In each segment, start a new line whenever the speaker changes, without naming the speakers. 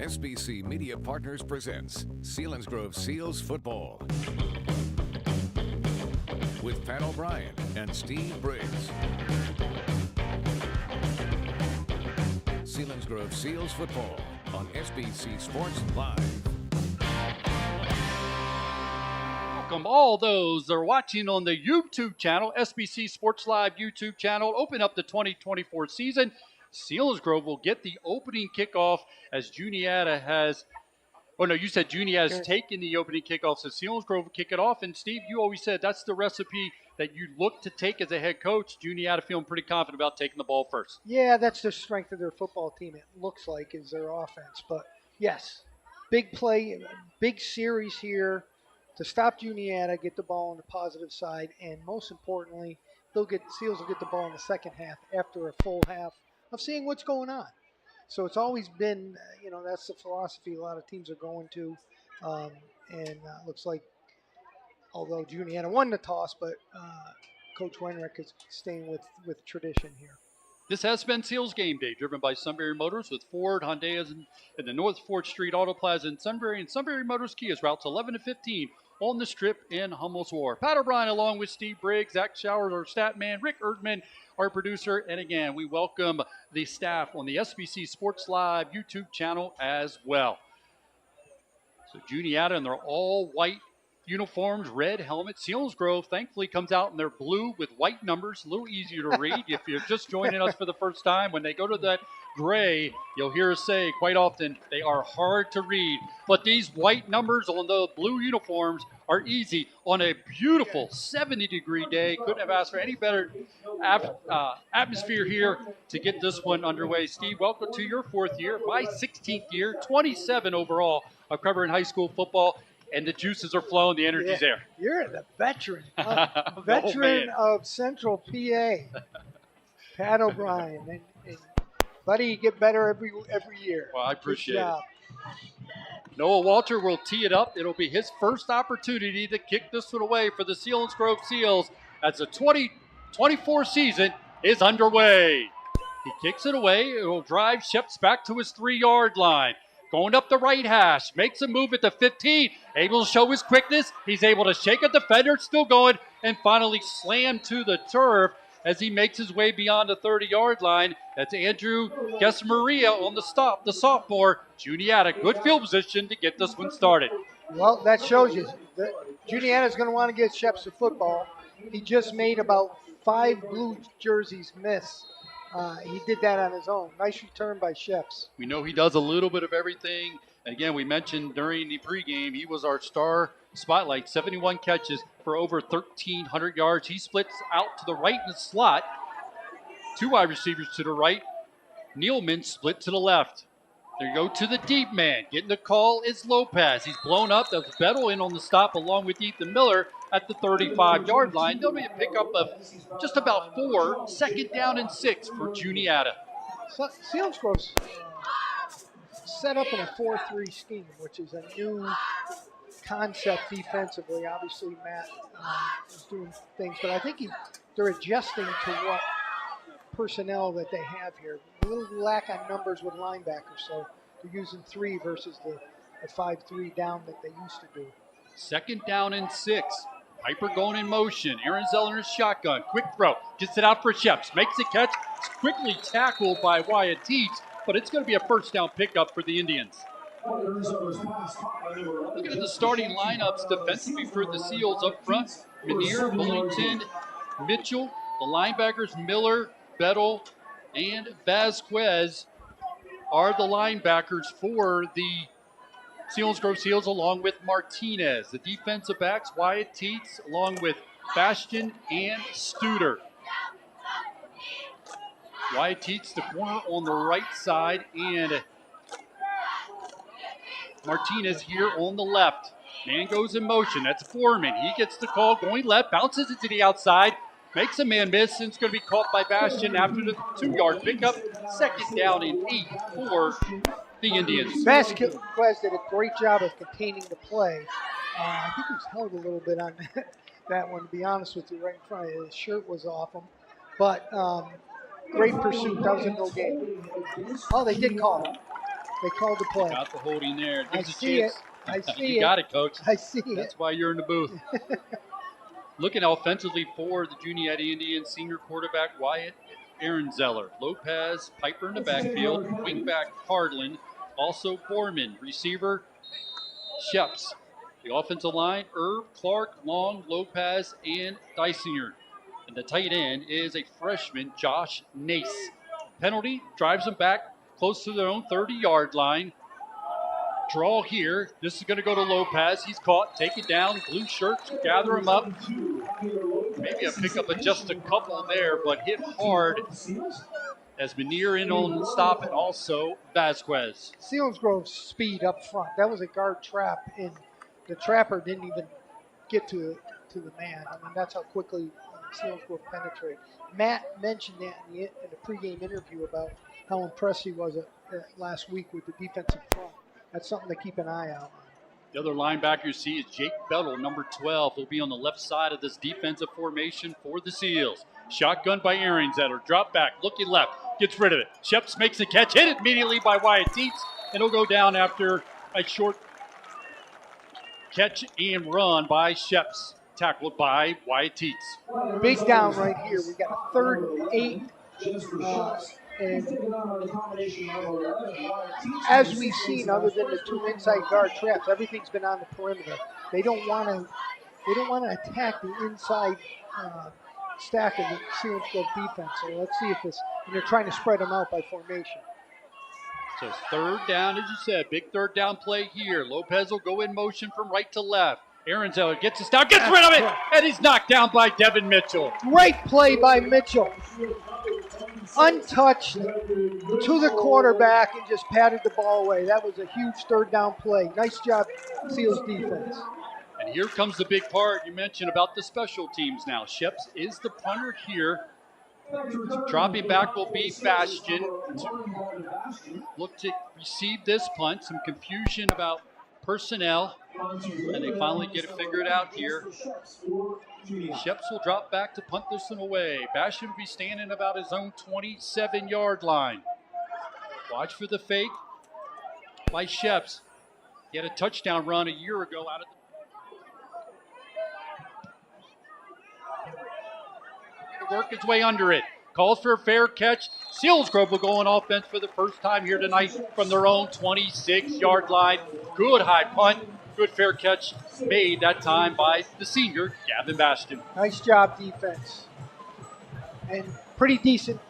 SBC Media Partners presents Selinsgrove Seals Football with Pat O'Brien and Steve Briggs. Selinsgrove Seals Football on SBC Sports Live.
Welcome all those that are watching on the YouTube channel, SBC Sports Live YouTube channel. Open up the 2024 season. Selinsgrove will get the opening kickoff as Juniata has, you said Juniata's taken the opening kickoff, so Selinsgrove will kick it off. And Steve, you always said that's the recipe that you look to take as a head coach. Juniata feeling pretty confident about taking the ball first.
Yeah, that's the strength of their football team, it looks like, is their offense. But yes, big play, big series here to stop Juniata, get the ball on the positive side, and most importantly, Seals will get the ball in the second half after a full half of seeing what's going on. So it's always been, that's the philosophy a lot of teams are going to. Looks like, although Juniata won the toss, but Coach Wenrick is staying with tradition here.
This has been Seals Game Day, driven by Sunbury Motors with Ford, Hyundai in the North 4th Street Auto Plaza in Sunbury, and Sunbury Motors Kias routes 11 to 15 on the Strip in Hummel's Wharf. Pat O'Brien along with Steve Briggs, Zach Showers, our stat man, Rick Erdman, our producer, and again, we welcome the staff on the SBC Sports Live YouTube channel as well. So Juniata in their all-white uniforms, red helmets. Selinsgrove thankfully comes out in their blue with white numbers, a little easier to read. If you're just joining us for the first time, when they go to that gray, you'll hear us say quite often they are hard to read. But these white numbers on the blue uniforms are easy on a beautiful 70-degree day. Couldn't have asked for any better atmosphere here to get this one underway. Steve, welcome to your 4th year, my 16th year, 27 overall of covering high school football. And the juices are flowing, the energy's there.
You're the veteran. Veteran of Central PA. Pat O'Brien. And buddy, you get better every year.
Well, I appreciate it. Noah Walter will tee it up. It'll be his first opportunity to kick this one away for the Selinsgrove Seals as the 2024 season is underway. He kicks it away. It will drive Sheps back to his 3-yard line. Going up the right hash, makes a move at the 15, able to show his quickness. He's able to shake a defender, still going, and finally slam to the turf as he makes his way beyond the 30-yard line. That's Andrew Gesmaria on the stop, the sophomore. Juniata, good field position to get this one started.
Well, that shows you that Juniata's going to want to get Sheps the football. He just made about 5 blue jerseys miss. He did that on his own. Nice return by Sheps.
We know he does a little bit of everything. Again, we mentioned during the pregame, he was our star spotlight, 71 catches for over 1,300 yards. He splits out to the right in the slot. 2 wide receivers to the right. Nealman split to the left. There you go to the deep man. Getting the call is Lopez. He's blown up. That's Bettle in on the stop along with Ethan Miller at the 35-yard line. There'll be a pickup of just about 4, second down and 6 for Juniata.
Selinsgrove's set up in a 4-3 scheme, which is a new concept defensively. Obviously, Matt is doing things, but I think they're adjusting to what personnel that they have here. A little lack on numbers with linebackers, so they're using 3 versus the 5-3 down that they used to do.
Second down and 6. Piper going in motion. Aaron Zeller's shotgun. Quick throw. Gets it out for Sheps. Makes the catch. It's quickly tackled by Wyatt Teets, but it's going to be a first down pickup for the Indians. Looking at the starting lineups defensively for the Seals up front. Menier, Bullington, Mitchell. The linebackers, Miller, Bettle, and Vasquez are the linebackers for the Selinsgrove Seals, along with Martinez. The defensive backs, Wyatt Teets, along with Bastion and Studer. Wyatt Teets, the corner on the right side, and Martinez here on the left. Man goes in motion. That's Foreman. He gets the call going left, bounces it to the outside, makes a man miss, and it's going to be caught by Bastion after the 2-yard pickup. Second down and 8 for the Indians.
Vasquez did a great job of containing the play. I think he was held a little bit on that one, to be honest with you, right in front of you. His shirt was off him. But great pursuit. That was a no game. Oh, they did call him. They called the play.
Got the holding there.
I
Gives a
see
chance.
it. I see
You
it.
got it, Coach.
I see
That's
it.
why you're in the booth. Looking offensively for the Juniata Indians, senior quarterback Wyatt Zeller. Lopez, Piper in the backfield. Wingback Hardland. Also Borman. Receiver Sheps. The offensive line, Irv, Clark, Long, Lopez, and Dysinger. And the tight end is a freshman, Josh Nace. Penalty drives them back close to their own 30-yard line. Draw here. This is going to go to Lopez. He's caught. Take it down. Blue shirts gather him up. Maybe a pickup of just a couple there, but hit hard as Manier in on the stop, and also Vasquez.
Selinsgrove's speed up front. That was a guard trap, and the trapper didn't even get to the man. I mean, that's how quickly Selinsgrove penetrated. Matt mentioned that in the pregame interview about how impressed he was last week with the defensive front. That's something to keep an eye out on.
The other linebacker you see is Jake Bettle, number 12. He'll be on the left side of this defensive formation for the Seals. Shotgun by Zeller. Drop back, looking left, gets rid of it. Sheps makes the catch, hit it immediately by Wyatt Teets, and he'll go down after a short catch and run by Sheps. Tackled by Wyatt Teets.
Big down right here. We got a 3rd and 8. And as we've seen, other than the 2 inside guard traps, everything's been on the perimeter. They don't want to attack the inside stack of the Selinsgrove defense. So let's see if and they're trying to spread them out by formation.
So it's 3rd down, as you said, big 3rd down play here. Lopez will go in motion from right to left. Zeller gets us down, gets rid of it, and he's knocked down by Devin Mitchell.
Great play by Mitchell. Untouched to the quarterback and just patted the ball away. That was a huge 3rd down play. Nice job, Seals defense.
And here comes the big part you mentioned about the special teams now. Sheps is the punter here. Dropping back will be Bastion. Look to receive this punt. Some confusion about personnel. And they finally get it figured out here. Sheps will drop back to punt this one away. Bastion will be standing about his own 27-yard line. Watch for the fake by Sheps. He had a touchdown run a year ago out of the work its way under it. Calls for a fair catch. Selinsgrove will go on offense for the first time here tonight from their own 26-yard line. Good high punt. Good fair catch made that time by the senior, Gavin Bastion.
Nice job, defense. And pretty decent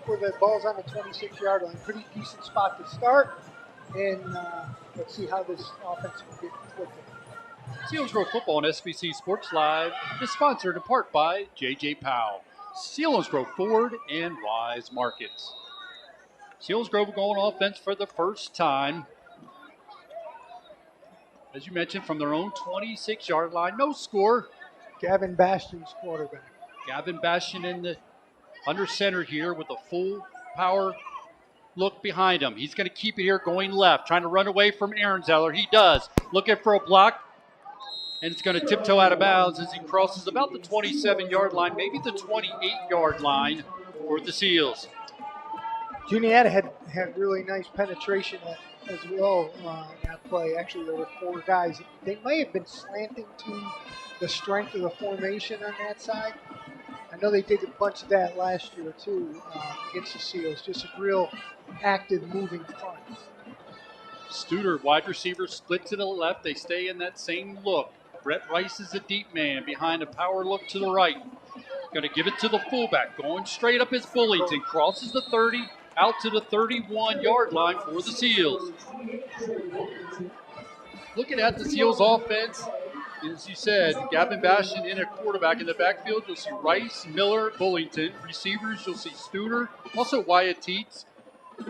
for the ball's on the 26-yard line. Pretty decent spot to start. And let's see how this offense will get flipped.
Selinsgrove Football on SBC Sports Live is sponsored in part by J.J. Powell, Selinsgrove Ford, and Wise Markets. Selinsgrove will go on offense for the first time. As you mentioned, from their own 26-yard line, no score.
Gavin Bastion's quarterback.
Gavin Bastion in the under center here with a full power look behind him. He's going to keep it here going left, trying to run away from Zeller. He does. Looking for a block, and it's going to tiptoe out of bounds as he crosses about the 27-yard line, maybe the 28-yard line for the Seals.
Juniata had really nice penetration as well on that play. Actually, there were 4 guys. They may have been slanting to the strength of the formation on that side. I know they did a bunch of that last year, too, against the Seals. Just a real active, moving front.
Studer, wide receiver, split to the left. They stay in that same look. Brett Rice is a deep man behind a power look to the right. Going to give it to the fullback. Going straight up is Bullington. Crosses the 30, out to the 31-yard line for the Seals. Looking at the Seals offense, as you said, Gavin Bastion in a quarterback. In the backfield, you'll see Rice, Miller, Bullington. Receivers, you'll see Studer, also Wyatt Teets.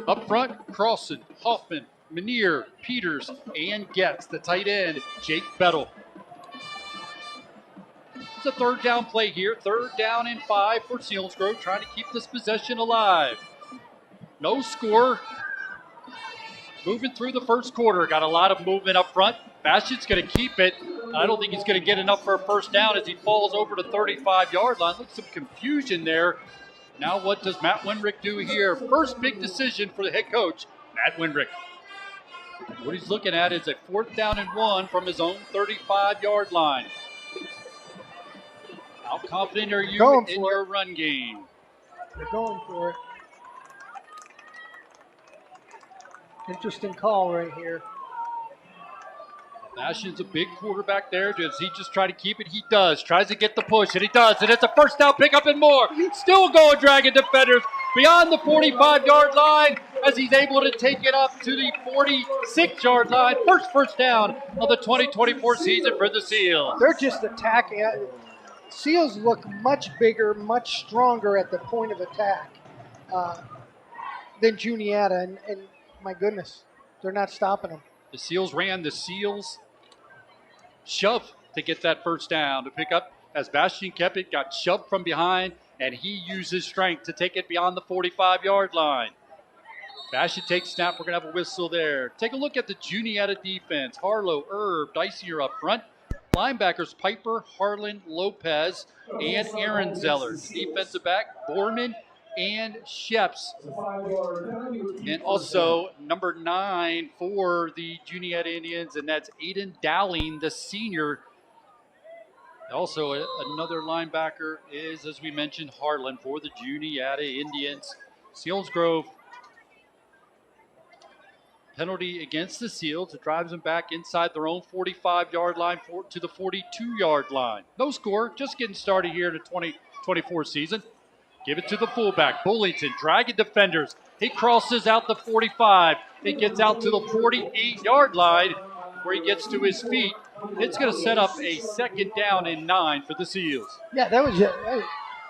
Up front, Crossan, Hoffman, Manier, Peters, and Getz. The tight end, Jake Bettle. It's a 3rd down play here. 3rd down and 5 for Selinsgrove, trying to keep this possession alive. No score. Moving through the first quarter. Got a lot of movement up front. Bastion's going to keep it. I don't think he's going to get enough for a first down as he falls over the 35-yard line. Looks some confusion there. Now what does Matt Winrick do here? First big decision for the head coach, Matt Winrick. What he's looking at is a 4th down and 1 from his own 35-yard line. How confident are you in your run game?
They're going for it. Interesting call right here.
Bastion's a big quarterback there. Does he just try to keep it? He does. Tries to get the push, and he does. And it's a first down pickup and more. Still going, dragging defenders beyond the 45-yard line as he's able to take it up to the 46-yard line. First down of the 2024 season for the Seals.
They're just attacking. Seals look much bigger, much stronger at the point of attack than Juniata, and my goodness, they're not stopping them.
The Seals ran the Seals shove to get that first down to pick up as Bastian kept it, got shoved from behind, and he used his strength to take it beyond the 45-yard line. Bastian takes snap. We're going to have a whistle there. Take a look at the Juniata defense. Harlow, Erb, Dysier up front. Linebackers Piper, Harlan, Lopez, and Aaron Zeller. Defensive back, Borman and Sheps. And also number 9 for the Juniata Indians, and that's Aiden Dowling, the senior. Also another linebacker is, as we mentioned, Harlan for the Juniata Indians. Selinsgrove penalty against the Seals. It drives them back inside their own 45-yard line to the 42-yard line. No score, just getting started here in the 2024 season. Give it to the fullback, Bullington, dragging defenders. He crosses out the 45. It gets out to the 48-yard line where he gets to his feet. It's going to set up a 2nd down and 9 for the Seals.
Yeah, that was it.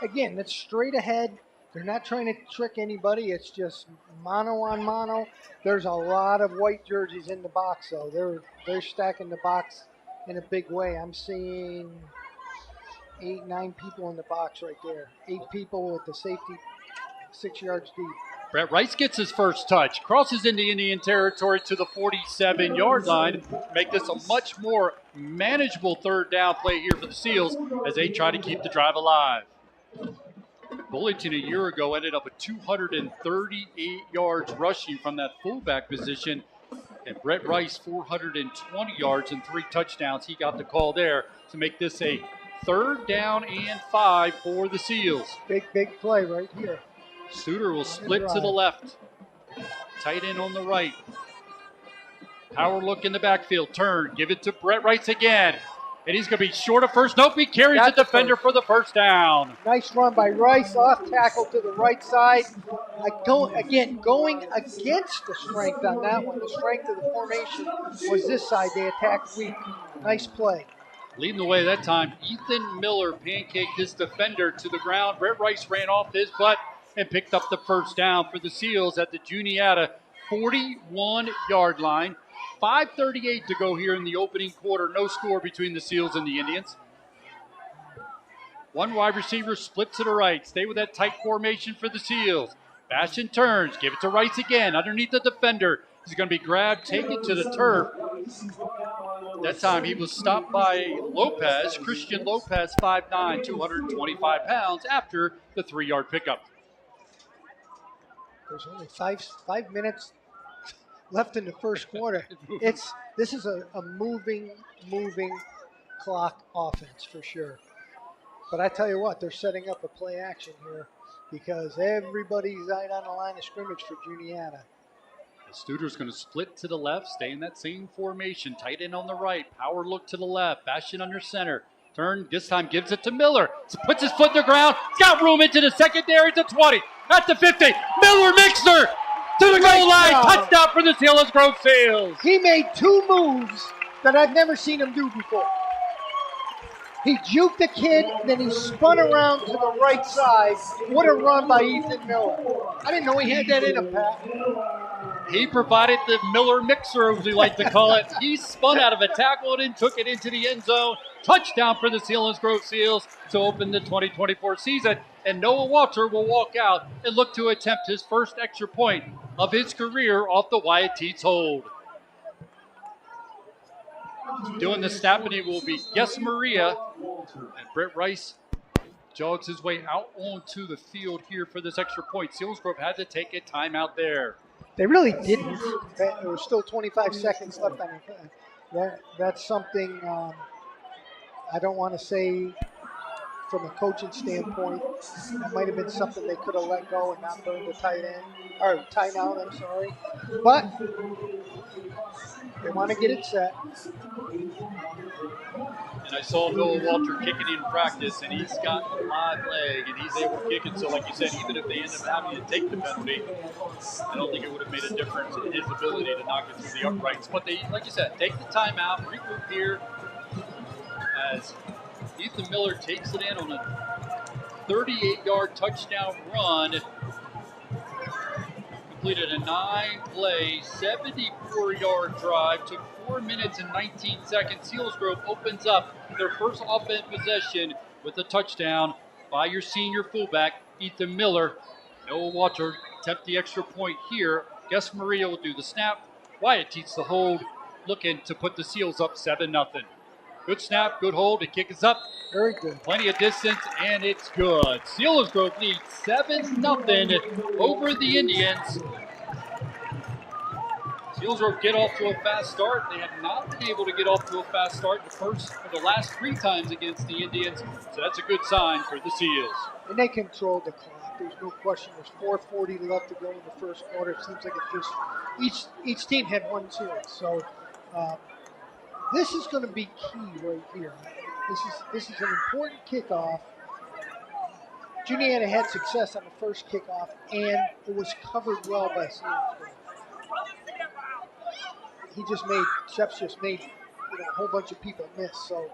Again, that's straight ahead. They're not trying to trick anybody. It's just mano on mano. There's a lot of white jerseys in the box, though. They're stacking the box in a big way. I'm seeing 8, 9 people in the box right there. 8 people with the safety 6 yards deep.
Brett Rice gets his first touch, crosses into Indian territory to the 47-yard line. Make this a much more manageable 3rd down play here for the Seals as they try to keep the drive alive. Bullington a year ago ended up with 238 yards rushing from that fullback position. And Brett Rice, 420 yards and 3 touchdowns. He got the call there to make this a 3rd down and 5 for the Seals.
Big play right here.
Suter will split to the left. Tight end on the right. Power look in the backfield. Turn. Give it to Brett Rice again. And he's going to be short of first. Nope, he carries the defender for the first down.
Nice run by Rice. Off tackle to the right side. Going against the strength on that one. The strength of the formation was this side. They attacked weak. Nice play.
Leading the way that time, Ethan Miller pancaked his defender to the ground. Brett Rice ran off his butt and picked up the first down for the Seals at the Juniata 41-yard line. 5:38 to go here in the opening quarter. No score between the Seals and the Indians. One wide receiver split to the right. Stay with that tight formation for the Seals. Bastian turns. Give it to Rice again. Underneath the defender. He's going to be grabbed, taken to the turf. That time he was stopped by Lopez. Christian Lopez, 5'9", 225 pounds after the 3-yard pickup.
There's only five minutes left in the first quarter. This is a moving clock offense for sure. But I tell you what, they're setting up a play action here because everybody's right on the line of scrimmage for Juniata.
Studer's going to split to the left, stay in that same formation. Tight end on the right, power look to the left. Bastian under center. Turn, this time gives it to Miller. Puts his foot in the ground. He's got room into the secondary to 20. At the 50. Miller Mixer to the goal line. Touchdown for the Selinsgrove Seals.
He made 2 moves that I've never seen him do before. He juked the kid, then he spun around to the right side. What a run by Ethan Miller. I didn't know he had that in him, Pat.
He provided the Miller Mixer, as we like to call it. He spun out of a tackle and took it into the end zone. Touchdown for the Selinsgrove Seals to open the 2024 season. And Noah Walter will walk out and look to attempt his first extra point of his career off the Wyatt Teets hold. Doing the snapping will be Guess Maria. And Brett Rice jogs his way out onto the field here for this extra point. Selinsgrove had to take a timeout there.
They really didn't. There was still 25 seconds left on it. That's something I don't want to say from a coaching standpoint. That might have been something they could have let go and not burned the tight end, or timeout, I'm sorry. But they want to get it set.
And I saw Noah Walter kicking in practice, and he's got a live leg, and he's able to kick it. So, like you said, even if they end up having to take the penalty, I don't think it would have made a difference in his ability to knock it through the uprights. But they, like you said, take the timeout, regroup here, as Ethan Miller takes it in on a 38-yard touchdown run. Completed a 9-play, 74-yard drive. Took 4 minutes and 19 seconds. Selinsgrove opens up their first offense possession with a touchdown by your senior fullback, Ethan Miller. Noah Walter attempt the extra point here. Gus Maria will do the snap. Wyatt teats the hold, looking to put the Seals up 7-0. Good snap, good hold. The kick is up.
Very good.
Plenty of distance, and it's good. Selinsgrove leads 7-0 over the Indians. Selinsgrove get off to a fast start. They have not been able to get off to a fast start the last 3 times against the Indians, so that's a good sign for the Seals.
And they controlled the clock. There's no question. There's 4:40 left to go in the first quarter. It seems like it just each team had one series. So this is going to be key right here. This is an important kickoff. Juniata had success on the first kickoff, and it was covered well by Selinsgrove. Shep's just made a whole bunch of people miss. So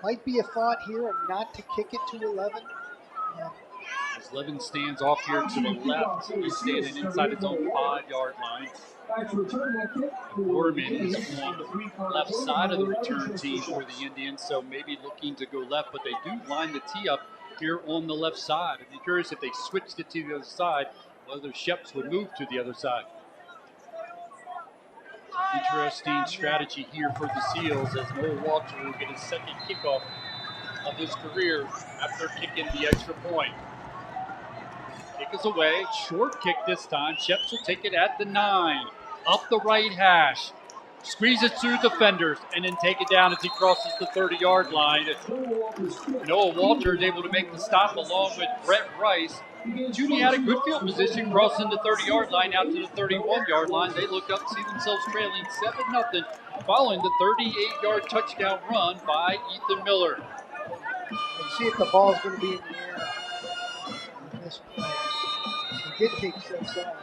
might be a thought here and not to kick it to 11.
As Levin stands off here to the left, he's standing inside his own 5-yard line. Gorman is on the left side of the return team for the Indians, so maybe looking to go left, but they do line the tee up here on the left side. I'd be curious if they switched it to the other side, whether Sheps would move to the other side. Interesting strategy here for the Seals as Noah Walter will get his second kickoff of his career after kicking the extra point. Kick is away, short kick this time. Sheps will take it at the 9, up the right hash, squeeze it through defenders, and then take it down as he crosses the 30-yard line. Noah Walter is able to make the stop along with Brett Rice. Juniata good field position, crossing the 30-yard line out to the 31-yard line. They look up, see themselves trailing 7-0, following the 38-yard touchdown run by Ethan Miller.
Let's see if the ball's going to be in the air in this play. He did take 6 off.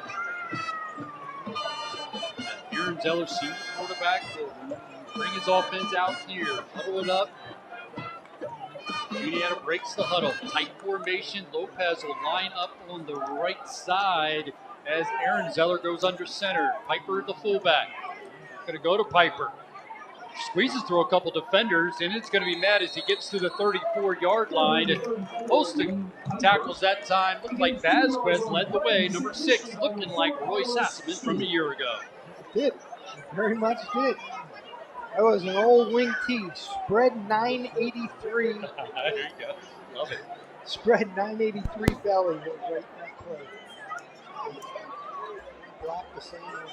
Aaron Zeller, senior quarterback, will bring his offense out here. Huddle it up. Juniata breaks the huddle. Tight formation. Lopez will line up on the right side as Aaron Zeller goes under center. Piper, the fullback. Going to go to Piper. Squeezes through a couple defenders, and it's going to be mad as he gets to the 34-yard line. Posting tackles that time. Looked like Vasquez led the way. Number 6, looking like Roy Sassaman from a year ago.
Did. Very much did. That was an old wing tee. Spread 983.
There you go. Love it.
Spread 983 belly was right in that play. Blocked the same way.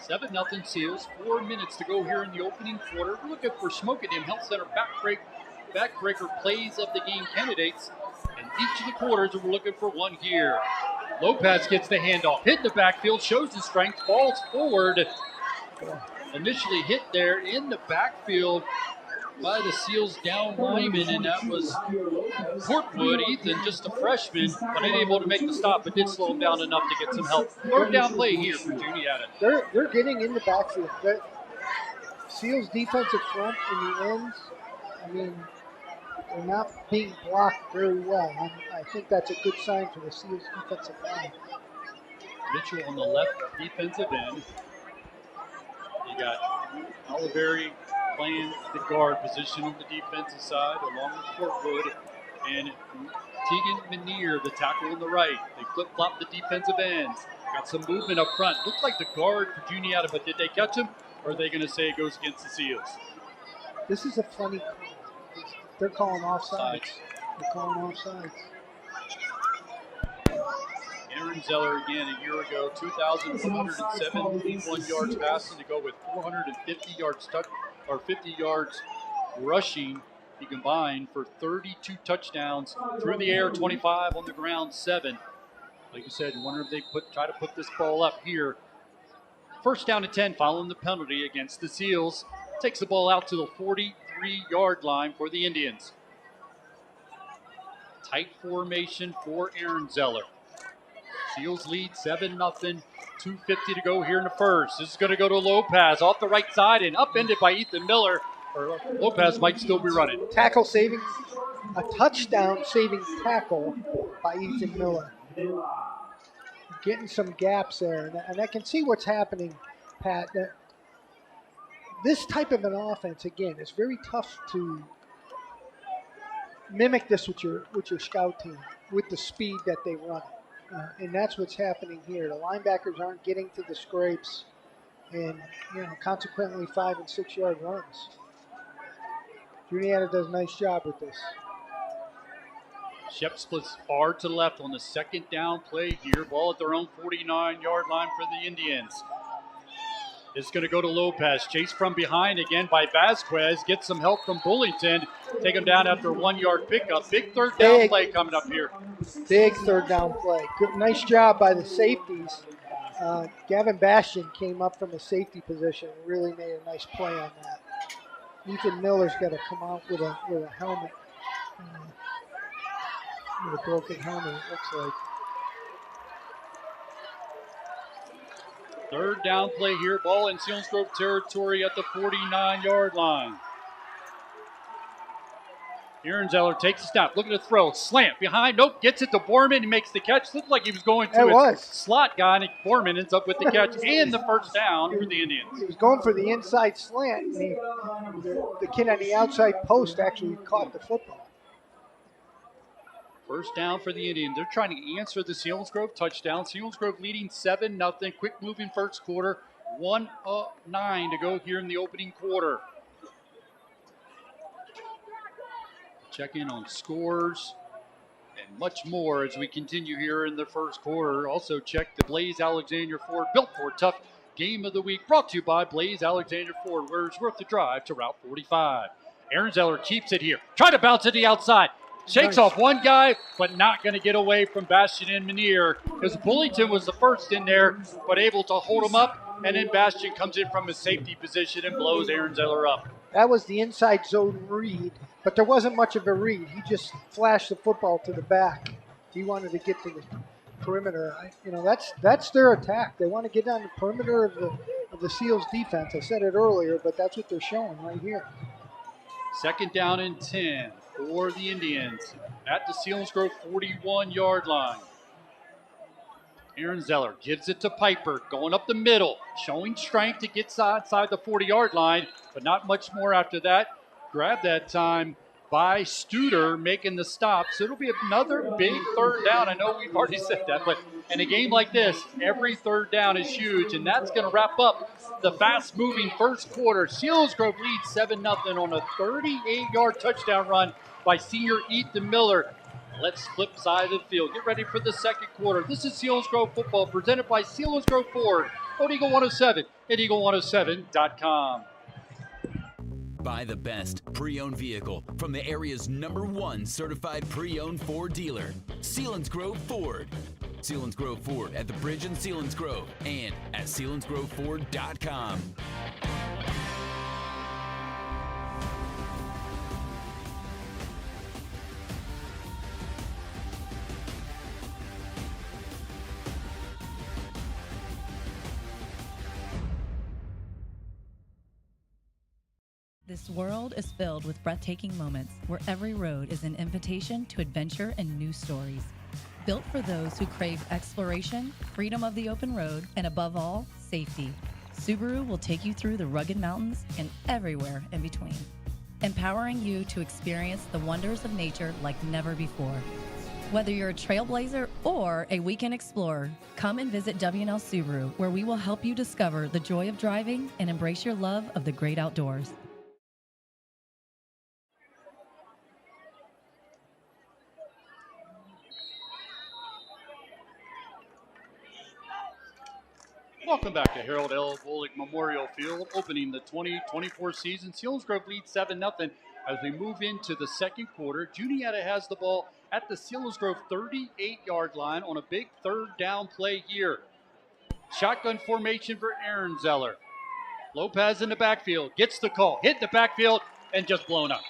7-0 Seals. 4 minutes to go here in the opening quarter. We're looking for Smoke-A-Dim Health Center backbreaker plays of the game candidates. And each of the quarters, we're looking for one here. Lopez gets the handoff. Hit the backfield, shows his strength, falls forward. Initially hit there in the backfield by the Seals down lineman, and that was Portwood. Ethan, just a freshman, but unable to make the stop, but did slow him down enough to get some help. Third down play here for Juniata.
They're getting in the backfield. The Seals defensive front in the ends, I mean, they're not being blocked very well. And I think that's a good sign for the Seals defensive line.
Mitchell on the left defensive end. You got Oliveri playing the guard position on the defensive side, along with Portwood, and Tegan Menier, the tackle on the right. They flip-flop the defensive ends. Got some movement up front. Looked like the guard for Juniata, but did they catch him, or are they going to say it goes against the Seals?
This is a funny call. They're calling offsides. They're calling offsides.
Aaron Zeller again a year ago, 2,171 yards passing to go with 450 yards 50 yards rushing. He combined for 32 touchdowns through the air, 25 on the ground, 7. Like you said, wonder if they try to put this ball up here. First down and 10 following the penalty against the Seals. Takes the ball out to the 43-yard line for the Indians. Tight formation for Aaron Zeller. Seals lead 7-0. 2:50 to go here in the first. This is going to go to Lopez off the right side and upended by Ethan Miller. Or Lopez might still be running.
Tackle saving, a touchdown saving tackle by Ethan Miller. Getting some gaps there. And I can see what's happening, Pat. That this type of an offense, again, it's very tough to mimic this with your scout team, with the speed that they run. And that's what's happening here. The linebackers aren't getting to the scrapes, and consequently 5 and 6 yard runs. Juniata does a nice job with this.
Shep splits far to the left on the second down play here. Ball at their own 49-yard line for the Indians. It's going to go to Lopez. Chased from behind again by Vasquez. Gets some help from Bullington. Take him down after a 1-yard pickup. Big third down play coming up here.
Big third down play. Good, nice job by the safeties. Gavin Bastian came up from a safety position and really made a nice play on that. Ethan Miller's got to come out with a helmet. With a broken helmet, it looks like.
Third down play here. Ball in Selinsgrove territory at the 49-yard line. Aaron Zeller takes a snap. Look at the throw. Slant behind. Nope. Gets it to Borman. He makes the catch. Looked like he was going to a slot guy. And Borman ends up with the catch and the first down for the Indians.
He was going for the inside slant. And the kid on the outside post actually caught the football.
First down for the Indians. They're trying to answer the Selinsgrove touchdown. Selinsgrove leading 7-0. Quick moving first quarter. 1:09 to go here in the opening quarter. Check in on scores and much more as we continue here in the first quarter. Also check the Blaze Alexander Ford Built Ford Tough Game of the Week, brought to you by Blaze Alexander Ford, where it's worth the drive to Route 45. Aaron Zeller keeps it here. Try to bounce it to the outside. Shakes off one guy, but not going to get away from Bastian and Menier, because Bullington was the first in there, but able to hold him up, and then Bastian comes in from his safety position and blows Aaron Zeller up. That
was the inside zone read, but there wasn't much of a read. He just flashed the football to the back. He wanted to get to the perimeter. That's their attack. They want to get on the perimeter of the Seals defense. I said it earlier, but that's what they're showing right here.
Second down and 10 for the Indians at the Selinsgrove 41-yard line. Aaron Zeller gives it to Piper, going up the middle, showing strength to get outside the 40-yard line, but not much more after that. Grabbed that time by Studer, making the stop. So it'll be another big third down. I know we've already said that, but in a game like this, every third down is huge, and that's going to wrap up the fast-moving first quarter. Selinsgrove leads 7-0 on a 38-yard touchdown run by senior Ethan Miller. Let's flip side of the field. Get ready for the second quarter. This is Selinsgrove football presented by Selinsgrove Ford on Eagle 107 at eagle107.com.
Buy the best pre-owned vehicle from the area's #1 certified pre-owned Ford dealer, Selinsgrove Ford. Selinsgrove Ford at the Bridge in Selinsgrove and at selinsgroveford.com.
This world is filled with breathtaking moments where every road is an invitation to adventure and new stories. Built for those who crave exploration, freedom of the open road, and above all, safety, Subaru will take you through the rugged mountains and everywhere in between, empowering you to experience the wonders of nature like never before. Whether you're a trailblazer or a weekend explorer, come and visit W&L Subaru, where we will help you discover the joy of driving and embrace your love of the great outdoors.
Welcome back to Harold L. Bullock Memorial Field, opening the 2024 season. Selinsgrove leads 7-0 as we move into the second quarter. Juniata has the ball at the Selinsgrove 38-yard line on a big third down play here. Shotgun formation for Aaron Zeller. Lopez in the backfield, gets the call, hit the backfield, and just blown up.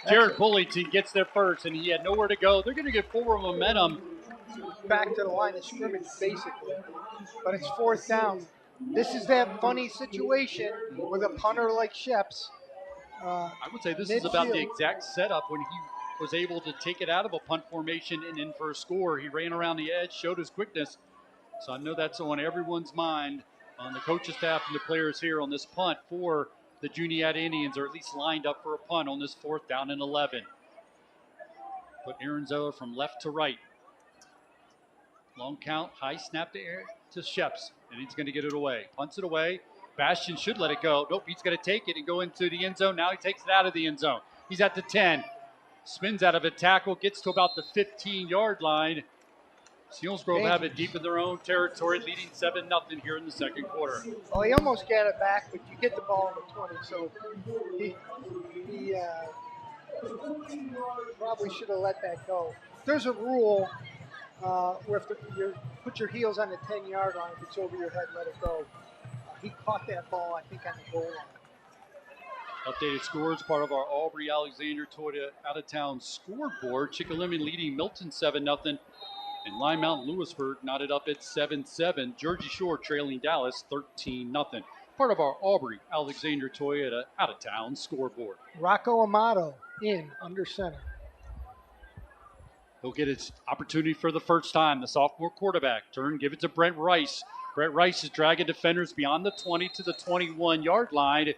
Jared Bullington gets there first, and he had nowhere to go. They're going to get forward momentum.
Back to the line of scrimmage, basically. But it's fourth down. This is that funny situation with a punter like Sheps.
I would say this is about the exact setup when he was able to take it out of a punt formation and in for a score. He ran around the edge, showed his quickness. So I know that's on everyone's mind, on the coaching staff and the players here on this punt for the Juniata Indians, or at least lined up for a punt on this fourth down and 11. Put Aaron Zeller from left to right. Long count, high snap to Sheps, and he's going to get it away. Punts it away. Bastian should let it go. Nope, he's going to take it and go into the end zone. Now he takes it out of the end zone. He's at the 10. Spins out of a tackle, gets to about the 15-yard line. Selinsgrove have it deep in their own territory, leading 7-0 here in the second quarter.
Well, he almost got it back, but you get the ball in the 20, so he probably should have let that go. There's a rule where if you put your heels on the 10-yard line, if it's over your head, let it go. He caught that ball, I think, on the goal line.
Updated scores, part of our Aubrey Alexander Toyota out-of-town scoreboard. Chickalimmy leading Milton 7-0. And Lime Mountain Lewisburg knotted up at 7-7. Jersey Shore trailing Dallas 13-0. Part of our Aubrey Alexander Toyota out-of-town scoreboard.
Rocco Amato in under center.
He'll get his opportunity for the first time. The sophomore quarterback. Turn, give it to Brent Rice. Brent Rice is dragging defenders beyond the 20 to the 21-yard line.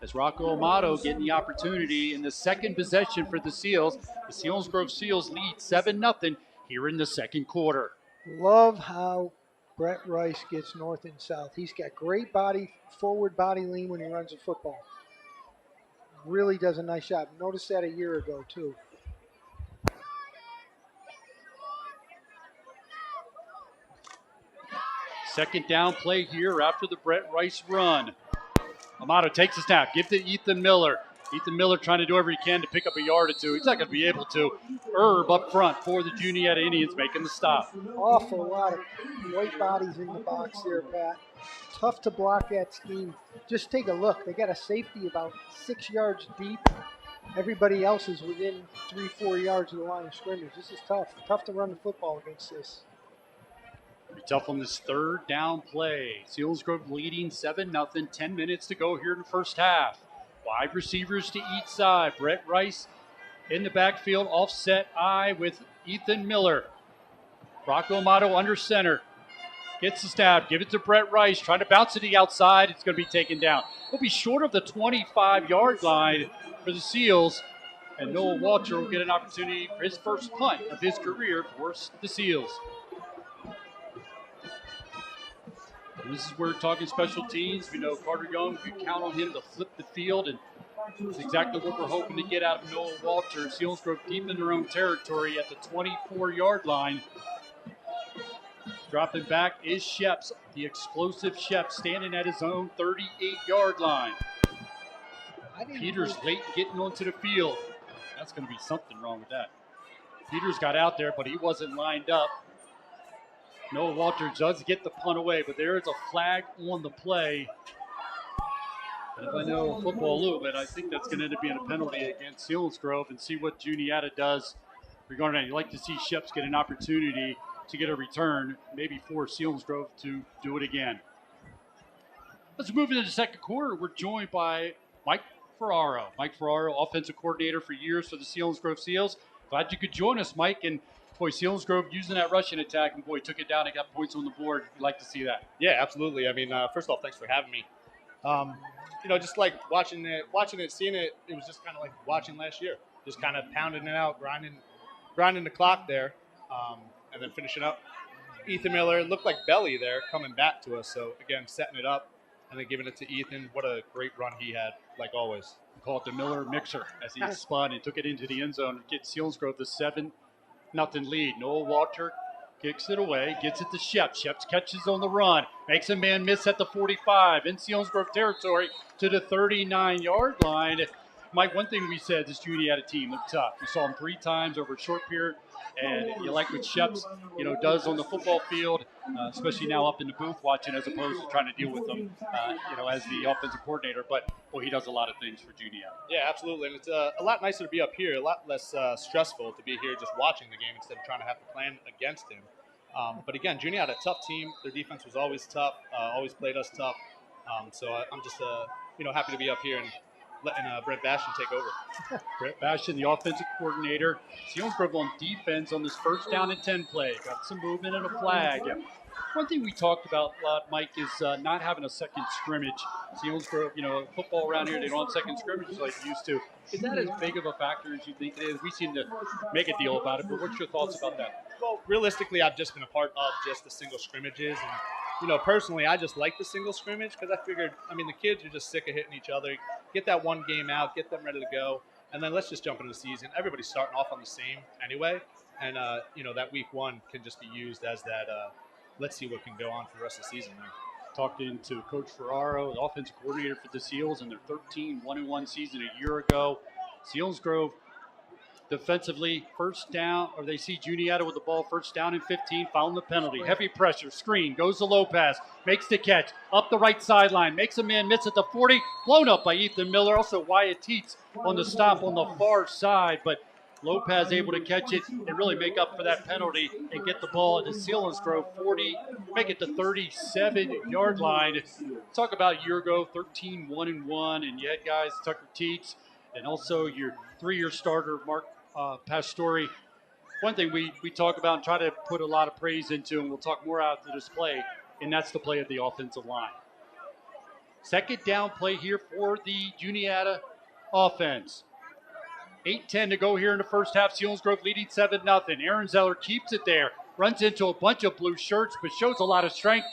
As Rocco Amato getting the opportunity in the second possession for the Seals. The Selinsgrove Seals lead 7-0 here in the second quarter.
Love how Brett Rice gets north and south. He's got great forward body lean when he runs the football. Really does a nice job. Noticed that a year ago, too.
Second down play here after the Brett Rice run. Amato takes a snap, gives it to Ethan Miller. Ethan Miller trying to do whatever he can to pick up a yard or two. He's not going to be able to. Herb up front for the Juniata Indians making the stop.
Awful lot of white bodies in the box there, Pat. Tough to block that scheme. Just take a look. They got a safety about 6 yards deep. Everybody else is within 3-4 yards of the line of scrimmage. This is tough. Tough to run the football against this.
Be tough on this third down play. Selinsgrove leading 7-0. 10 minutes to go here in the first half. 5 receivers to each side. Brett Rice in the backfield, offset eye with Ethan Miller. Rocco Amato under center. Gets the stab, give it to Brett Rice, trying to bounce to the outside. It's going to be taken down. He'll be short of the 25-yard line for the Seals. And Noah Walter will get an opportunity for his first punt of his career for the Seals. This is where we're talking special teams. We know Carter Young, you count on him to flip the field, and that's exactly what we're hoping to get out of Noah Walter. Selinsgrove deep in their own territory at the 24-yard line. Dropping back is Sheps, the explosive Sheps, standing at his own 38-yard line. Peters late getting onto the field. That's going to be something wrong with that. Peters got out there, but he wasn't lined up. Noah Walter does get the punt away, but there is a flag on the play. And if I know football a little bit, I think that's going to end up being a penalty against Selinsgrove, and see what Juniata does regarding that. You'd like to see Sheps get an opportunity to get a return, maybe force Selinsgrove to do it again. Let's move into the second quarter. We're joined by Mike Ferraro. Mike Ferraro, offensive coordinator for years for the Selinsgrove Seals. Glad you could join us, Mike. And boy, Selinsgrove using that rushing attack, and boy, took it down and got points on the board. You'd like to see that.
Yeah, absolutely. I mean, first off, thanks for having me. Just like watching it, seeing it, it was just kind of like watching last year. Just kind of pounding it out, grinding the clock there, and then finishing up. Ethan Miller looked like belly there coming back to us. So, again, setting it up and then giving it to Ethan. What a great run he had, like always.
We call it the Miller Mixer as he spun and took it into the end zone. Get Selinsgrove the 7-0 lead. Noah Walter Kicks it away, gets it to Sheps. Sheps catches on the run, makes a man miss at the 45 in Selinsgrove territory to the 39-yard line. Mike, one thing we said, this Juniata team looked tough. We saw them 3 times over a short period, and you like what Sheps, does on the football field, especially now up in the booth watching as opposed to trying to deal with them, as the offensive coordinator. But, boy, he does a lot of things for Juniata.
Yeah, absolutely. And it's a lot nicer to be up here, a lot less stressful to be here just watching the game instead of trying to have to plan against him. But again, Juniata, a tough team. Their defense was always tough, always played us tough. So I'm just, happy to be up here and letting Brent Bastion take over.
Brett Bastion, the offensive coordinator. Selinsgrove on defense on this first down and 10 play. Got some movement and a flag. One thing we talked about a lot, Mike, is not having a second scrimmage. Selinsgrove, football around here, they don't have second scrimmages like they used to. Is that as big of a factor as you think it is? We seem to make a deal about it, but what's your thoughts about that?
Well, realistically, I've just been a part of just the single scrimmages. And, personally, I just like the single scrimmage because I figured, the kids are just sick of hitting each other. Get that one game out, get them ready to go, and then let's just jump into the season. Everybody's starting off on the same anyway, and, that week 1 can just be used as that, let's see what can go on for the rest of the season there.
Talked into Coach Ferraro, the offensive coordinator for the Seals, in their 13-1-1 season a year ago. Selinsgrove defensively, first down, or they see Juniata with the ball, first down and 15, following the penalty. Heavy pressure, screen, goes to Lopez, makes the catch, up the right sideline, makes a man miss at the 40, blown up by Ethan Miller. Also Wyatt Teets on the stop on the far side, but Lopez able to catch it and really make up for that penalty and get the ball at the Selinsgrove 40, make it the 37-yard line. Talk about a year ago, 13-1-1, and you had guys, Tucker Teets, and also your 3-year starter, Mark Pastore. One thing we talk about and try to put a lot of praise into, and we'll talk more after this play, and that's the play of the offensive line. Second down play here for the Juniata offense. 8:10 to go here in the first half. Selinsgrove leading 7-0. Aaron Zeller keeps it there. Runs into a bunch of blue shirts, but shows a lot of strength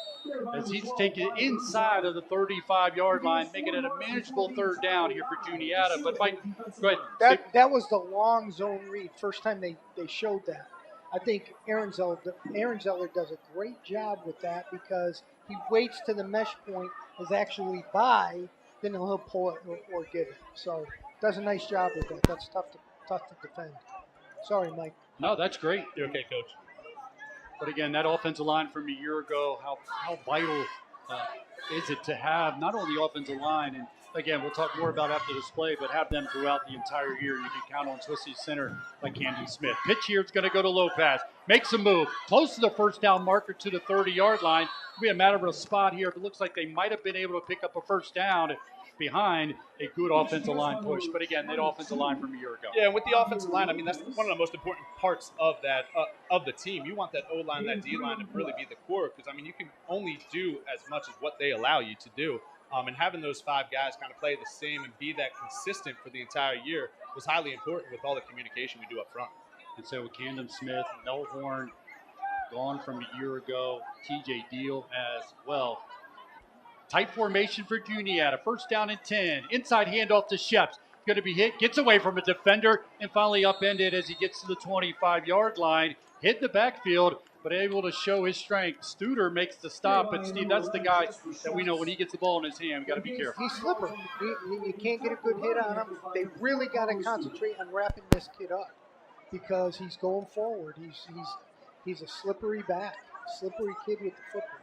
as he's taking it inside of the 35-yard line, making it a manageable third down here for Juniata. But Mike, go ahead.
That was the long zone read. First time they showed that. I think Aaron Zeller does a great job with that because he waits to the mesh point is actually by, then he'll pull it or give it. So does a nice job with that. That's tough to defend. Sorry, Mike.
No, that's great.
You're okay, Coach.
But again, that offensive line from a year ago, how vital is it to have not only the offensive line, and again, we'll talk more about after this play, but have them throughout the entire year. You can count on Swissy center like Camden Smith. Pitch here, it's going to go to Lopez. Makes a move, close to the first down marker to the 30-yard line. It'll be a matter of a spot here. It looks like they might have been able to pick up a first down behind a good offensive line push. But again, that offensive line from a year ago.
Yeah, with the offensive line, that's one of the most important parts of that of the team. You want that O-line, that D-line to really be the core because, you can only do as much as what they allow you to do. And having those 5 guys kind of play the same and be that consistent for the entire year was highly important with all the communication we do up front.
And so with Camden Smith, Melhorn, gone from a year ago, TJ Deal as well. Tight formation for Juniata. First down and 10. Inside handoff to Sheps. Going to be hit. Gets away from a defender and finally upended as he gets to the 25-yard line. Hit the backfield, but able to show his strength. Studer makes the stop, but Steve, that's the guy that we know when he gets the ball in his hand, we got to be careful.
He's slippery. You can't get a good hit on him. They really got to concentrate on wrapping this kid up because he's going forward. He's a slippery back, slippery kid with the football.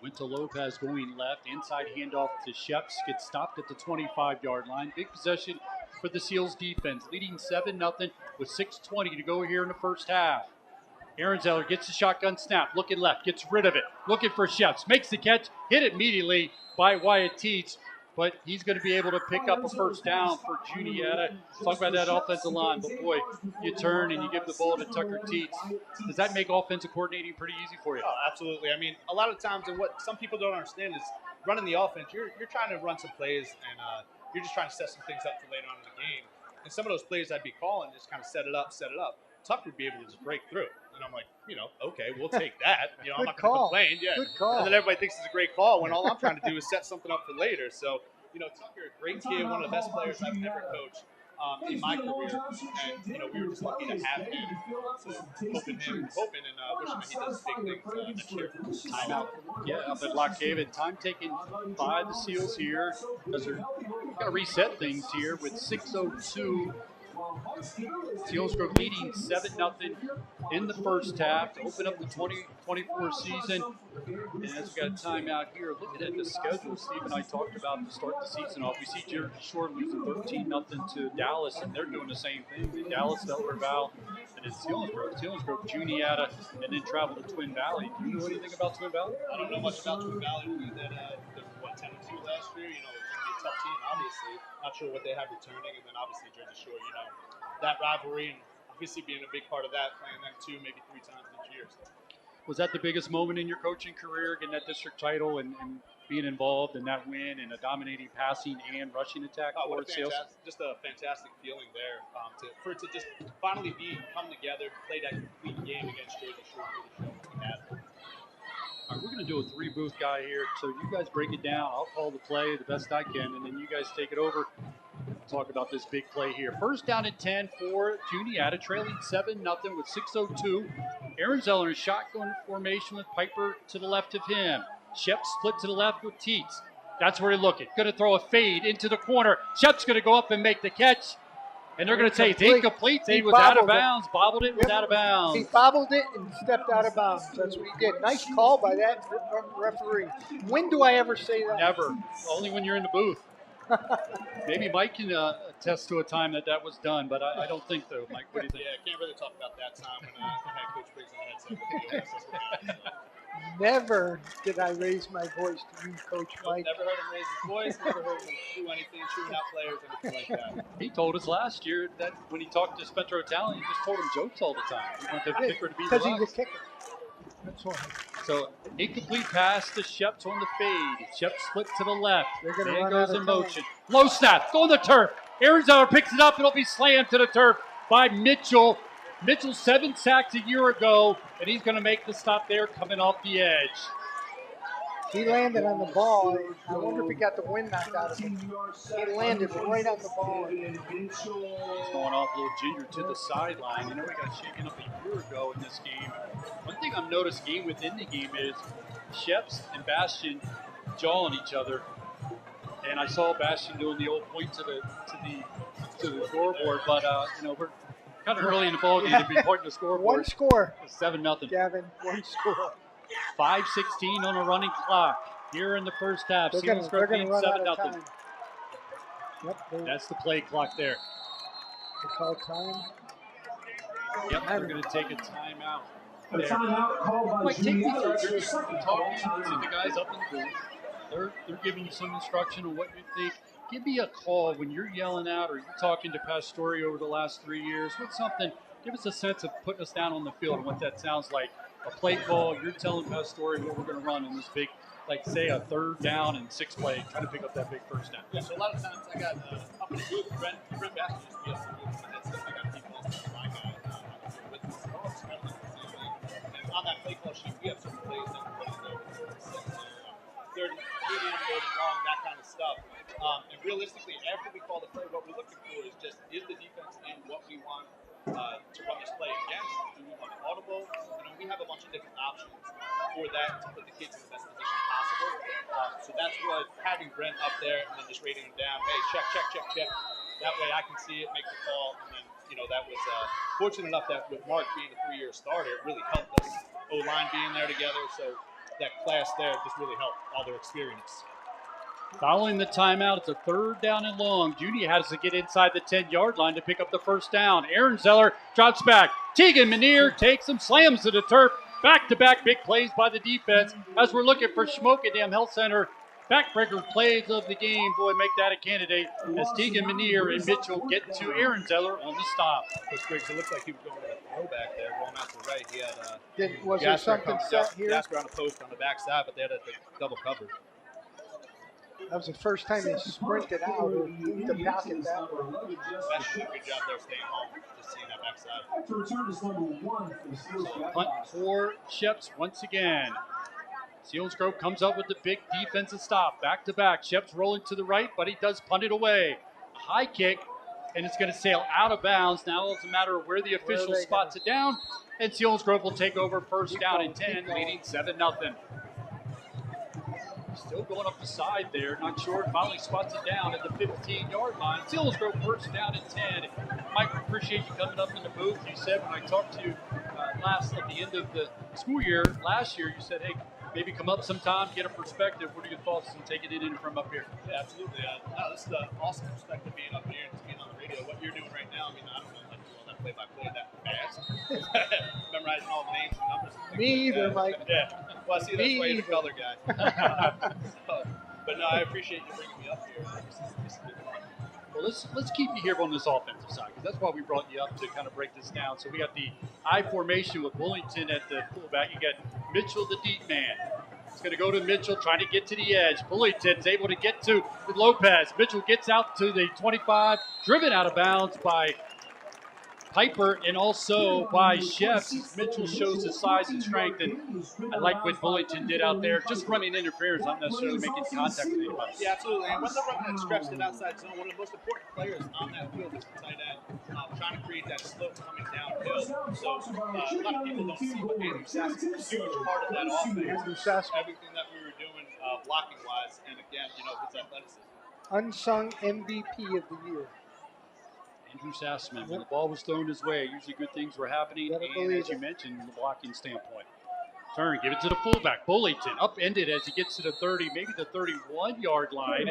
Went to Lopez going left. Inside handoff to Sheps. Gets stopped at the 25-yard line. Big possession for the Seals defense. Leading 7-0 with 6:20 to go here in the first half. Aaron Zeller gets the shotgun snap. Looking left. Gets rid of it. Looking for Sheps. Makes the catch. Hit immediately by Wyatt Teets. But he's going to be able to pick up a first down for Juniata. Talk about that offensive line. But, boy, you turn and you give the ball to Tucker Teets. Does that make offensive coordinating pretty easy for you?
Oh, absolutely. A lot of times, and what some people don't understand is running the offense, you're trying to run some plays, and you're just trying to set some things up for later on in the game. And some of those plays I'd be calling just kind of set it up. Tucker would be able to just break through. And I'm like, okay, we'll take that. I'm not going to complain. Yeah.
Good call.
And then everybody thinks it's a great call when all I'm trying to do is set something up for later. So, Tucker, a great kid, one of the best players I've ever coached. in my career, and we were just lucky to have him. So hoping and wishing that he does big things next year.
Timeout. Yeah, up at Lock Haven. Time taken by the Seals here because they're got to reset things here with 6:02. Selinsgrove leading 7-0 in the first half to open up the 2024 season. And as we got a timeout here, looking at the schedule, Steve and I talked about to start the season off. We see Jersey Shore losing 13-0 to Dallas, and they're doing the same thing. Dallas, Delaware Val, and then Selinsgrove, Juniata, and then travel to Twin Valley. Do you know anything about Twin Valley?
I don't know much about Twin Valley. We knew that they were 10-2 last year. It's going to be a tough team, obviously. Not sure what they have returning, and then obviously Jersey Shore. That rivalry, and obviously being a big part of that, playing them 2, maybe 3 times each year. So.
Was that the biggest moment in your coaching career, getting that district title and being involved in that win and a dominating passing and rushing attack for Seals?
Just a fantastic feeling there for it to just finally come together, play that complete game against Jersey Shore.
All right, we're going to do a 3-booth guy here, so you guys break it down. I'll call the play the best I can, and then you guys take it over. Talk about this big play here. First down and 10 for Juniata, trailing 7-0 with 6:02. Aaron Zeller in shotgun formation with Piper to the left of him. Shep split to the left with Teets. That's where he's looking. Going to throw a fade into the corner. Shep's going to go up and make the catch. And they're going to say it's incomplete. He was out of bounds. Bobbled it, was out of bounds.
He bobbled it and stepped out of bounds. That's what he did. Nice call by that referee. When do I ever say that?
Never. Only when you're in the booth. Maybe Mike can attest to a time that was done, but I don't think so. Mike, what do you think?
Yeah, I can't really talk about that time when head coach brings in the headset.
Never did I raise my voice to you, Coach Mike.
Never heard him raise his voice, never heard him do anything, chewing out players, anything like that.
He told us last year that when he talked to Spencer Italian, he just told him jokes all the time. He wanted the kicker to be
because he's
relaxed.
a kicker. That's why.
So, incomplete pass to Sheps on the fade. Sheps split to the left. Man goes in motion. Low snap. Go on the turf. Aaron Zeller picks it up. It'll be slammed to the turf by Mitchell. Mitchell 7 sacks a year ago, and he's going to make the stop there coming off the edge.
He landed on the ball. I wonder if he got the wind knocked out of him. He landed right on the ball.
He's going off a little junior to the sideline. We got shaken up a year ago in this game. One thing I've noticed game within the game is Sheps and Bastian jawing each other. And I saw Bastian doing the old point to the scoreboard, but we're kind of early in the ball game to be pointing the scoreboard.
One score.
7-0.
Gavin, one score.
5:16 on a running clock here in the first half. Selinsgrove leading 7-0.
Yep,
that's the play clock there.
They call time.
Yep, we're going to take a timeout.
A timeout called by Juniata.
You're just talking to the guys up in the booth. They're giving you some instruction on what you think. Give me a call when you're yelling out or you're talking to Pastore over the last 3 years. What's something? Give us a sense of putting us down on the field and what that sounds like. A play call, you're telling Pastore what we're going to run on this big, like say a 3rd down and 6 play, trying to pick up that big first down.
Yeah, so a lot of times I got up in the booth, Brent Bass used to be up in the booth. I got people on my guy with me. And on that play call sheet, we have certain plays that we're putting there. 30, medium, 30, long, that kind of stuff. And realistically, after we call the play, what we're looking for is the defense in what we want to run this play against? Do we want audible? We have a bunch of different options for that to put the kids in the best position possible. So that's what having Brent up there and then just rating him down. Hey, check. That way I can see it, make the call, and then that was fortunate enough that with Mark being a 3-year starter, it really helped us. O-line being there together, so that class there just really helped all their experience.
Following the timeout, it's a 3rd down and long. Judy has to get inside the 10-yard line to pick up the first down. Aaron Zeller drops back. Tegan Minear takes him, slams to the turf. Back-to-back big plays by the defense as we're looking for Schmokendam Health Center. Backbreaker plays of the game. Boy, make that a candidate as Tegan Minear and Mitchell get to Aaron Zeller on the stop.
Coach Briggs, it looked like he was going to the throwback there, going out to the right. He had
was there something set here?
Jasper on the post on the backside, but they had a double cover.
That was the first time they sprinted out or moved the pocket that way.
That's a good job there staying home, just seeing that backside.
To return is number 1 for Seals.
Punt for Sheps once again. Selinsgrove comes up with the big defensive stop. Back to back. Sheps rolling to the right, but he does punt it away. A high kick and it's going to sail out of bounds. Now it's a matter of where the official spots it down, and Selinsgrove will take over first down and 10, leading 7-0. Still going up the side there. Not sure. Finally spots it down at the 15-yard line. Selinsgrove first down and 10. Mike, we appreciate you coming up in the booth. You said when I talked to you last at the end of the school year last year, you said, hey, maybe come up sometime, get a perspective. What are your thoughts on taking it in from up here?
Yeah, absolutely. No, this is an awesome perspective being up here and just being on the radio. What you're doing right now, I mean, I don't know how to do all that play-by-play that fast. Memorizing all the names and numbers. And
Me either, Mike.
Yeah. Well, I see that's why you're the color guy. But no, I appreciate you bringing me up here. This is good.
Well, let's keep you here on this offensive side, because that's why we brought you up to kind of break this down. So we got the I formation with Bullington at the fullback. You got Mitchell, the deep man. It's going to go to Mitchell, trying to get to the edge. Bullington's able to get to Lopez. Mitchell gets out to the 25, driven out of bounds by Piper and also by Chef. Mitchell shows his size and strength, and I like what Bullington did out there, just running interference, not necessarily making contact with anybody.
Yeah, absolutely. And when they're running that stretch to the outside zone, one of the most important players on that field is the tight end, trying to create that slope coming downhill. So a lot of people don't see, but Andrew Sass is a huge part of that offense. Everything that we were doing blocking-wise, and again, his athleticism.
Unsung MVP of the year.
Andrew Sassman, when the ball was thrown his way, usually good things were happening, and as you mentioned, from the blocking standpoint. Turn, give it to the fullback, Bullington, upended as he gets to the 30, maybe the 31-yard line.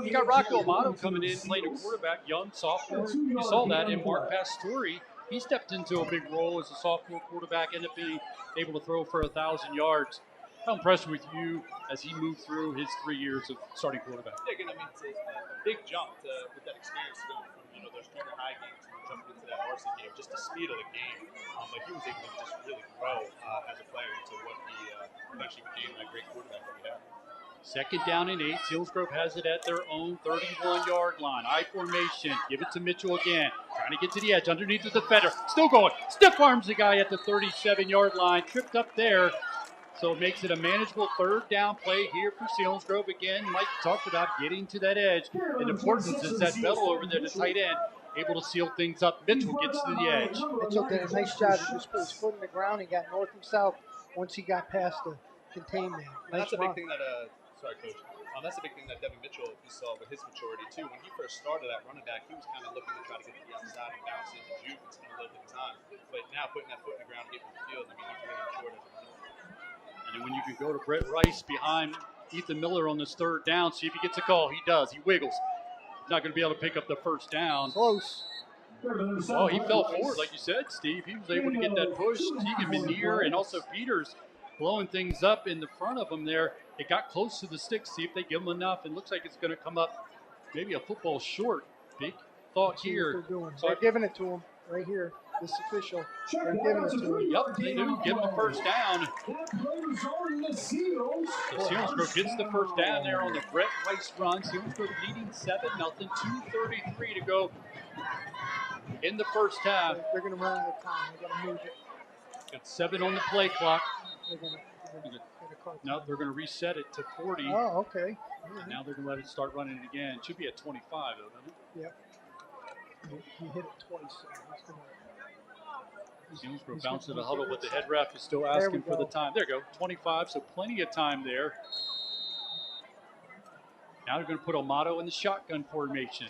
You got Rocco Amato coming in, playing a quarterback, young sophomore. You saw that in Mark Pastore. He stepped into a big role as a sophomore quarterback, ended up being able to throw for 1,000 yards. How impressed with you as he moved through his 3 years of starting quarterback?
Yeah, again, I mean, it's a big jump with that experience going from, those junior high games and jumping into that varsity game, just the speed of the game. But he was able to just really grow as a player into what he eventually became, that great quarterback that we have.
Second down and 8. Selinsgrove has it at their own 31-yard line. I formation. Give it to Mitchell again. Trying to get to the edge underneath the defender. Still going. Stiff arms the guy at the 37-yard line. Tripped up there. So it makes it a manageable third down play here for Selinsgrove. Again, Mike talked about getting to that edge. And the importance is that Bell over there, the tight end, able to seal things up. Mitchell gets to the edge.
Mitchell did a nice job. He just put his foot in the ground and got north and south once he got past the containment.
Nice that's a big thing that, sorry, Coach. That's a big thing that Devin Mitchell, you saw with his maturity, too. When he first started at running back, he was kind of looking to try to get to the outside and bounce it and juke and spend a little bit of time. But now putting that foot in the ground and getting to the field, I mean, he's really matured as a runner.
And when you can go to Brett Rice behind Ethan Miller on this third down, see if he gets a call. He does. He wiggles. He's not going to be able to pick up the first down.
Close.
Oh, he fell forward, like you said, Steve. He was able to get that push. Tegan Menier and also Peters blowing things up in the front of him there. It got close to the sticks. See if they give him enough. It looks like it's going to come up maybe a football short. Big thought here.
They're giving it to him right here. This official. They're giving it to him.
Yep, they do. Give him a first down. So Selinsgrove gets the first down there on the Brett Rice run. Selinsgrove leading 7-0. 2:33 to go in the first half.
They're going to run out of time. They're going to move it.
Got 7 on the play clock.
They're going to
No, they're going to reset it to 40.
Oh, okay.
And now they're going to let it start running it again. It should be at 25, though, doesn't it?
Yep. He hit it twice. So
Selinsgrove bounced to the huddle, but the head ref is still asking for the time. There you go, 25, so plenty of time there. Now they're going to put Amato in the shotgun formation.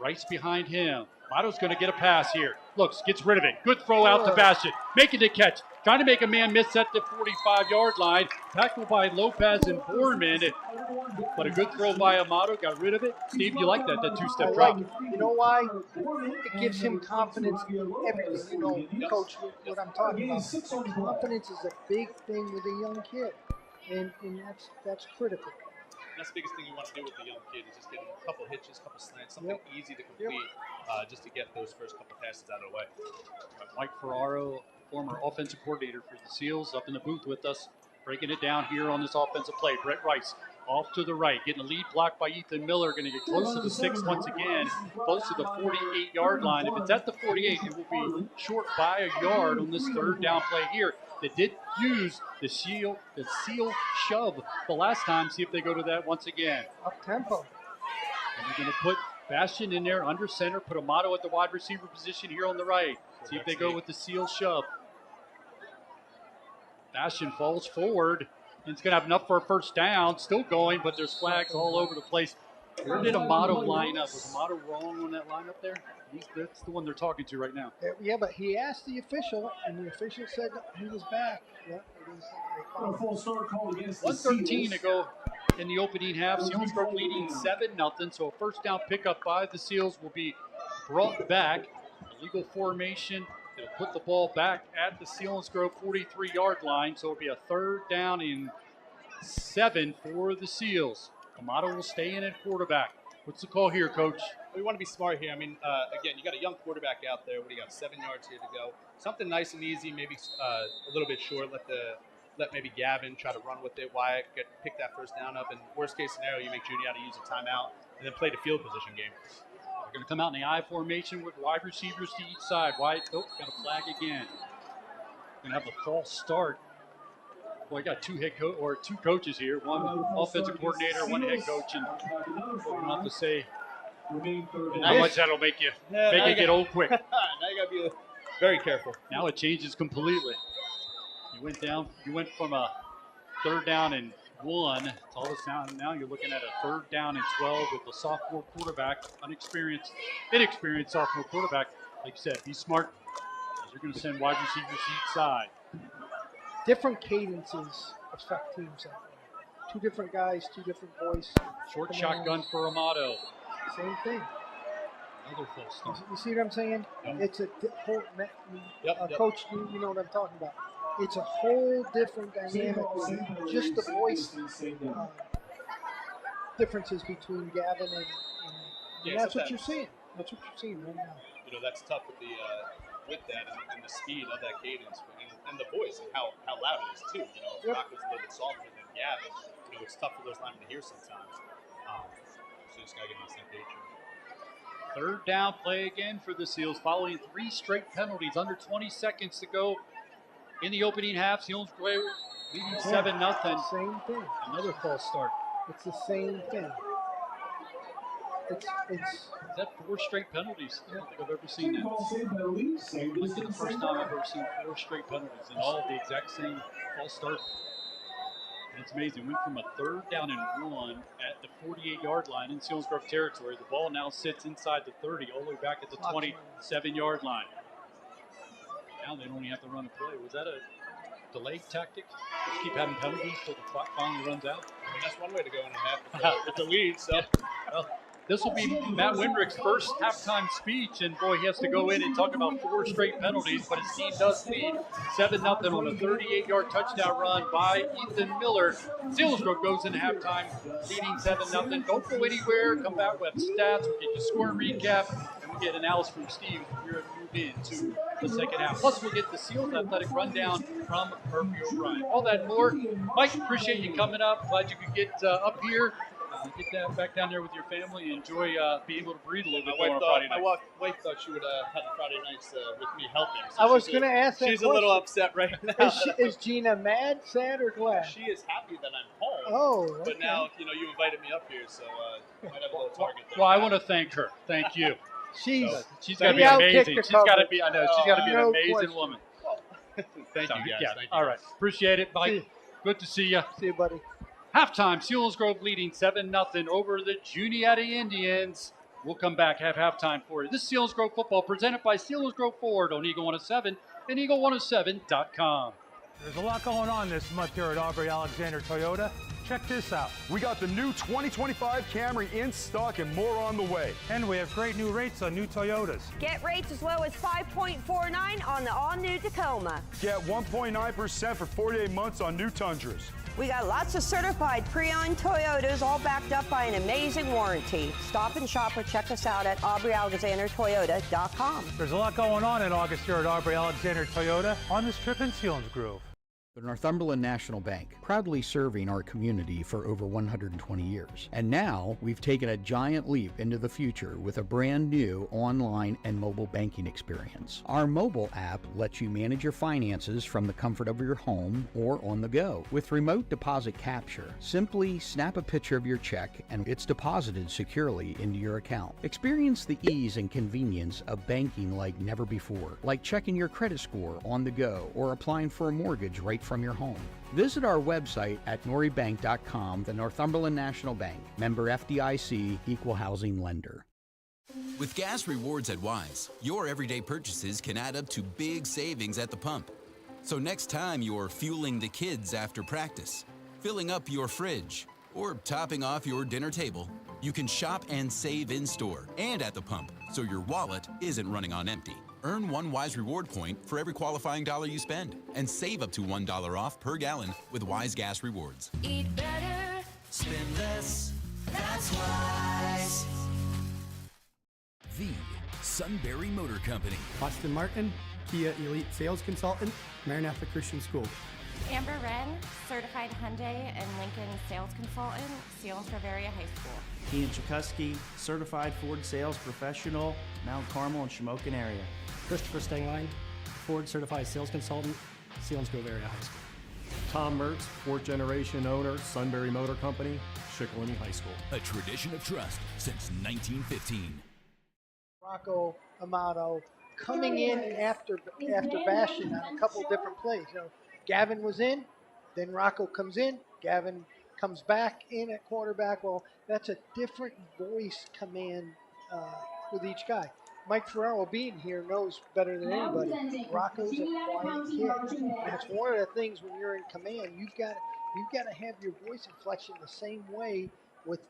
Rice behind him. Amato's going to get a pass here. Looks, gets rid of it. Good throw out to Bastian. Making the catch. Trying to make a man miss at the 45-yard line. Tackled by Lopez and Borman. But a good throw by Amato. Got rid of it. Steve, you like that two-step drop?
You know why? It gives him confidence in everything. You know, Coach, what I'm talking about. Confidence is a big thing with a young kid. And that's critical.
That's the biggest thing you want to do with the young kid is just get him a couple hitches, a couple slants, something easy to complete just to get those first couple passes out of the way.
Mike Ferraro, former offensive coordinator for the Seals, up in the booth with us, breaking it down here on this offensive play. Brett Rice off to the right, getting a lead block by Ethan Miller, going to get close to the 6 once again, close to the 48-yard line. If it's at the 48, it will be short by a yard on this third down play here. They did use the seal shove the last time. See if they go to that once again.
Up tempo.
And they're going to put Bastion in there under center. Put Amato at the wide receiver position here on the right. See if they go with the seal shove. Bastion falls forward. And it's going to have enough for a first down. Still going, but there's flags all over the place. Where did Amato line up? Was Amato wrong on that lineup there? That's the one they're talking to right now.
Yeah, but he asked the official, and the official said he was back. Yeah, it is.
A full start call against the
1:13 to
Seals.
go in the opening half. Selinsgrove leading 7-0. So a first down pickup by the Seals will be brought back. Illegal formation. It'll put the ball back at the Selinsgrove 43-yard line. So it'll be a 3rd down and 7 for the Seals. Amato will stay in at quarterback. What's the call here, Coach?
We want to be smart here. I mean, again, you got a young quarterback out there. What do you got? 7 yards here to go. Something nice and easy, maybe a little bit short. Let maybe Gavin try to run with it. Wyatt pick that first down up. And worst case scenario, you make Juniata use a timeout and then play the field position game.
We're going to come out in the I formation with wide receivers to each side. Wyatt, got a flag again. Going to have a false start. Well, I got two coaches here. One offensive coordinator, one head coach, and we're going to have to say how much that'll make you get old quick.
Now you got to be very careful.
Now it changes completely. You went from a 3rd down and 1 to all this now you're looking at a 3rd down and 12 with the sophomore quarterback, inexperienced sophomore quarterback. Like you said, be smart. You're going to send wide receivers to each side.
Different cadences affect teams out there. 2 different guys, 2 different voices.
Short shotgun for Amato.
Same thing.
Another false start.
You see what I'm saying?
Yep.
It's a whole.
Yep.
Coach, you know what I'm talking about. It's a whole different dynamic. Just the voice differences between Gavin and that's what you're seeing. That's what you're seeing right now.
You know, that's tough with that and the speed of that cadence and the voice and how loud it is too. You know, if Rock was a little bit softer than Gavin, you know, it's tough for those linemen to hear sometimes. So you just gotta get on the same page.
3rd down play again for the Seals, following 3 straight penalties. Under 20 seconds to go in the opening half. Selinsgrove leading 7-0.
Same thing.
Another false start.
It's the same thing. It's
Is that 4 straight penalties? I don't think I've ever seen that. This is the first time I've ever seen 4 straight penalties and all the exact same false start. And it's amazing. Went from a 3rd down and 1 at the 48-yard line in Selinsgrove territory. The ball now sits inside the 30, all the way back at the 27-yard line. Now they don't even have to run a play. Was that a delayed tactic? Just keep having penalties until the clock finally runs out?
I mean, that's one way to go in a half with the lead. So.
Well, this will be Matt Windrick's first halftime speech, and boy, he has to go in and talk about 4 straight penalties, but his team does lead 7-0 on a 38-yard touchdown run by Ethan Miller. Selinsgrove goes into halftime, leading 7-0. Don't go anywhere. Come back with stats. We'll get you score and recap, and we'll get analysis from Steve. We're going to move into the second half. Plus, we'll get the Seals athletic rundown from Murphy O'Brien. All that and more. Mike, appreciate you coming up. Glad you could get up here. Get that back down there with your family and enjoy being able to breathe a little bit more on Friday night.
My wife thought she would have the Friday nights with me helping. So
I was going to ask that
She's
question.
a little upset right now.
Is Gina mad, sad, or glad?
She is happy that I'm home.
Oh, okay.
But now, you invited me up here, so might have a little target there.
Well, I want to thank her. Thank you.
She's
got to be amazing. She's got to be. I know she's got to be an
No
amazing
question.
woman.
Thank you, guys.
Yeah.
Thank you.
All right. Appreciate it, Mike. Good to see you.
See you, buddy.
Halftime, Selinsgrove leading 7-0 over the Juniata Indians. We'll come back, have halftime for you. This is Selinsgrove football presented by Selinsgrove Ford on Eagle 107 and Eagle107.com.
There's a lot going on this month here at Aubrey Alexander Toyota. Check this out.
We got the new 2025 Camry in stock and more on the way.
And we have great new rates on new Toyotas.
Get rates as low as 5.49 on the all-new Tacoma.
Get 1.9% for 48 months on new Tundras.
We got lots of certified pre-owned Toyotas, all backed up by an amazing warranty. Stop and shop or check us out at AubreyAlexanderToyota.com.
There's a lot going on in August here at Aubrey Alexander Toyota on this trip in Selinsgrove.
The Northumberland National Bank, proudly serving our community for over 120 years. And now we've taken a giant leap into the future with a brand new online and mobile banking experience. Our mobile app lets you manage your finances from the comfort of your home or on the go. With remote deposit capture, simply snap a picture of your check and it's deposited securely into your account. Experience the ease and convenience of banking like never before, like checking your credit score on the go or applying for a mortgage right from your home. Visit our website at noribank.com. The Northumberland National Bank, member FDIC, equal housing lender.
With gas rewards at Wise, your everyday purchases can add up to big savings at the pump. So next time you're fueling the kids after practice, filling up your fridge, or topping off your dinner table, you can shop and save in store and at the pump, so your wallet isn't running on empty. Earn one Wise reward point for every qualifying dollar you spend and save up to $1 off per gallon with Wise Gas Rewards.
Eat better, spend less, that's Wise.
The Sunbury Motor Company.
Austin Martin, Kia Elite Sales Consultant, Maranatha Christian School.
Amber Wren, Certified Hyundai and Lincoln Sales Consultant, Selinsgrove Area High School.
Ian Chikuski, Certified Ford Sales Professional, Mount Carmel and Shamokin area.
Christopher Stengline, Ford Certified Sales Consultant, Selinsgrove Area High School.
Tom Mertz, fourth generation owner, Sunbury Motor Company, Shikellamy High School.
A tradition of trust since 1915.
Rocco Amato coming in after Bastion on a couple different plays. You know, Gavin was in, then Rocco comes in, Gavin comes back in at quarterback. Well, that's a different voice command with each guy. Mike Ferraro being here knows better than anybody. Rocco's a quiet kid, and it's one of the things when you're in command. You've got to have your voice inflection the same way with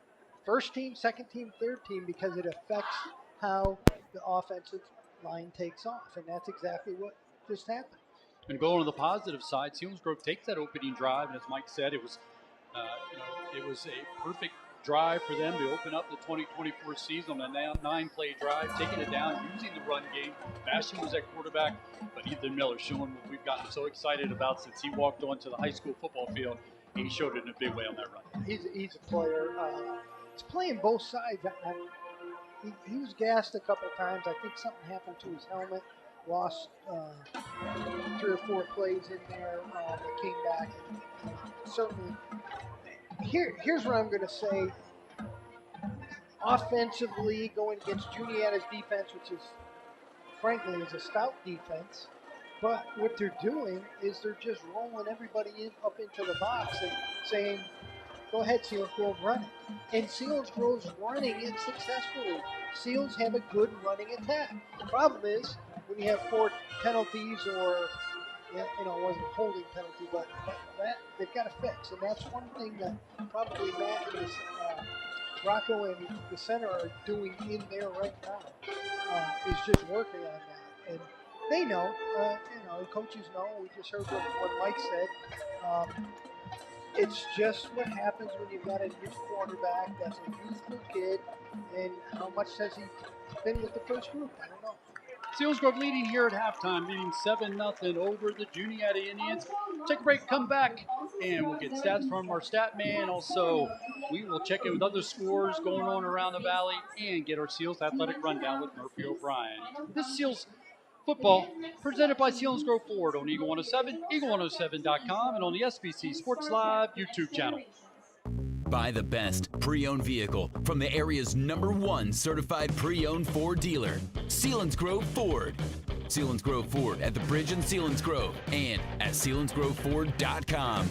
first team, second team, third team, because it affects how the offensive line takes off, and that's exactly what just happened.
And going on the positive side, Selinsgrove takes that opening drive, and as Mike said, it was it was a perfect drive for them to open up the 2024 season on a 9-play drive, taking it down, using the run game. Bastion was at quarterback, but Ethan Miller showing what we've gotten so excited about since he walked onto the high school football field. He showed it in a big way on that run.
He's a player. He's playing both sides. He was gassed a couple times. I think something happened to his helmet. Lost 3 or 4 plays in there that came back. Certainly, here's what I'm going to say. Offensively, going against Juniata's defense, which is, frankly, is a stout defense. But what they're doing is they're just rolling everybody up into the box and saying, go ahead, Selinsgrove, run it. And Selinsgrove's running it successfully. Seals have a good running attack. The problem is, when you have 4 penalties or, it wasn't a holding penalty, but that they've got to fix. And that's one thing that probably Matt and Rocco and the center are doing in there right now, is just working on that. And they know, the coaches know. We just heard what Mike said. It's just what happens when you've got a new quarterback that's a youthful kid, and how much has he been with the first group? I don't know.
Selinsgrove leading here at halftime, leading 7-0 over the Juniata Indians. Take a break, come back, and we'll get stats from our stat man. Also, we will check in with other scores going on around the valley and get our Seals athletic rundown with Murphy O'Brien. This is Seals football presented by Selinsgrove Ford on Eagle 107, eagle107.com, and on the SBC Sports Live YouTube channel.
Buy the best pre-owned vehicle from the area's #1 certified pre-owned Ford dealer, Selinsgrove Ford. Selinsgrove Ford at the Bridge in Selinsgrove and at selinsgroveford.com.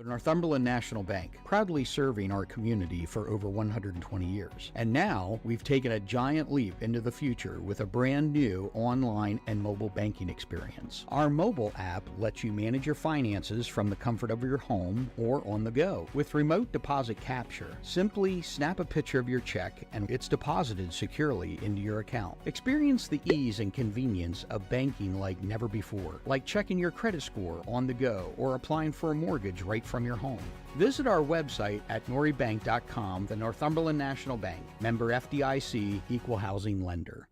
Northumberland National Bank, proudly serving our community for over 120 years. And now we've taken a giant leap into the future with a brand new online and mobile banking experience. Our mobile app lets you manage your finances from the comfort of your home or on the go. With remote deposit capture, simply snap a picture of your check and it's deposited securely into your account. Experience the ease and convenience of banking like never before, like checking your credit score on the go or applying for a mortgage right from your home. Visit our website at noribank.com. The Northumberland National Bank, member FDIC, equal housing lender.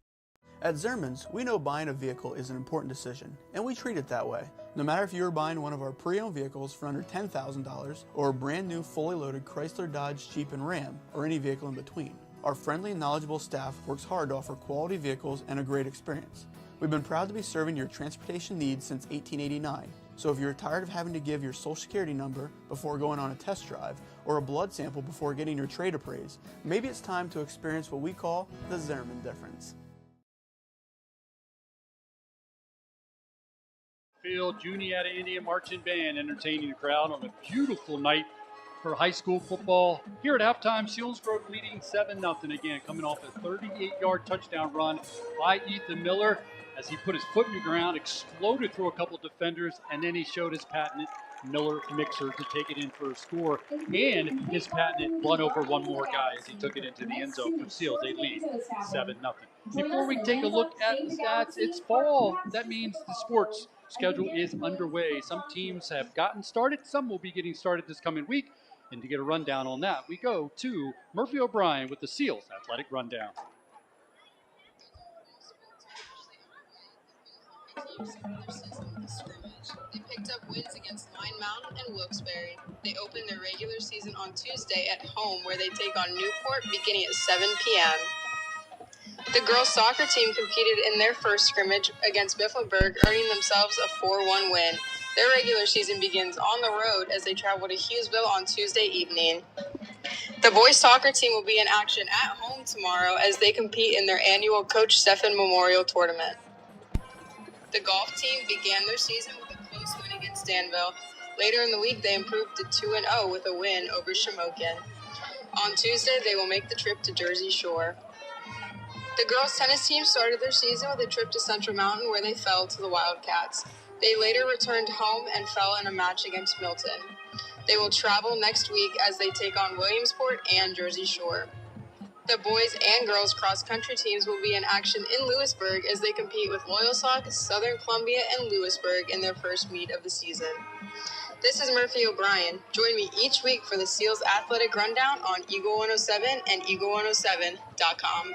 At Zerman's, we know buying a vehicle is an important decision, and we treat it that way. No matter if you're buying one of our pre-owned vehicles for under $10,000 or a brand new fully loaded Chrysler, Dodge, Jeep, and Ram, or any vehicle in between, our friendly and knowledgeable staff works hard to offer quality vehicles and a great experience. We've been proud to be serving your transportation needs since 1889. So if you're tired of having to give your social security number before going on a test drive or a blood sample before getting your trade appraised, maybe it's time to experience what we call the Zerman difference.
Field, Juniata Indian Marching Band entertaining the crowd on a beautiful night for high school football. Here at halftime, Selinsgrove leading 7-0 again, coming off a 38-yard touchdown run by Ethan Miller. As he put his foot in the ground, exploded through a couple defenders, and then he showed his patented Miller mixer to take it in for a score, and his patented run over one more guy as he took it into the end zone for Seals. They lead 7-0. Before we take a look at the stats, it's fall. That means the sports schedule is underway. Some teams have gotten started. Some will be getting started this coming week. And to get a rundown on that, we go to Murphy O'Brien with the Seals Athletic Rundown.
They picked up wins against Line Mountain and Wilkes-Barre. They open their regular season on Tuesday at home, where they take on Newport beginning at 7 p.m. The girls' soccer team competed in their first scrimmage against Mifflinburg, earning themselves a 4-1 win. Their regular season begins on the road as they travel to Hughesville on Tuesday evening. The boys' soccer team will be in action at home tomorrow as they compete in their annual Coach Stephan Memorial Tournament. The golf team began their season with a close win against Danville. Later in the week, they improved to 2-0 with a win over Shamokin. On Tuesday, they will make the trip to Jersey Shore. The girls' tennis team started their season with a trip to Central Mountain, where they fell to the Wildcats. They later returned home and fell in a match against Milton. They will travel next week as they take on Williamsport and Jersey Shore. The boys and girls cross-country teams will be in action in Lewisburg as they compete with Loyalsock, Southern Columbia, and Lewisburg in their first meet of the season. This is Murphy O'Brien. Join me each week for the Seals Athletic Rundown on Eagle 107 and Eagle107.com.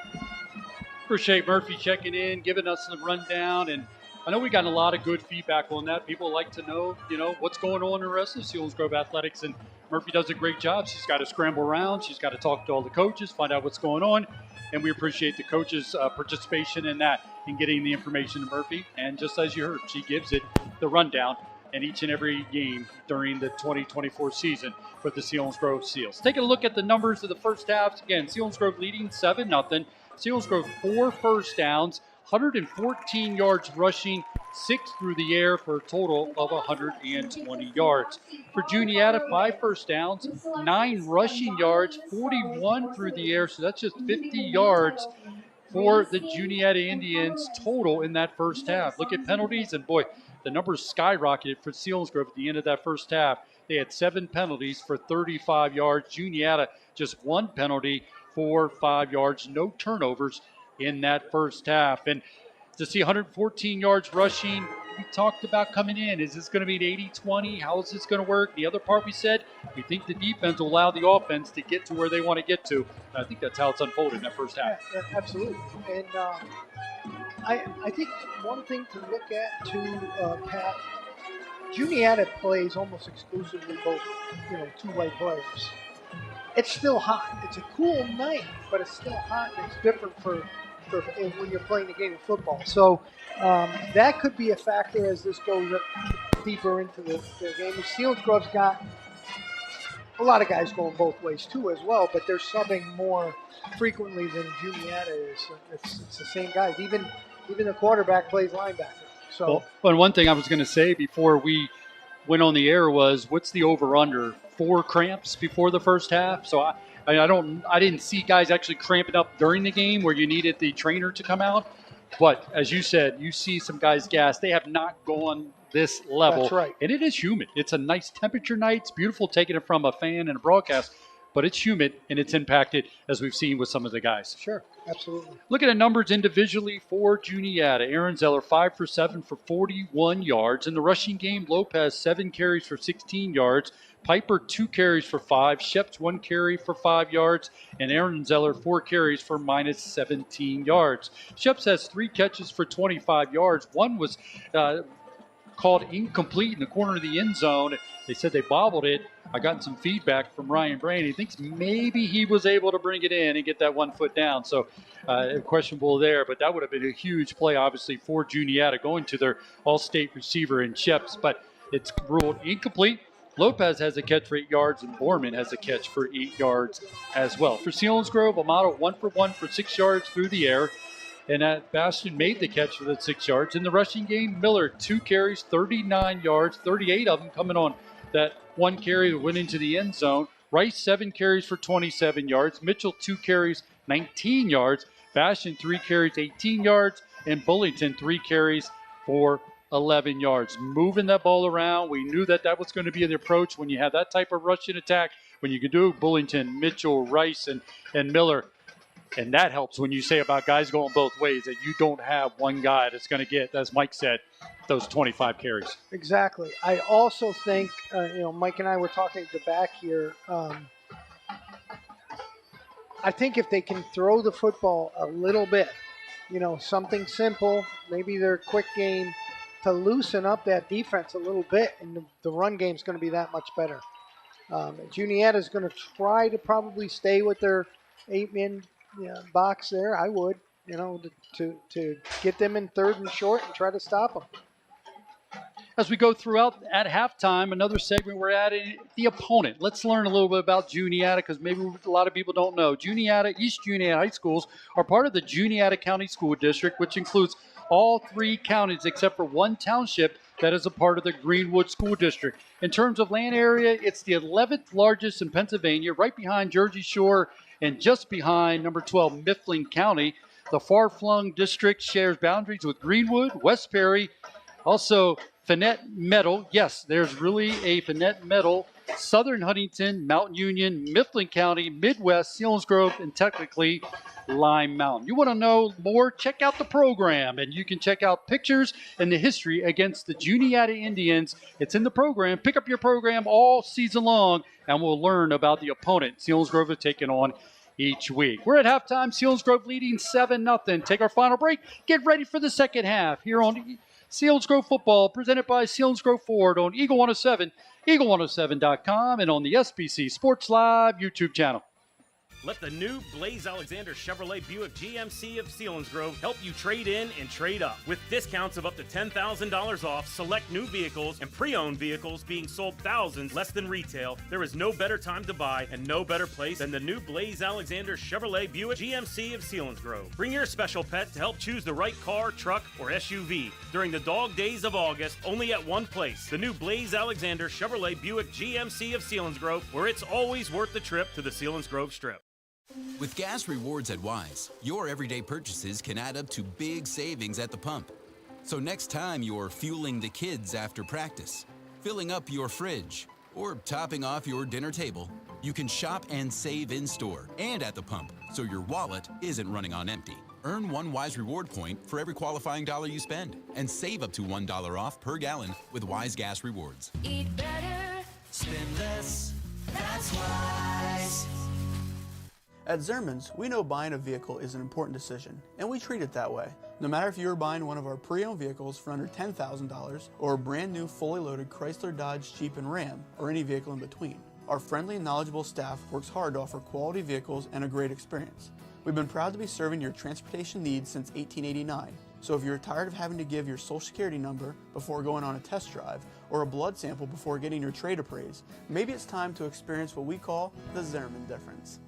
Appreciate Murphy checking in, giving us the rundown, and I know we got a lot of good feedback on that. People like to know, what's going on in the rest of Selinsgrove Athletics, and Murphy does a great job. She's got to scramble around. She's got to talk to all the coaches, find out what's going on, and we appreciate the coaches' participation in that, in getting the information to Murphy. And just as you heard, she gives it the rundown in each and every game during the 2024 season for the Selinsgrove Seals. Taking a look at the numbers of the first half. Again, Selinsgrove leading 7-0. Selinsgrove 4 first downs, 114 yards rushing, 6 through the air for a total of 120 yards. For Juniata, 5 first downs, 9 rushing yards, 41 through the air, so that's just 50 yards for the Juniata Indians total in that first half. Look at penalties, and boy, the numbers skyrocketed for Selinsgrove at the end of that first half. They had 7 penalties for 35 yards. Juniata just 1 penalty for 5 yards, no turnovers in that first half. And to see 114 yards rushing, we talked about coming in. Is this going to be an 80-20? How is this going to work? The other part we said, we think the defense will allow the offense to get to where they want to get to. And I think that's how it's unfolded in that first half.
Yeah, absolutely. And I think one thing to look at too, Pat, Juniata plays almost exclusively both, two white players. It's still hot. It's a cool night, but it's still hot. And it's different for when you're playing a game of football. So that could be a factor as this goes deeper into the game. Selinsgrove's got a lot of guys going both ways too as well, but they're subbing more frequently than Juniata is. It's the same guys. Even the quarterback plays linebacker. So,
well, one thing I was going to say before we went on the air was, what's the over/under? 4 cramps before the first half. So I didn't see guys actually cramping up during the game where you needed the trainer to come out. But as you said, you see some guys gas. They have not gone this level.
That's right.
And it is humid. It's a nice temperature night. It's beautiful taking it from a fan and a broadcast. But it's humid, and it's impacted, as we've seen with some of the guys.
Sure, absolutely.
Looking at numbers individually for Juniata. Aaron Zeller, 5 for 7 for 41 yards. In the rushing game, Lopez, 7 carries for 16 yards. Piper, 2 carries for 5. Sheps, 1 carry for 5 yards. And Aaron Zeller, 4 carries for minus 17 yards. Sheps has 3 catches for 25 yards. One was called incomplete in the corner of the end zone. They said they bobbled it. I got some feedback from Ryan Brand. He thinks maybe he was able to bring it in and get that 1 foot down. So questionable there, but that would have been a huge play, obviously, for Juniata going to their all-state receiver in Sheps. But it's ruled incomplete. Lopez has a catch for 8 yards, and Borman has a catch for 8 yards as well. For Selinsgrove, Amato 1 for 1 for 6 yards through the air. And Bastion made the catch for the 6 yards. In the rushing game, Miller, 2 carries, 39 yards, 38 of them coming on that 1 carry that went into the end zone. Rice, 7 carries for 27 yards. Mitchell, 2 carries, 19 yards. Bastion, 3 carries, 18 yards. And Bullington, 3 carries for 11 yards. Moving that ball around. We knew that was going to be the approach when you have that type of rushing attack. When you can do Bullington, Mitchell, Rice, and Miller. And that helps when you say about guys going both ways, that you don't have one guy that's going to get, as Mike said, those 25 carries.
Exactly. I also think, Mike and I were talking at the back here. I think if they can throw the football a little bit, something simple, maybe their quick game, to loosen up that defense a little bit, and the run game is going to be that much better. Juniata is going to try to probably stay with their 8-man box there. I would, to get them in 3rd and short and try to stop them.
As we go throughout at halftime, another segment we're adding, the opponent. Let's learn a little bit about Juniata, because maybe a lot of people don't know. East Juniata High Schools are part of the Juniata County School District, which includes all 3 counties except for 1 township that is a part of the Greenwood School District. In terms of land area, it's the 11th largest in Pennsylvania, right behind Jersey Shore and just behind number 12, Mifflin County. The far-flung district shares boundaries with Greenwood, West Perry, also Fannett Meadow. Yes, there's really a Fannett Meadow. Southern Huntington, Mount Union, Mifflin County, Midwest, Selinsgrove, and technically Lime Mountain. You want to know more? Check out the program, and you can check out pictures and the history against the Juniata Indians. It's in the program. Pick up your program all season long, and we'll learn about the opponent Selinsgrove is taking on each week. We're at halftime. Selinsgrove leading 7-0. Take our final break. Get ready for the second half here on Selinsgrove Football, presented by Selinsgrove Ford on Eagle 107, eagle107.com, and on the SBC Sports Live YouTube channel.
Let the new Blaze Alexander Chevrolet Buick GMC of Selinsgrove help you trade in and trade up. With discounts of up to $10,000 off select new vehicles and pre-owned vehicles being sold thousands less than retail, there is no better time to buy and no better place than the new Blaze Alexander Chevrolet Buick GMC of Selinsgrove. Bring your special pet to help choose the right car, truck, or SUV during the dog days of August, only at one place, the new Blaze Alexander Chevrolet Buick GMC of Selinsgrove, where it's always worth the trip to the Selinsgrove Strip.
With gas rewards at Wise, your everyday purchases can add up to big savings at the pump. So next time you're fueling the kids after practice, filling up your fridge, or topping off your dinner table, you can shop and save in-store and at the pump, so your wallet isn't running on empty. Earn 1 Wise reward point for every qualifying dollar you spend, and save up to $1 off per gallon with Wise Gas Rewards.
Eat better, spend less, that's Wise.
At Zerman's, we know buying a vehicle is an important decision, and we treat it that way. No matter if you are buying one of our pre-owned vehicles for under $10,000 or a brand new fully loaded Chrysler, Dodge, Jeep, and Ram, or any vehicle in between, our friendly and knowledgeable staff works hard to offer quality vehicles and a great experience. We've been proud to be serving your transportation needs since 1889, so if you're tired of having to give your social security number before going on a test drive or a blood sample before getting your trade appraised, maybe it's time to experience what we call the Zerman difference.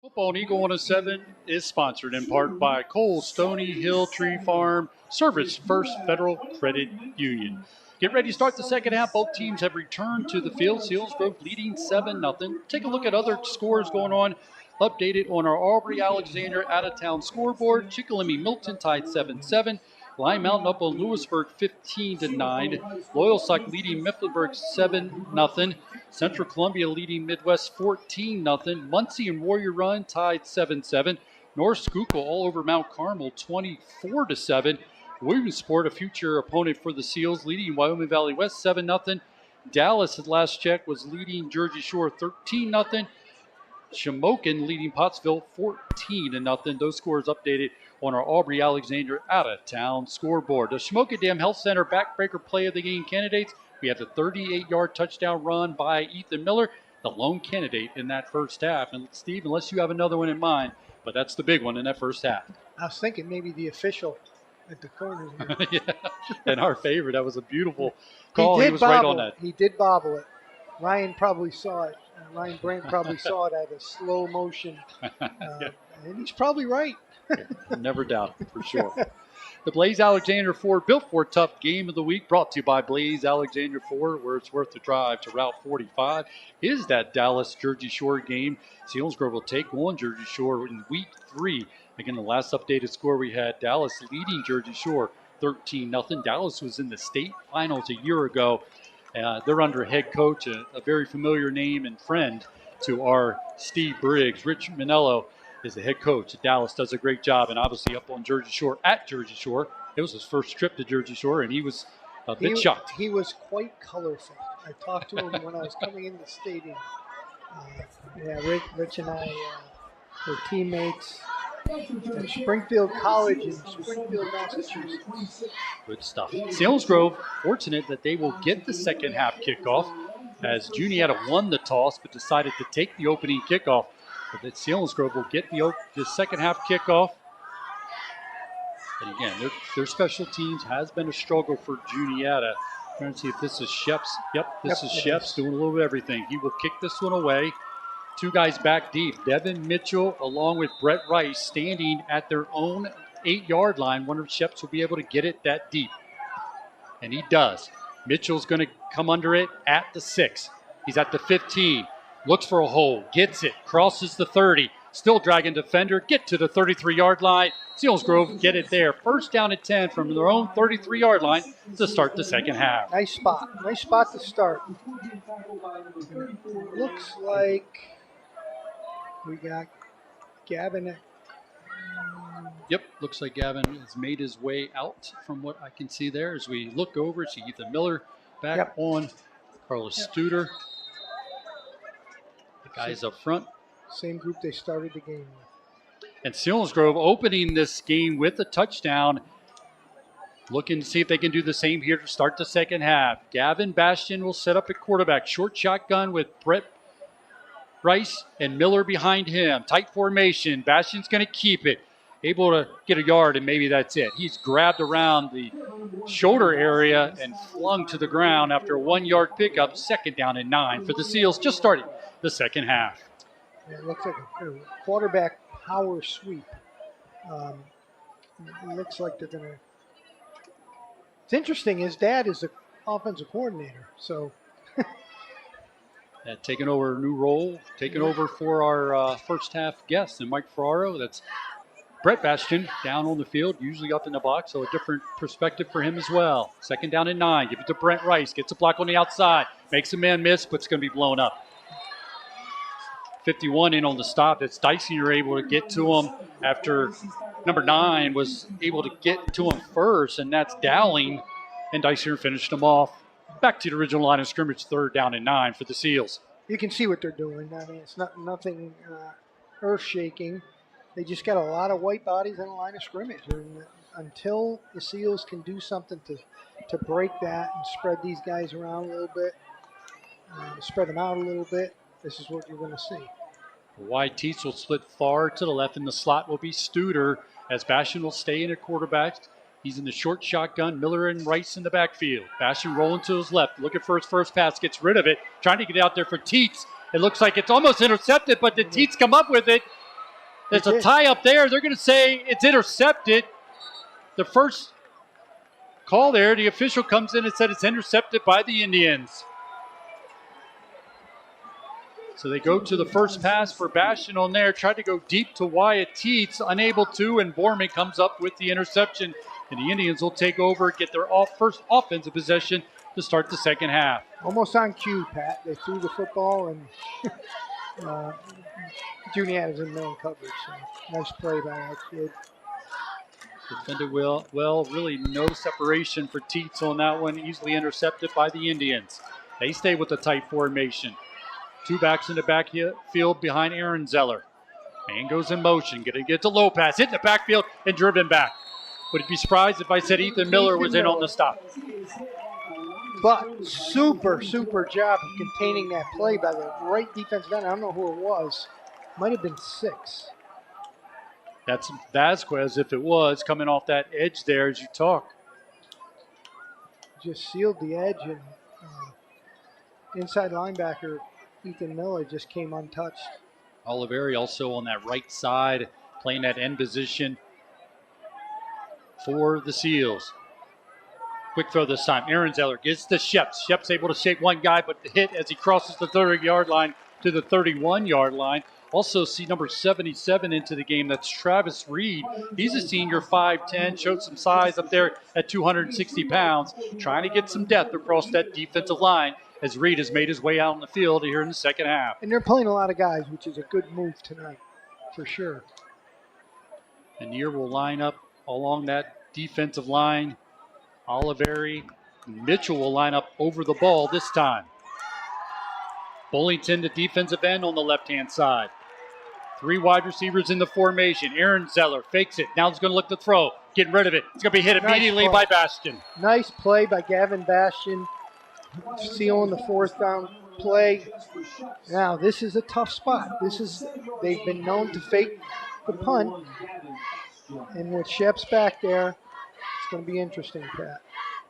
Football and Eagle 107 is sponsored in part by Cole Stony Hill Tree Farm Service First Federal Credit Union. Get ready to start the second half. Both teams have returned to the field. Selinsgrove leading 7-0. Take a look at other scores going on. Updated on our Aubrey Alexander out-of-town scoreboard. Chickalimi Milton tied 7-7. Lime Mountain up on Lewisburg 15-9. Loyalsock leading Mifflinburg 7-0. Central Columbia leading Midwest 14-0. Muncie and Warrior Run tied 7-7. North Schuylkill all over Mount Carmel 24-7. Williamsport, a future opponent for the Seals, leading Wyoming Valley West 7-0. Dallas, at last check, was leading Jersey Shore 13-0. Shamokin leading Pottsville 14-0. Those scores updated on our Aubrey Alexander out-of-town scoreboard. The Shamokin Dam Health Center backbreaker play of the game candidates. We have the 38-yard touchdown run by Ethan Miller, the lone candidate in that first half. And Steve, unless you have another one in mind, but that's the big one in that first half.
I was thinking maybe the official at the corner here.
Yeah, and our favorite. That was a beautiful call. He was right on that.
He did bobble it. Ryan probably saw it. Ryan Brandt probably saw it at a slow motion.
Yeah.
And he's probably right.
Never doubt it, for sure. The Blaze Alexander Ford Built Ford Tough Game of the Week, brought to you by Blaze Alexander Ford, where it's worth the drive to Route 45, is that Dallas Jersey Shore game. Selinsgrove will take on Jersey Shore in Week 3. Again, the last updated score we had, Dallas leading Jersey Shore 13-0. Dallas was in the state finals a year ago. They're under head coach, a very familiar name and friend to our Steve Briggs. Rich Manello is the head coach at Dallas, does a great job, and obviously up on Jersey Shore at Jersey Shore. It was his first trip to Jersey Shore, and he was a bit shocked.
He was quite colorful. I talked to him when I was coming into the stadium. Rich and I were teammates at Springfield College in Springfield, Massachusetts.
Good stuff. Selinsgrove fortunate that they will get the second half kickoff, as Juniata won the toss but decided to take the opening kickoff. But that Selinsgrove will get the second half kickoff. And again, their special teams has been a struggle for Juniata. Trying to see if this is Shep's. Yep, this is Shep's doing a little bit of everything. He will kick this one away. Two guys back deep. Devin Mitchell along with Brett Rice standing at their own 8-yard line. Wonder if Shep's will be able to get it that deep. And he does. Mitchell's going to come under it at the 6. He's at the 15. Looks for a hole. Gets it. Crosses the 30. Still dragging defender. Get to the 33-yard line. Selinsgrove get it there. First down at 10 from their own 33-yard line to start the second half.
Nice spot. Nice spot to start. Looks like we got Gavin.
Yep, looks like Gavin has made his way out from what I can see there. As we look over, see Ethan Miller back on. Carlos Studer. The guys up front.
Same group they started the game with.
And Selinsgrove opening this game with a touchdown. Looking to see if they can do the same here to start the second half. Gavin Bastian will set up at quarterback. Short shotgun with Brett Rice and Miller behind him. Tight formation. Bastian's going to keep it. Able to get a yard, and maybe that's it. He's grabbed around the shoulder area and flung to the ground after a 1-yard pickup. Second down and 9 for the Seals, just starting the second half.
Yeah, it looks like a quarterback power sweep. It looks like they're going to. It's interesting. His dad is the offensive coordinator, so.
Taking over a new role, taking over for our first half guest, and Mike Ferraro. That's Brett Bastian down on the field, usually up in the box, so a different perspective for him as well. Second down and 9. Give it to Brent Rice. Gets a block on the outside. Makes a man miss, but it's going to be blown up. 51 in on the stop. It's Dysinger able to get to him after number 9 was able to get to him first, and that's Dowling. And Dysinger finished him off. Back to the original line of scrimmage, third down and 9 for the Seals.
You can see what they're doing. I mean, it's nothing earth-shaking. They just got a lot of white bodies in the line of scrimmage. And until the Seals can do something to break that and spread these guys around a little bit, spread them out a little bit, this is what you're going to see.
Wide Teats will split far to the left. In the slot will be Studer, as Bastian will stay in at quarterback. He's in the short shotgun. Miller and Rice in the backfield. Bastian rolling to his left, looking for his first pass, gets rid of it, trying to get out there for Teats. It looks like it's almost intercepted, but did Teats come up with it? There's a tie up there. They're going to say it's intercepted. The first call there, the official comes in and said it's intercepted by the Indians. So they go to the first pass for Bastian on there, tried to go deep to Wyatt Teets, unable to, and Borman comes up with the interception. And the Indians will take over, get their first offensive possession to start the second half.
Almost on cue, Pat. They threw the football, and Juniata's in man coverage. So nice play by that kid.
Defended well, really no separation for Teets on that one, easily intercepted by the Indians. They stay with the tight formation. Two backs in the backfield behind Aaron Zeller. Man goes in motion, going to get to Lopez, hit the backfield and driven back. Would you be surprised if I said Ethan Miller was in on the stop?
But super job of containing that play by the right defensive end. I don't know who it was. Might have been 6.
That's Vasquez, if it was, coming off that edge there as you talk.
Just sealed the edge, and inside linebacker Ethan Miller just came untouched.
Oliveri also on that right side, playing that end position for the Seals. Quick throw this time. Aaron Zeller gets to Sheps. Sheps able to shake one guy, but the hit as he crosses the 30-yard line to the 31-yard line. Also see number 77 into the game. That's Travis Reed. He's a senior, 5'10", showed some size up there at 260 pounds, trying to get some depth across that defensive line as Reed has made his way out on the field here in the second half.
And they're playing a lot of guys, which is a good move tonight, for sure.
And Neer will line up along that defensive line. Oliveri, Mitchell will line up over the ball this time. Bullington, the defensive end on the left-hand side. 3 wide receivers in the formation. Aaron Zeller fakes it. Now he's going to look to throw. Getting rid of it. It's going to be hit immediately by Bastian.
Nice play by Gavin Bastian. Sealing the 4th down play. Now, this is a tough spot. They've been known to fake the punt. And with Sheps back there, it's going to be interesting, Pat.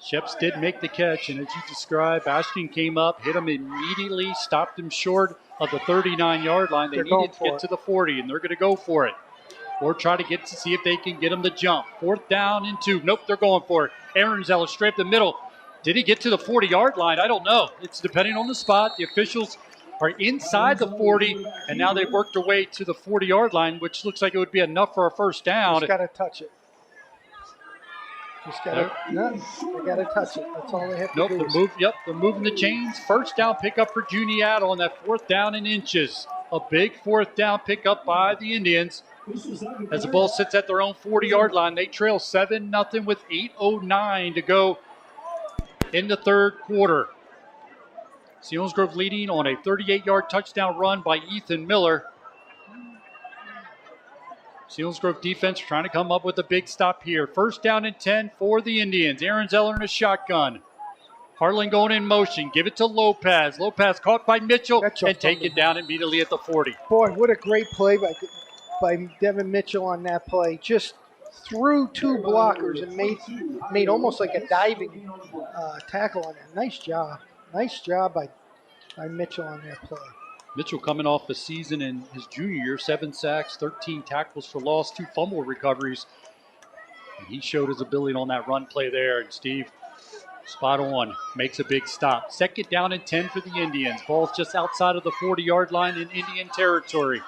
Sheps did make the catch, and as you described, Bastian came up, hit him immediately, stopped him short of the 39-yard line. They needed to get to the 40, and they're going to go for it. Or try to get to see if they can get him to jump. 4th down and 2. Nope, they're going for it. Aaron Zeller straight up the middle. Did he get to the 40-yard line? I don't know. It's depending on the spot. The officials are inside the 40, and now they've worked their way to the 40-yard line, which looks like it would be enough for a first down.
Just got to touch it. They got to touch it. That's all they have to do.
They're moving the chains. First down pickup for Juniata on that 4th down and inches. A big 4th down pickup by the Indians. As the ball sits at their own 40-yard line, they trail 7-0 with 8:09 to go in the third quarter. Selinsgrove leading on a 38-yard touchdown run by Ethan Miller. Selinsgrove defense trying to come up with a big stop here. First down and 10 for the Indians. Aaron Zeller in a shotgun. Harlan going in motion. Give it to Lopez. Lopez caught by Mitchell and taken down immediately at the 40.
Boy, what a great play by Devin Mitchell on that play. Just threw 2 blockers and made almost like a diving tackle on that. Nice job. Nice job by Mitchell on that play.
Mitchell coming off the season in his junior year, 7 sacks, 13 tackles for loss, 2 fumble recoveries. And he showed his ability on that run play there. And Steve, spot on, makes a big stop. Second down and 10 for the Indians. Ball's just outside of the 40-yard line in Indian territory.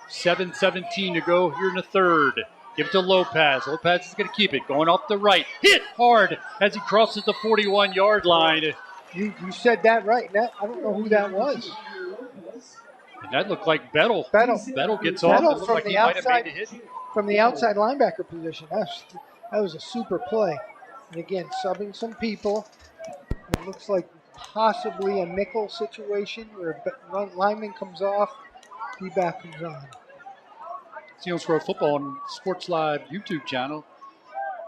7:17 to go here in the third. Give it to Lopez. Lopez is going to keep it. Going off the right. Hit hard as he crosses the 41-yard line.
You said that right. I don't know who that was.
And that looked like Bettle. Bettle gets off. It looked like he might have made a hit.
From the outside linebacker position. That was a super play. And again, subbing some people. It looks like possibly a nickel situation where a lineman comes off, D-back comes on.
Selinsgrove Football on Sports Live YouTube channel.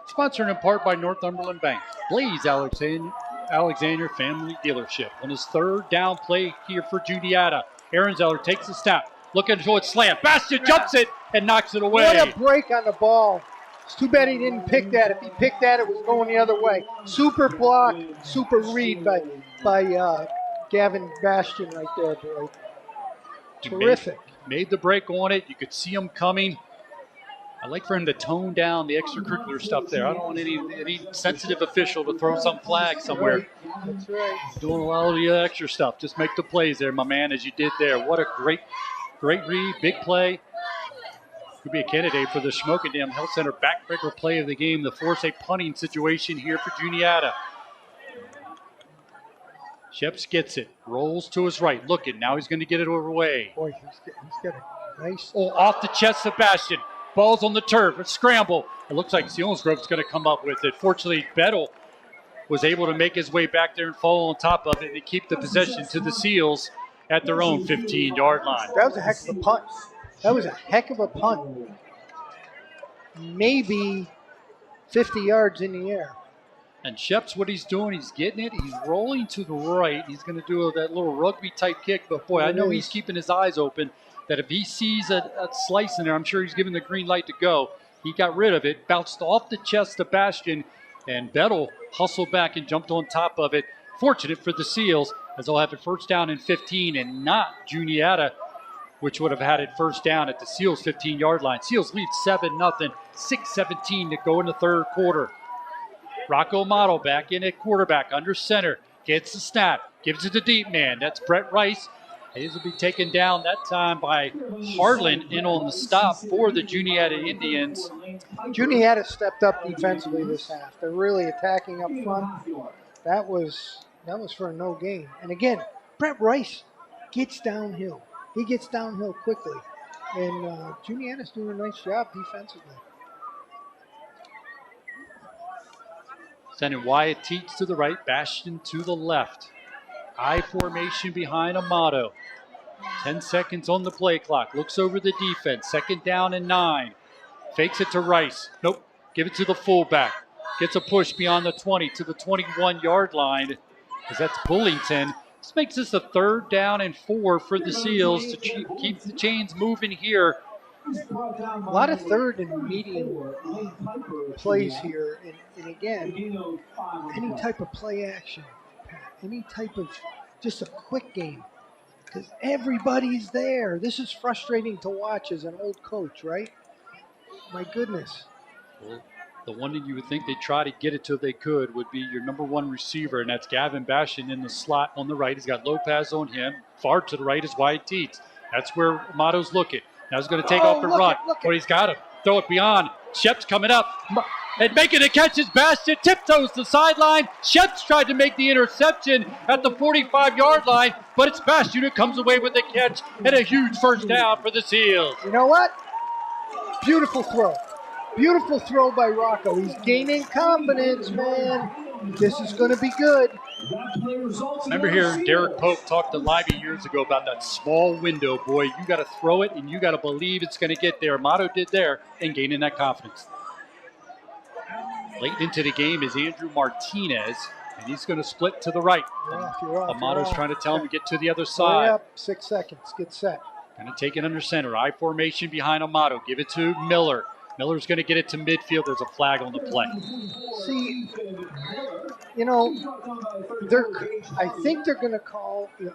Sponsored in part by Northumberland Bank. Blaze Alexander Family Dealership. On his third down play here for Juniata. Aaron Zeller takes the snap. Looking for its slant. Bastion jumps it and knocks it away.
What a break on the ball. It's too bad he didn't pick that. If he picked that, it was going the other way. Super block, super read by Gavin Bastion right there, boy. Terrific.
Made the break on it. You could see him coming. I'd like for him to tone down the extracurricular stuff there. I don't want any sensitive official to throw some flag somewhere.
That's right.
Doing a lot of the extra stuff. Just make the plays there, my man, as you did there. What a great read, big play. Could be a candidate for the Schmokendam Health Center backbreaker play of the game. The force a punting situation here for Juniata. Sheps gets it, rolls to his right, looking. Now he's going to get it away.
Boy, he's got a nice.
Oh, off the chest of Bastion. Ball's on the turf. A scramble. It looks like Selinsgrove's going to come up with it. Fortunately, Bettel was able to make his way back there and fall on top of it and keep the possession to the Seals at their own 15-yard line.
That was a heck of a punt. That was a heck of a punt. Maybe 50 yards in the air.
And Sheps, what he's doing, he's getting it. He's rolling to the right. He's going to do that little rugby-type kick. But, boy, I know he's keeping his eyes open. That if he sees a slice in there, I'm sure he's giving the green light to go. He got rid of it, bounced off the chest of Bastion, and Bettel hustled back and jumped on top of it. Fortunate for the Seals, as they'll have it first down and 15, and not Juniata, which would have had it first down at the Seals 15-yard line. Seals lead 7-0, 6:17 to go in the third quarter. Rocco Amato back in at quarterback, under center, gets the snap, gives it to deep man. That's Brett Rice. His will be taken down that time by Harlan in on the stop for the Juniata Indians.
Juniata stepped up defensively this half. They're really attacking up front. That was for a no gain. And again, Brett Rice gets downhill. He gets downhill quickly. And Juniata's doing a nice job defensively.
Sending Wyatt Teets to the right, Bastion to the left. I formation behind Amato. 10 seconds on the play clock. Looks over the defense. Second down and 9. Fakes it to Rice. Nope. Give it to the fullback. Gets a push beyond the 20 to the 21-yard line. Because that's Bullington. This makes this a third down and 4 for the Seals to keep the chains moving here.
A lot of third and medium plays here. And again, any type of play action, any type of just a quick game. Because everybody's there. This is frustrating to watch as an old coach, right? My goodness.
Well, the one that you would think they'd try to get it till they could would be your number one receiver, and that's Gavin Bastion in the slot on the right. He's got Lopez on him. Far to the right is Wyatt Teets. That's where Amato's looking. Now he's going to take off and run. But he's got him. Throw it beyond. Sheps coming up. And making a catch is Bastion. Tiptoes the sideline. Sheps tried to make the interception at the 45-yard line, but it's Bastion who comes away with the catch and a huge first down for the Seals.
You know what? Beautiful throw. Beautiful throw by Rocco. He's gaining confidence, man. This is going to be good.
Remember hearing Derek Pope talk to Libby years ago about that small window, boy. You got to throw it, and you got to believe it's going to get there. Amato did there and gaining that confidence. Late into the game is Andrew Martinez, and he's going to split to the right. Amato's trying to tell him to get to the other side.
Up 6 seconds. Get set.
Going to take it under center. I formation behind Amato. Give it to Miller. Miller's going to get it to midfield. There's a flag on the play.
See, you know, I think they're going to call an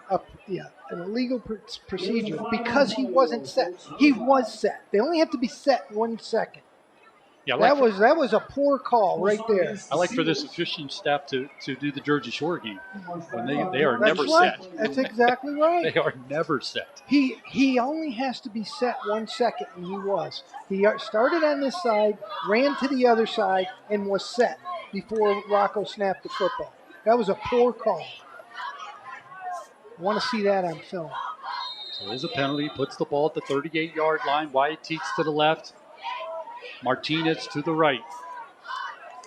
illegal procedure because he wasn't set. He was set. They only have to be set 1 second.
Yeah,
that was a poor call right there.
I like for this officiating staff to do the Jersey Shore game when they are never set.
That's exactly right.
They are never set.
He only has to be set 1 second, and he was. He started on this side, ran to the other side, and was set before Rocco snapped the football. That was a poor call. I want to see that on film.
So there's a penalty. Puts the ball at the 38-yard line. Wyatt Teets to the left. Martinez to the right.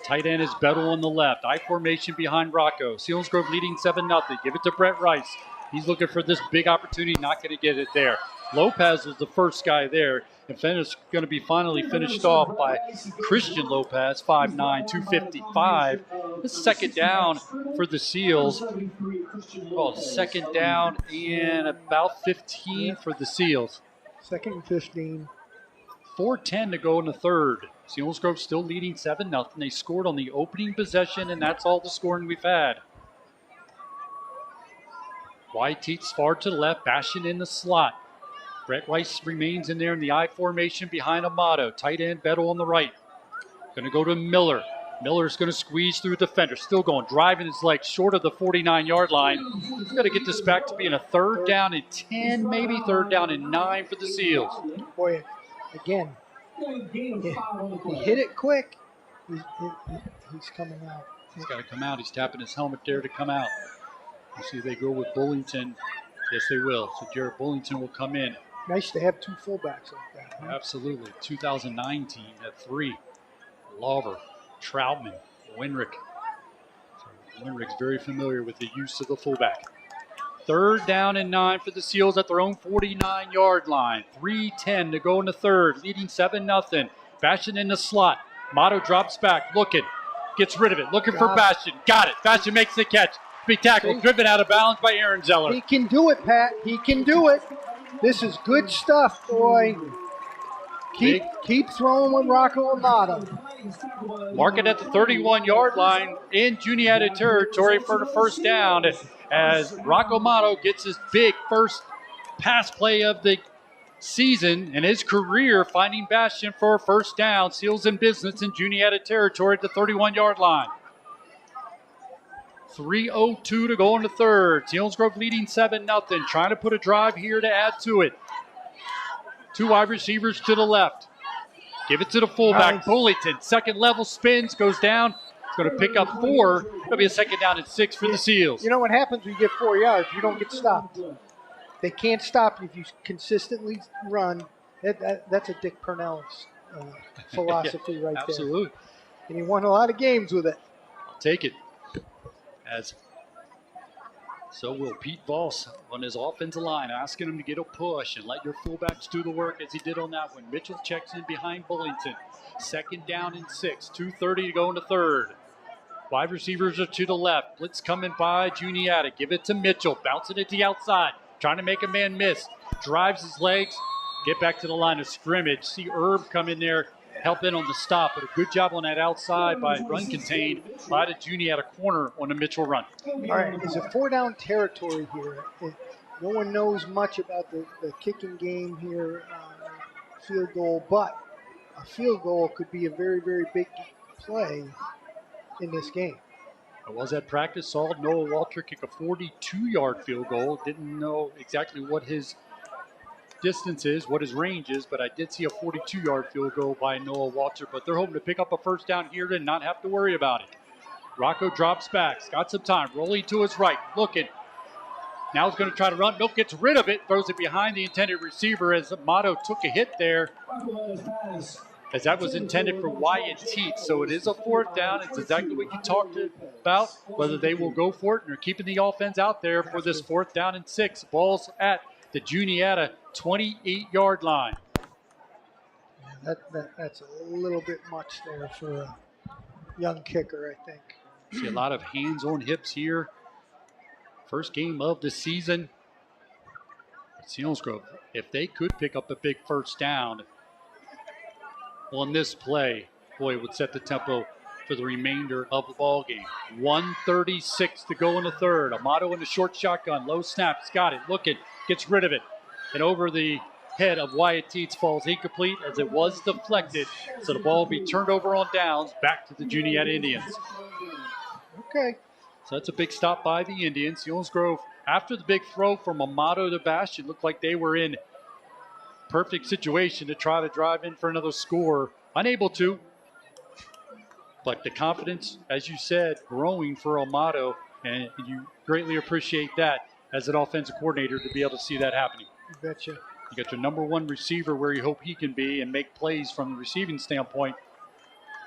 Tight end is Bettle on the left. I formation behind Rocco. Selinsgrove leading 7-0. Give it to Brett Rice. He's looking for this big opportunity, not going to get it there. Lopez was the first guy there. And is going to be finally finished off by Christian Lopez, 5'9", 255. This second down for the Seals. Oh, second down and about 15 for the Seals.
Second and 15.
4:10 to go in the third. Selinsgrove still leading 7-0. They scored on the opening possession, and that's all the scoring we've had. White-Teats far to the left, Bastion in the slot. Brett Rice remains in there in the I formation behind Amato. Tight end Bettle on the right. Going to go to Miller. Miller's going to squeeze through the defender. Still going, driving his legs short of the 49-yard line. He's got to get this back to being a 3rd down and 10, maybe 3rd down and 9 for the Seals.
Boy, again, he hit it quick. He's coming out.
He's got to come out. He's tapping his helmet there to come out. You see they go with Bullington. Yes, they will. So Jared Bullington will come in.
Nice to have 2 fullbacks like that. Huh?
Absolutely. 2009 team at 3. Lauver, Troutman, Winrick. So Winrick's very familiar with the use of the fullback. 3rd down and 9 for the Seals at their own 49-yard line. 3:10 to go in the third, leading 7-0. Bastion in the slot. Motto drops back, looking, gets rid of it, looking for Bastion. Got it. Bastion makes the catch. Big tackle, driven out of bounds by Aaron Zeller.
He can do it, Pat. He can do it. This is good stuff, boy. Keep throwing with Rocco Amato.
Mark it at the 31-yard line in Juniata territory for the first down as Rocco Amato gets his big first pass play of the season and his career, finding Bastion for a first down. Seals in business in Juniata territory at the 31-yard line. 3:02 to go in the third. Selinsgrove leading 7-0. Trying to put a drive here to add to it. 2 wide receivers to the left. Give it to the fullback, nice. Bullington. Second level spins, goes down. It's going to pick up 4. It'll be a second down and 6 for the Seals.
You know what happens when you get 4 yards? You don't get stopped. They can't stop you if you consistently run. That's a Dick Purnell's philosophy right there.
Absolutely.
And he won a lot of games with it.
I'll take it. So will Pete Voss on his offensive line, asking him to get a push and let your fullbacks do the work as he did on that one. Mitchell checks in behind Bullington. Second down and 6. 2:30 to go in the third. 5 receivers are to the left. Blitz coming by Juniata. Give it to Mitchell. Bouncing it to the outside. Trying to make a man miss. Drives his legs. Get back to the line of scrimmage. See Herb come in there. Help in on the stop, but a good job on that outside by run contained by the Juniata corner on the Mitchell run.
All right, it's a 4-down territory here. No one knows much about the kicking game here, field goal, but a field goal could be a very, very big play in this game.
I was at practice, saw Noah Walter kick a 42-yard field goal. Didn't know exactly what his distance is, what his range is, but I did see a 42-yard field goal by Noah Walter, but they're hoping to pick up a first down here and not have to worry about it. Rocco drops back, he's got some time, rolling to his right, looking. Now he's going to try to run. Nope, gets rid of it, throws it behind the intended receiver as Amato took a hit there, as that was intended for Wyatt Teets. So it is a 4th down. It's exactly what you talked about, whether they will go for it and are keeping the offense out there for this 4th down and 6. Ball's at the Juniata 28-yard line.
That's a little bit much there for a young kicker, I think.
See a lot of hands on hips here. First game of the season. Selinsgrove, if they could pick up a big first down on this play, boy, it would set the tempo for the remainder of the ball game. 1:36 to go in the third. Amato in the short shotgun, low snap, he's got it, looking, gets rid of it. And over the head of Wyatt Teets falls incomplete as it was deflected. So the ball will be turned over on downs back to the Juniata Indians.
Okay.
So that's a big stop by the Indians. Selinsgrove, after the big throw from Amato to Bastion, looked like they were in perfect situation to try to drive in for another score. Unable to. But the confidence, as you said, growing for Amato, and you greatly appreciate that as an offensive coordinator to be able to see that happening.
You betcha.
You got your number 1 receiver where you hope he can be and make plays from the receiving standpoint.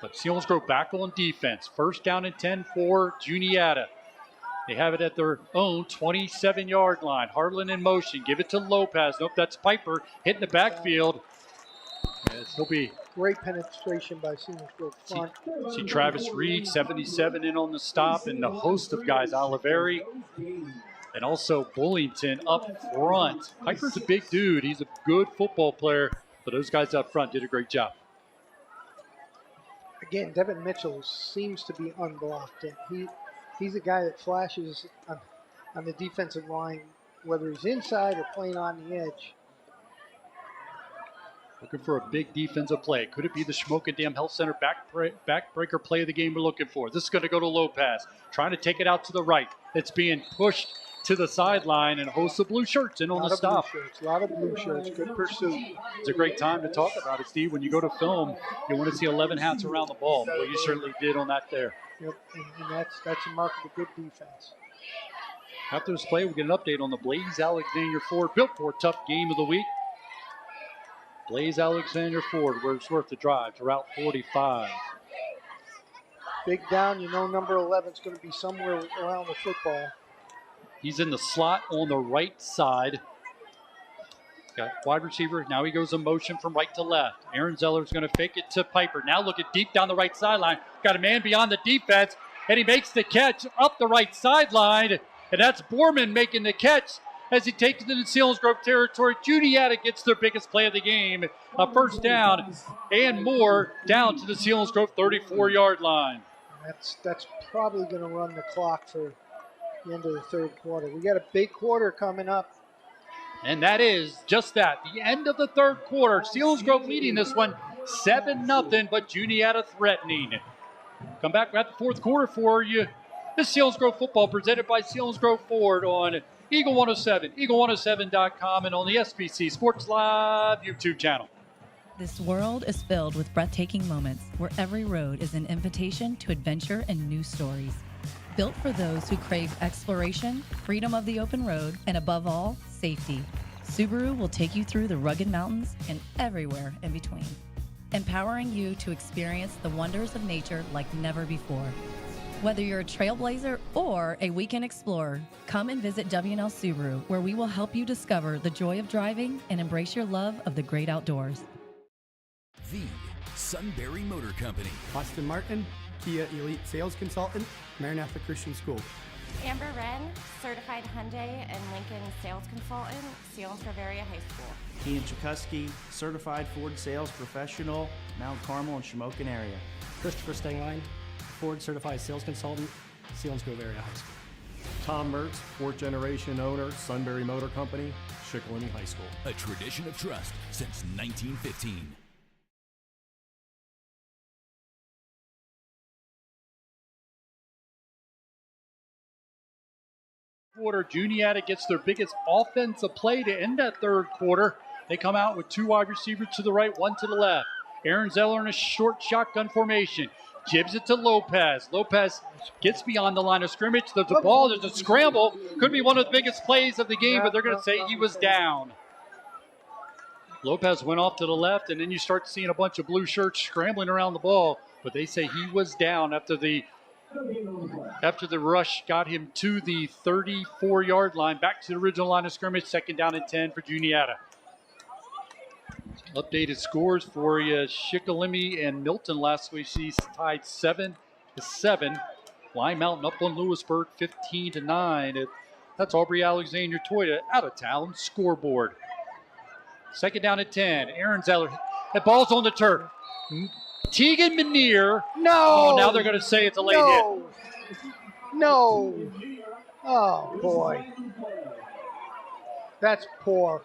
But Selinsgrove back on defense. First down and 10 for Juniata. They have it at their own 27-yard line. Harlan in motion. Give it to Lopez. Nope, that's Piper hitting the backfield. Yes, he'll be.
Great penetration by Selinsgrove front.
See Travis Reed, 77 in on the stop, and the host of guys, Oliveri, and also Bullington up front. Piper's a big dude. He's a good football player, but those guys up front did a great job.
Again, Devin Mitchell seems to be unblocked. And he's a guy that flashes on the defensive line, whether he's inside or playing on the edge.
Looking for a big defensive play. Could it be the Shamokin Dam Health Center backbreaker play of the game we're looking for? This is going to go to Lopez. Trying to take it out to the right. It's being pushed to the sideline, and a host of blue shirts in on the stop.
A lot of blue shirts. Good pursuit.
It's a great time to talk about it, Steve. When you go to film, you want to see 11 hats around the ball. Well, you certainly did on that there.
Yep, and that's a mark of a good defense.
After this play, we'll get an update on the Blaze Alexander Ford Built For Tough game of the week. Blaze Alexander Ford, where it's worth the drive to Route 45.
Big down, you know number 11 is going to be somewhere around the football.
He's in the slot on the right side. Got wide receiver. Now he goes in motion from right to left. Aaron Zeller's going to fake it to Piper. Now look at deep down the right sideline. Got a man beyond the defense, and he makes the catch up the right sideline. And that's Borman making the catch as he takes it into Selinsgrove territory. Juniata gets their biggest play of the game. A first down and more down to the Selinsgrove 34-yard line.
That's probably going to run the clock for the end of the third quarter. We got a big quarter coming up.
And that is just that. The end of the third quarter. Selinsgrove leading this one 7-0, but Juniata threatening. Come back at the fourth quarter for you. This Selinsgrove football presented by Selinsgrove Ford on Eagle 107, eagle107.com, and on the SBC Sports Live YouTube channel.
This world is filled with breathtaking moments where every road is an invitation to adventure and new stories. Built for those who crave exploration, freedom of the open road, and above all, safety. Subaru will take you through the rugged mountains and everywhere in between, empowering you to experience the wonders of nature like never before. Whether you're a trailblazer or a weekend explorer, come and visit W&L Subaru, where we will help you discover the joy of driving and embrace your love of the great outdoors.
The Sunbury Motor Company.
Austin Martin, Kia Elite Sales Consultant, Maranatha Christian School.
Amber Wren, Certified Hyundai and Lincoln Sales Consultant, Selinsgrove Area High School.
Ian Chakosky, Certified Ford Sales Professional, Mount Carmel and Shamokin area.
Christopher Stengline, Ford Certified Sales Consultant, Selinsgrove Area High School.
Tom Mertz, fourth generation owner, Sunbury Motor Company, Shikellamy High School.
A tradition of trust since 1915.
Quarter, Juniata gets their biggest offensive play to end that third quarter. They come out with two wide receivers to the right, one to the left. Aaron Zeller in a short shotgun formation. Jibs it to Lopez. Lopez gets beyond the line of scrimmage. There's a ball, there's a scramble. Could be one of the biggest plays of the game, but they're going to say he was down. Lopez went off to the left, and then you start seeing a bunch of blue shirts scrambling around the ball, but they say he was down after the rush got him to the 34-yard line, back to the original line of scrimmage, second down and 10 for Juniata. Updated scores for you. Shikellamy and Milton last week tied 7-7. Lime Mountain up on Lewisburg 15-9. That's Aubrey Alexander Toyota out of town scoreboard. Second down and 10. Aaron Zeller. That ball's on the turf. Tegan Menier.
No.
Oh, now they're going to say it's a late hit.
No. Oh, boy. That's poor.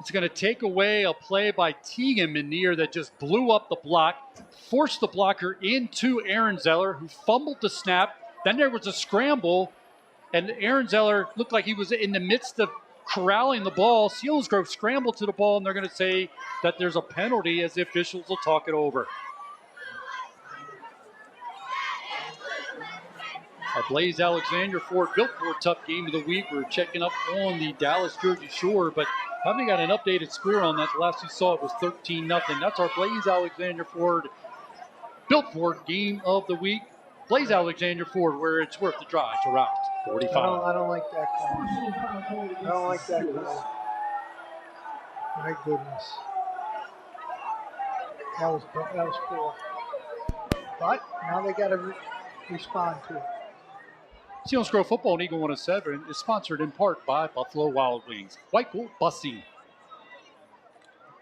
It's going to take away a play by Tegan Menier that just blew up the block, forced the blocker into Aaron Zeller, who fumbled the snap. Then there was a scramble, and Aaron Zeller looked like he was in the midst of corralling the ball. Selinsgrove scrambled to the ball, and they're going to say that there's a penalty as the officials will talk it over. Our Blaze Alexander Ford Built For Tough game of the week. We're checking up on the Dallas Jersey Shore, but haven't got an updated score on that. The last we saw it was 13-0. That's our Blaze Alexander Ford Built Ford Game of the Week. Blaze Alexander Ford, where it's worth the drive to Route 45.
I don't like that call. I don't like that call. My goodness. That was poor. But now they got to respond to it.
Selinsgrove Football and Eagle 107 is sponsored in part by Buffalo Wild Wings. White Gold Busing.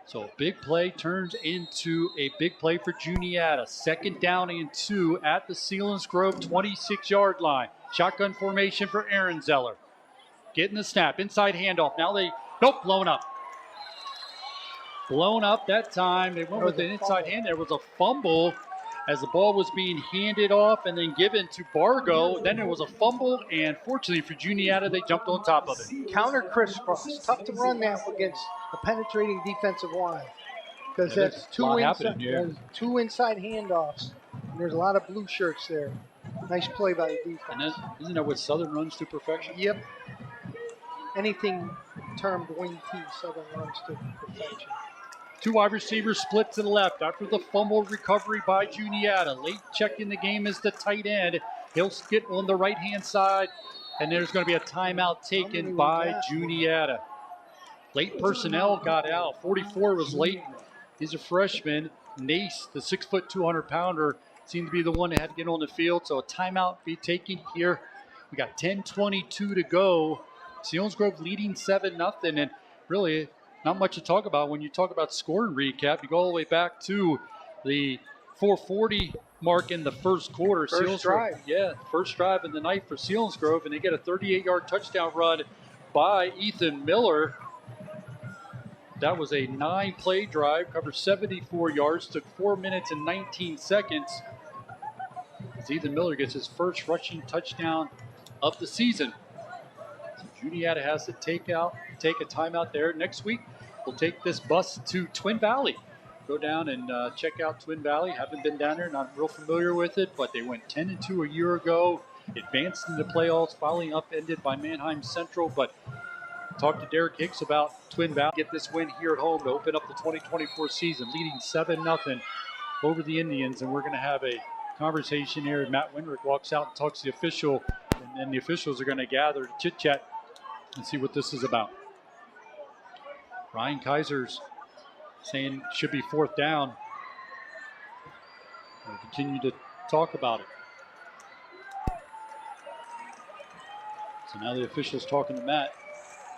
So a big play turns into a big play for Juniata. 2nd down and 2 at the Selinsgrove 26-yard line. Shotgun formation for Aaron Zeller. Getting the snap. Inside handoff. Now blown up. Blown up that time. They went with an inside hand. There was a fumble as the ball was being handed off and then given to Bargo. Then there was a fumble, and fortunately for Juniata, they jumped on top of it.
Counter crisscross. Tough to run that against a penetrating defensive line because that's two inside handoffs. And there's a lot of blue shirts there. Nice play by the defense.
And then, isn't that what Southern runs to perfection?
Yep. Anything termed wing T, Southern runs to perfection.
2 wide receivers split to the left after the fumble recovery by Juniata. Late check in the game is the tight end. He'll skip on the right-hand side, and there's going to be a timeout taken by Juniata. Late personnel got out. 44 was late. He's a freshman. Nace, the 6', 200-pounder, seemed to be the one that had to get on the field, so a timeout be taken here. We got 10:22 to go. Selinsgrove leading 7-0, and really not much to talk about when you talk about scoring recap. You go all the way back to the 4:40 mark in the first quarter.
First drive.
Yeah, first drive in the night for Selinsgrove, and they get a 38-yard touchdown run by Ethan Miller. That was a 9-play drive, covered 74 yards, took 4 minutes and 19 seconds. As Ethan Miller gets his first rushing touchdown of the season. So Juniata has to take a timeout there. Next week, we'll take this bus to Twin Valley. Go down and check out Twin Valley. Haven't been down there, not real familiar with it, but they went 10-2 a year ago. Advanced into playoffs, finally upended by Manheim Central. But talk to Derek Hicks about Twin Valley. Get this win here at home to open up the 2024 season, leading 7-0 over the Indians. And we're going to have a conversation here. Matt Winrick walks out and talks to the official, and then the officials are going to gather to chit-chat and see what this is about. Ryan Kaiser's saying it should be 4th down. We'll continue to talk about it. So now the official's talking to Matt,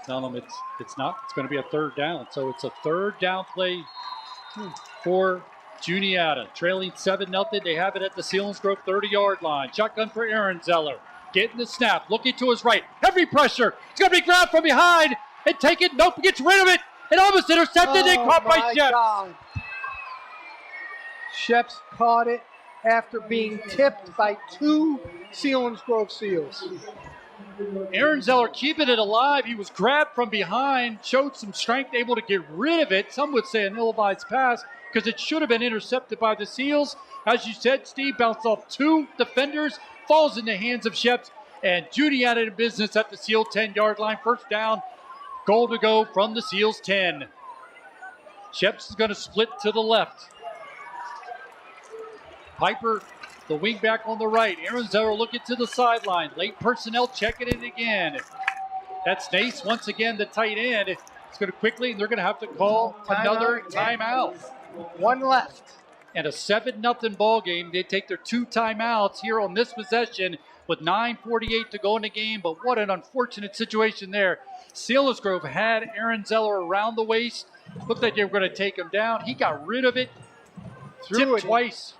telling him it's not. It's going to be a 3rd down. So it's a 3rd down play for Juniata. Trailing 7-0. They have it at the Selinsgrove 30-yard line. Shotgun for Aaron Zeller. Getting the snap. Looking to his right. Heavy pressure. It's going to be grabbed from behind and taken. Nope. Gets rid of it. And almost intercepted and caught by Sheps.
Sheps caught it after being tipped by 2 Selinsgrove Seals.
Aaron Zeller keeping it alive. He was grabbed from behind, showed some strength, able to get rid of it. Some would say an ill-advised pass because it should have been intercepted by the Seals. As you said, Steve, bounced off 2 defenders, falls in the hands of Sheps, and Juniata in business at the Seal 10-yard line. 1st down, goal to go from the Seals 10. Sheps is going to split to the left. Piper, the wing back on the right. Aaron Zeller looking to the sideline. Late personnel checking it again. That's Nace once again, the tight end. It's going to quickly, they're going to have to call another timeout.
1 left.
And a 7-0 ball game. They take their 2 timeouts here on this possession with 9:48 to go in the game. But what an unfortunate situation there. Selinsgrove had Aaron Zeller around the waist. Looked like they were going to take him down. He got rid of it. Tipped twice.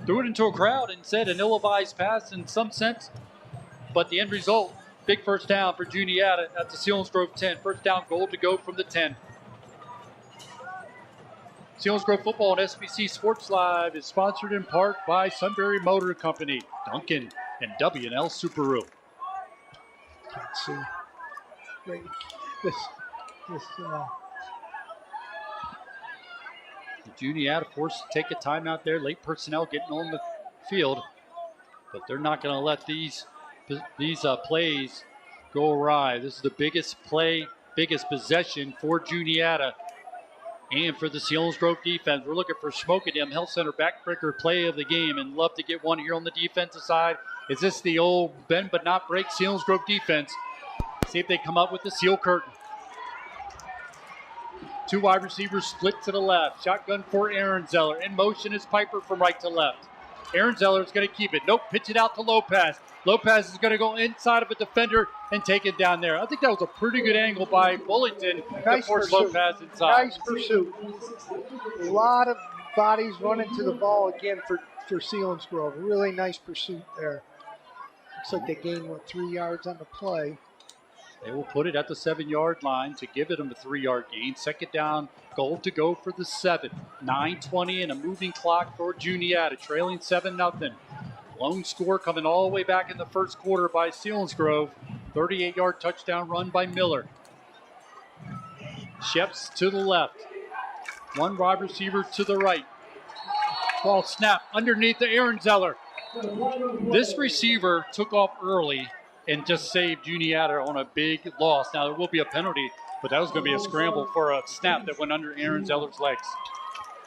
Threw it into a crowd and said an ill-advised pass in some sense. But the end result, big 1st down for Juniata at the Selinsgrove 10. 1st down, goal to go from the 10. Selinsgrove Football and SBC Sports Live is sponsored in part by Sunbury Motor Company, Duncan, and W&L Subaru.
Can't see. Right.
Juniata forced to take a timeout there. Late personnel getting on the field, but they're not going to let these plays go awry. This is the biggest play, biggest possession for Juniata And for the Selinsgrove defense, we're looking for Smoke Them Health Center backbreaker play of the game, and love to get one here on the defensive side. Is this the old bend but not break Selinsgrove defense? See if they come up with the seal curtain. 2 wide receivers split to the left. Shotgun for Aaron Zeller. In motion is Piper from right to left. Aaron Zeller is going to keep it. Nope, pitch it out to Lopez. Lopez is going to go inside of a defender and take it down there. I think that was a pretty good angle by Bullington to force Lopez inside.
Nice pursuit. A lot of bodies running to the ball again for Selinsgrove. Really nice pursuit there. Looks like they gained, 3 yards on the play.
They will put it at the 7-yard line to give it them a 3-yard gain. Second down, goal to go for the 7. 9:20 and a moving clock for Juniata, trailing 7-0. Lone score coming all the way back in the first quarter by Selinsgrove. 38-yard touchdown run by Miller. Sheps to the left. 1 wide receiver to the right. Ball snap underneath to Aaron Zeller. This receiver took off early and just saved Juniata on a big loss. Now, there will be a penalty, but that was going to be a scramble for a snap that went under Aaron Zeller's legs.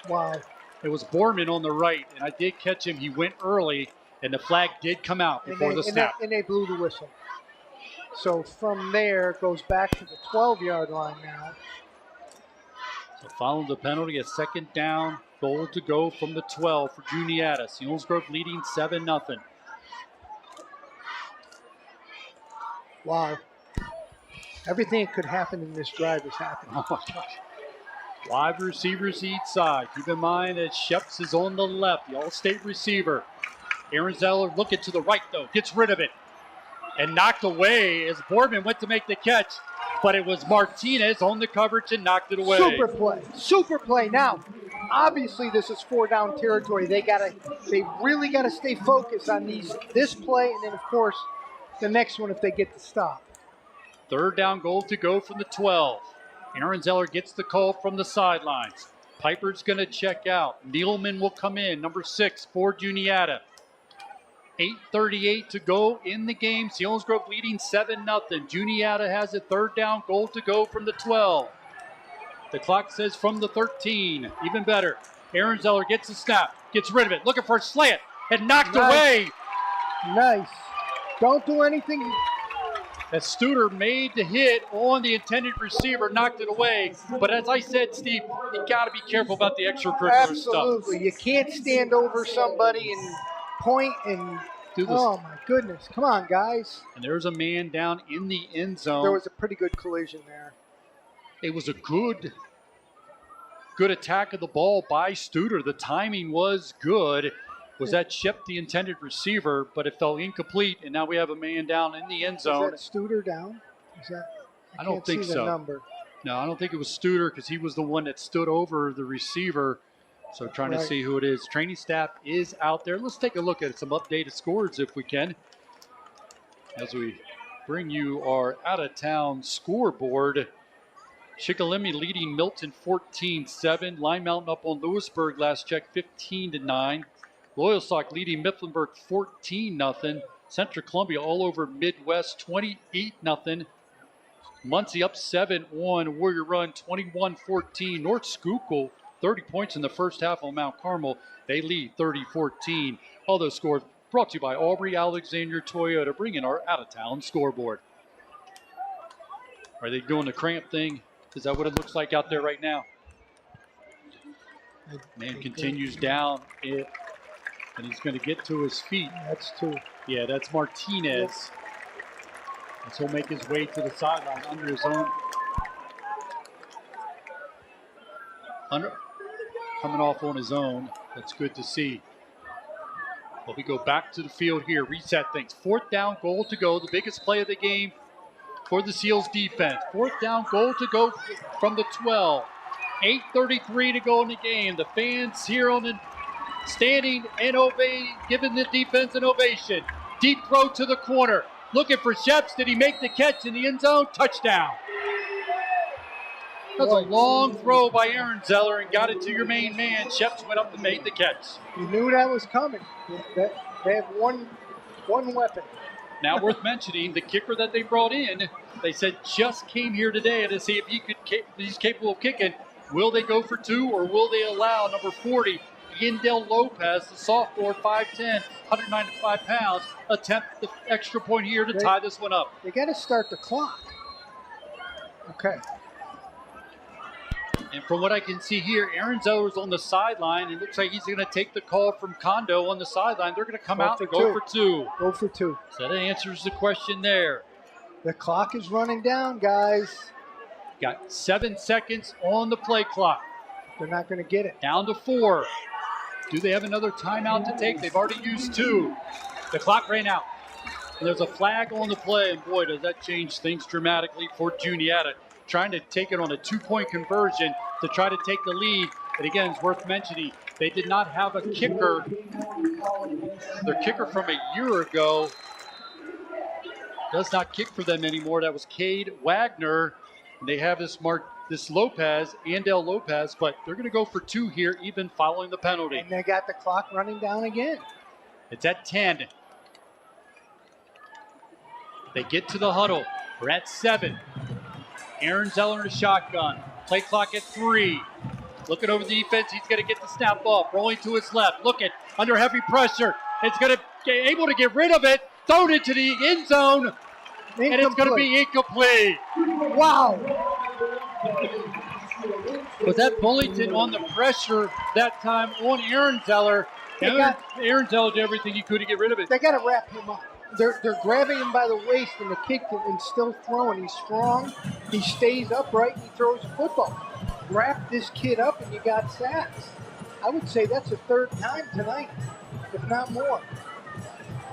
Wow.
It was Borman on the right, and I did catch him. He went early, and the flag did come out before the snap.
And they blew the whistle. So from there, it goes back to the 12-yard line now.
So following the penalty, a second down, goal to go from the 12 for Juniata. Selinsgrove leading 7-0.
Wow. Everything that could happen in this drive is happening.
Oh, my gosh. 5 receivers each side. Keep in mind that Sheps is on the left, the all-state receiver. Aaron Zeller looking to the right, though. Gets rid of it. And knocked away as Boardman went to make the catch. But it was Martinez on the coverage and knocked it away.
Super play. Super play. Now, obviously, this is 4-down territory. They really got to stay focused on this play, and then, of course, the next one if they get the stop.
Third down, goal to go from the 12. Aaron Zeller gets the call from the sidelines. Piper's going to check out. Nealman will come in, number 6 for Juniata. 8:38 to go in the game. Selinsgrove leading 7-0. Juniata has a third down, goal to go from the 12. The clock says from the 13. Even better. Aaron Zeller gets the snap, gets rid of it, looking for a slant, and knocked away.
Nice. Don't do anything.
As Studer made the hit on the intended receiver, knocked it away. But as I said, Steve, you got to be careful about the extracurricular stuff.
Absolutely. You can't stand over somebody and point and
do this.
Oh, my goodness. Come on, guys.
And there's a man down in the end zone.
There was a pretty good collision there.
It was a good attack of the ball by Studer. The timing was good. Was that Shep the intended receiver, but it fell incomplete, and now we have a man down in the end zone.
Is that Studer down?
I don't think so.
Number.
No, I don't think it was Studer because he was the one that stood over the receiver. So trying to see who it is. Training staff is out there. Let's take a look at some updated scores if we can, as we bring you our out-of-town scoreboard. Shikellamy leading Milton 14-7. Line Mountain up on Lewisburg last check 15-9. Loyalsock leading Mifflinburg 14-0. Central Columbia all over Midwest 28-0. Muncie up 7 on Warrior Run 21-14. North Schuylkill 30 points in the first half on Mount Carmel. They lead 30-14. All those scores brought to you by Aubrey Alexander Toyota, bringing our out-of-town scoreboard. Are they doing the cramp thing? Is that what it looks like out there right now? Man continues down it, and he's going to get to his feet.
That's 2.
Yeah, that's Martinez. And so he'll make his way to the sideline under his own. Coming off on his own. That's good to see. But we go back to the field here, reset things. 4th down, goal to go. The biggest play of the game for the Seals defense. 4th down, goal to go from the 12. 8:33 to go in the game. The fans here on the standing and giving the defense an ovation. Deep throw to the corner. Looking for Sheps. Did he make the catch in the end zone? Touchdown. That's a long throw by Aaron Zeller and got it to your main man. Sheps went up and made the catch.
You knew that was coming. They have one weapon.
Now worth mentioning, the kicker that they brought in, they said just came here today to see if he's capable of kicking. Will they go for 2 or will they allow number 40, Yandel Lopez, the sophomore, 5'10", 195 pounds, attempt the extra point here to tie this one up?
They got to start the clock. Okay.
And from what I can see here, Aaron Zeller's on the sideline. It looks like he's going to take the call from Kondo on the sideline. They're going to come out and go for 2.
Go for 2.
So that answers the question there.
The clock is running down, guys.
Got 7 seconds on the play clock.
They're not going to get it.
Down to 4. Do they have another timeout to take? They've already used 2. The clock ran out. And there's a flag on the play, and boy, does that change things dramatically for Juniata. Trying to take it on a 2-point conversion to try to take the lead. But again, it's worth mentioning, they did not have a kicker. Their kicker from a year ago does not kick for them anymore. That was Cade Wagner. And they have this Lopez, Yandel Lopez, but they're going to go for 2 here, even following the penalty.
And they got the clock running down again.
It's at 10. They get to the huddle. We're at 7. Aaron Zeller in a shotgun. Play clock at 3. Looking over the defense. He's going to get the snap off. Rolling to his left. Looking under heavy pressure. It's going to be able to get rid of it. Thrown into the end zone. And it's going to be incomplete.
Wow.
Was that Bullington on the pressure that time on Aaron Zeller? Aaron Zeller did everything he could to get rid of it.
They got to wrap him up. They're grabbing him by the waist and the kick and still throwing. He's strong. He stays upright and he throws the football. Wrap this kid up and you got sacks. I would say that's the 3rd time tonight, if not more.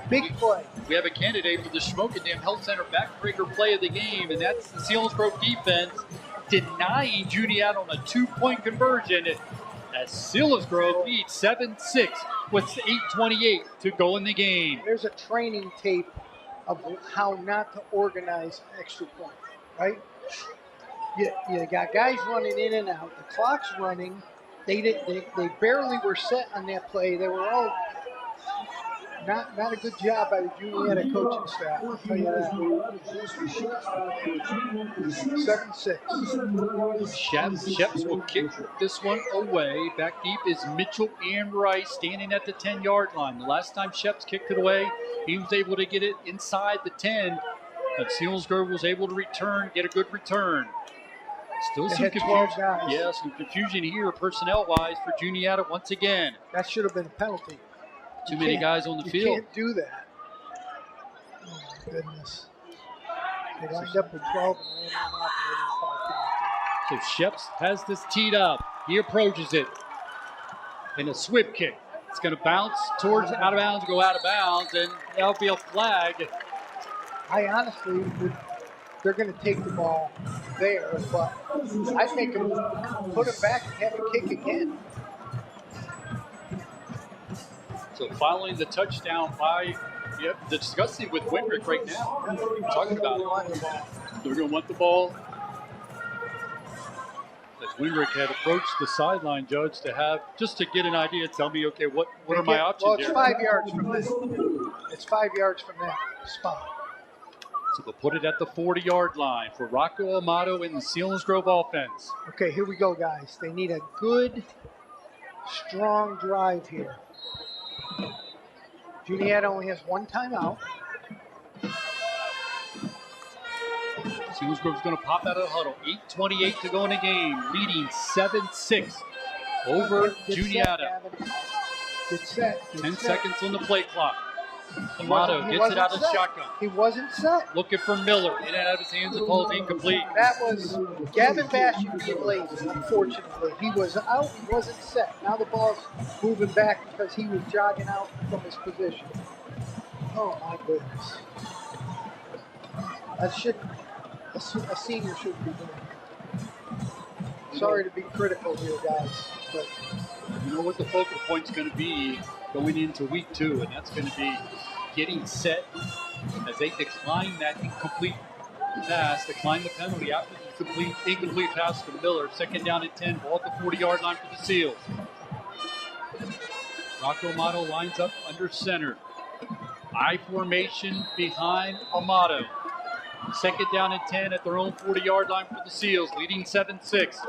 Big play.
We have a candidate for the Schmokendam Health Center backbreaker play of the game, and that's the Selinsgrove defense denying Juniata on a 2-point conversion as Selinsgrove leads 7-6 with 8:28 to go in the game.
There's a training tape of how not to organize extra points, right? You got guys running in and out. The clock's running. They barely were set on that play. They were all not a good job by the Juniata coaching staff. I'll tell you that. 7-6.
Sheps will kick this one away. Back deep is Mitchell and Rice standing at the 10-yard line. The last time Sheps kicked it away, he was able to get it inside the 10. But Selinsgrove was able to get a good return. Still some confusion. Yeah, some confusion here personnel-wise for Juniata once again.
That should have been a penalty.
Too many guys on the field.
You can't do that. Oh, my goodness. They lined up with 12 and ran one off.
So Sheps has this teed up. He approaches it. And a swift kick. It's going to bounce towards out of bounds, go out of bounds, and that'll be a flag.
I honestly they're going to take the ball there, but I think put him back and have him kick again.
So following the touchdown by, discussing with Winrick right now. Talking about it. They're going to want the ball. As Winrick had approached the sideline judge to get an idea, tell me, okay, what are my options
here? Well, it's
here?
5 yards from this. It's 5 yards from that spot.
So they'll put it at the 40-yard line for Rocco Amato in the Selinsgrove offense.
Okay, here we go, guys. They need a good, strong drive here. Juniata only has 1 timeout.
Selinsgrove's going to pop out of the huddle. 8:28 to go in the game, leading 7-6 over Juniata.
Get set.
10 seconds on the play clock. Amato gets it out of the shotgun.
He wasn't set.
Looking for Miller. In and out of his hands, the ball is incomplete.
That was Gavin Bastion being lazy, unfortunately. He was out, he wasn't set. Now the ball's moving back because he was jogging out from his position. Oh, my goodness. A senior should be doing. Sorry to be critical here, guys, but
you know what the focal point's going to be going into week 2, and that's going to be getting set as they decline that incomplete pass, decline the penalty after the incomplete pass to Miller. 2nd down and 10, ball at the 40-yard line for the Seals. Rocco Amato lines up under center. I formation behind Amato. 2nd down and 10 at their own 40-yard line for the Seals, leading 7-6.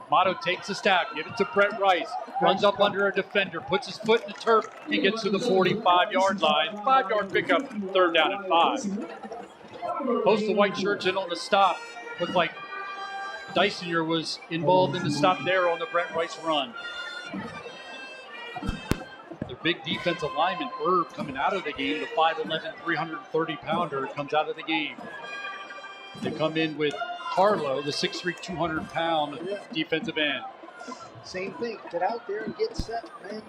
Motto takes the snap, give it to Brett Rice, runs up under a defender, puts his foot in the turf, and gets to the 45-yard line. 5-yard pickup, 3rd down and 5. Post the white shirts in on the stop. Looked like Dysinger was involved in the stop there on the Brett Rice run. Their big defensive lineman, Herb, coming out of the game, the 5'11", 330-pounder, comes out of the game. They come in with Carlo, the 6'3", 200-pound defensive end.
Same thing. Get out there and get set, man.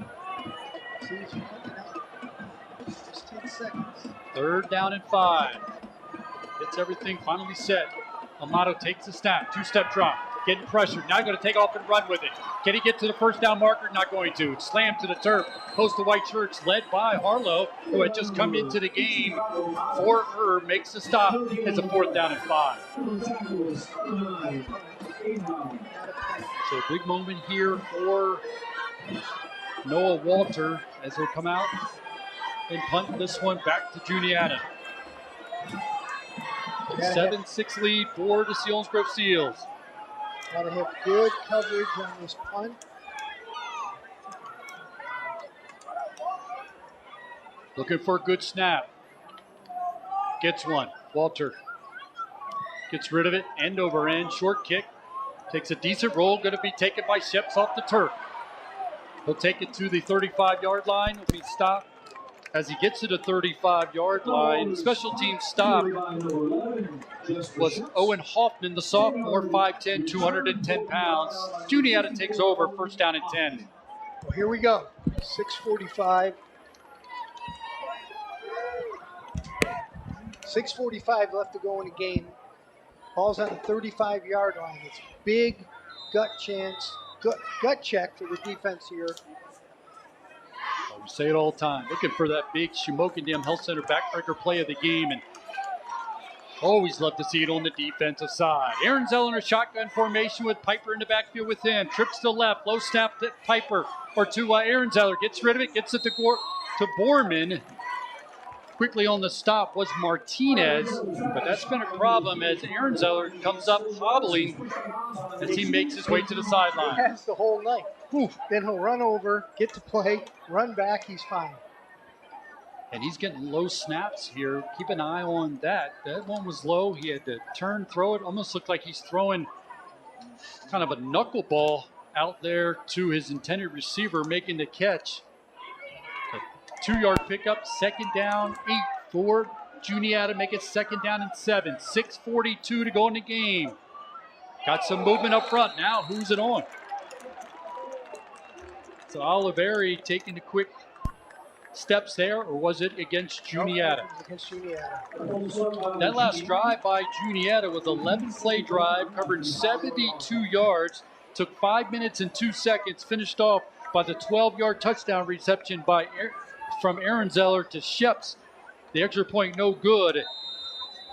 See if you can out. Just 10 seconds.
3rd down and 5. Gets everything finally set. Amato takes the snap. 2-step drop. Getting pressured. Now going to take off and run with it. Can he get to the 1st down marker? Not going to. Slammed to the turf. Post the white shirts led by Harlow, who had just come into the game for Herb. Makes the stop. It's a 4th down and 5. So a big moment here for Noah Walter as he'll come out and punt this one back to Juniata. 7-6 lead for the Selinsgrove Seals.
Got to have good coverage on this punt.
Looking for a good snap. Gets one. Walter gets rid of it. End over end. Short kick. Takes a decent roll. Going to be taken by Sheps off the turf. He'll take it to the 35-yard line. He'll be stopped as he gets to the 35-yard line. Special team stop was Owen Hoffman, the sophomore, 5'10", 210 pounds. Juniata takes over, 1st down and 10.
Well, here we go. 6:45. 6:45 left to go in the game. Ball's on the 35-yard line. It's big gut check for the defense here.
We say it all the time. Looking for that big Shamokin Health Center backbreaker play of the game, and always love to see it on the defensive side. Aaron Zeller in a shotgun formation with Piper in the backfield with him. Trips to left, low snap to Piper or to Aaron Zeller. Gets rid of it, gets it to Borman. Quickly on the stop was Martinez, but that's been a problem as Aaron Zeller comes up hobbling as he makes his way to the sideline.
He has the whole night. Then he'll run over, get to play, run back, he's fine.
And he's getting low snaps here. Keep an eye on that. That one was low. He had to turn, throw it. Almost looked like he's throwing kind of a knuckleball out there to his intended receiver, making the catch. A 2-yard pickup, 2nd down, 8 for Juniata. Make it 2nd down and 7. 6:42 to go in the game. Got some movement up front. Now, who's it on? So Oliveri taking the quick steps there, or was it against Juniata?
Nope, against Juniata.
That last drive by Juniata was an 11-play drive, covered 72 yards, took 5 minutes and 2 seconds, finished off by the 12-yard touchdown reception from Aaron Zeller to Sheps. The extra point no good.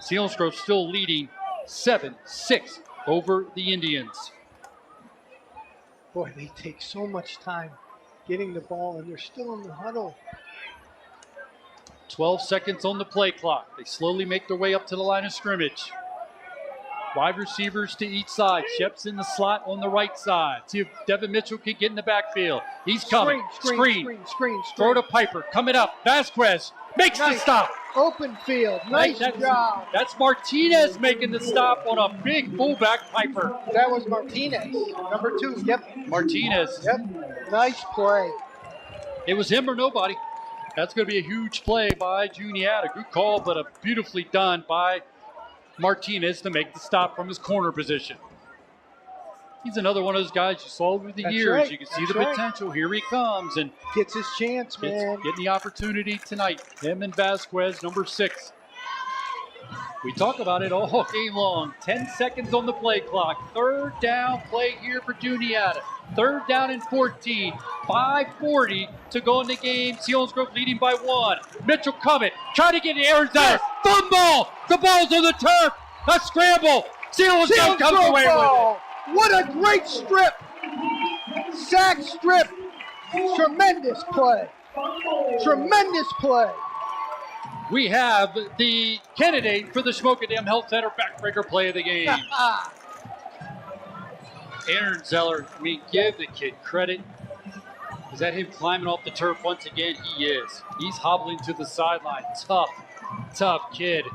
Selinsgrove still leading 7-6 over the Indians.
Boy, they take so much time getting the ball, and they're still in the huddle.
12 seconds on the play clock. They slowly make their way up to the line of scrimmage. Wide receivers to each side. Sheps in the slot on the right side. See if Devin Mitchell can get in the backfield. He's coming. Screen. Throw to Piper. Coming up. Vasquez makes the stop.
Open field. Nice job.
That's Martinez making the stop on a big fullback Piper.
That was Martinez. Number 2. Yep.
Martinez.
Yep. Nice play.
It was him or nobody. That's going to be a huge play by Juniata. Good call, but a beautifully done by Martinez to make the stop from his corner position. He's another one of those guys you saw over the years.
Right.
You can see the potential. Here he comes and
gets his chance, man.
Getting the opportunity tonight. Him and Vasquez, number 6. We talk about it all game long. 10 seconds on the play clock. 3rd down play here for Juniata. 3rd down and 14. 5:40 to go in the game. Selinsgrove leading by 1. Mitchell coming. Trying to get Aaron Zeller. Fumble. The ball's on the turf. A scramble. Selinsgrove comes away with it.
What a great strip. Sack strip. Tremendous play. Tremendous play.
We have the candidate for the Smokin' Health Center backbreaker play of the game. Aaron Zeller, I mean, give the kid credit. Is that him climbing off the turf once again? He is. He's hobbling to the sideline. Tough kid.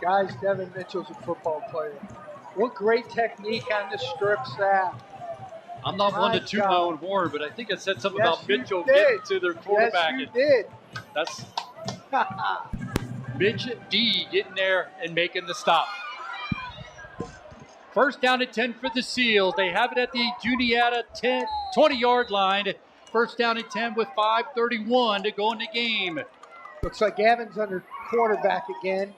Guys, Devin Mitchell's a football player. What great technique on the strip sack.
I'm not one to toot my own horn, but I think I said something about Mitchell
did.
getting to their quarterback.
Yes, you did.
That's Mitch D getting there and making the stop. First down and 10 for the Seals. They have it at the Juniata 20-yard line. First down and 10 with 5:31 to go in the game.
Looks like Gavin's under quarterback again.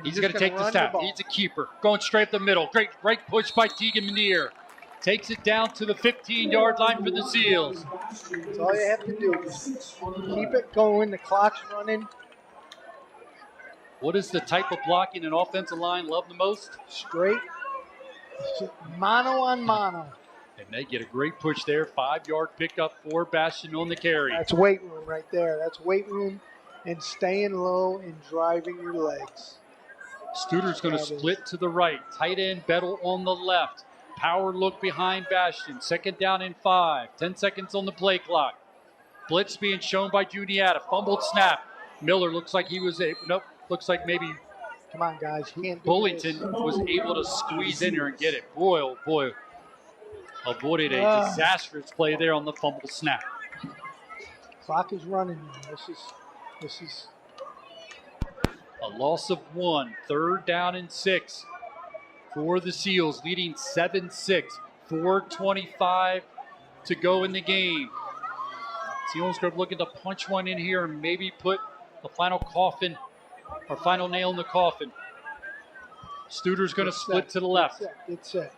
He's going to take the snap. He's a keeper. Going straight up the middle. Great push by Tegan Manier. Takes it down to the 15-yard line for the Seals.
That's all you have to do. Keep it going. The clock's running.
What is the type of blocking an offensive line love the most?
Straight. Mano on mano.
And they get a great push there. 5-yard pickup for Bastion on the carry.
That's weight room right there. That's weight room and staying low and driving your legs.
Studer's going to split to the right. Tight end Bettel on the left. Power look behind Bastion. Second down and 5. 10 seconds on the play clock. Blitz being shown by Juniata. Fumbled snap. Miller looks like he was looks like maybe
come on, guys.
Bullington was able to squeeze in here and get it. Boy, oh boy. Avoided a disastrous play there on the fumble snap.
Clock is running. This is
a loss of 1. Third down and 6 for the Seals, leading 7-6. 4:25 to go in the game. Selinsgrove looking to punch one in here and maybe put the final final nail in the coffin. Studer's going to split to the left.
It's set.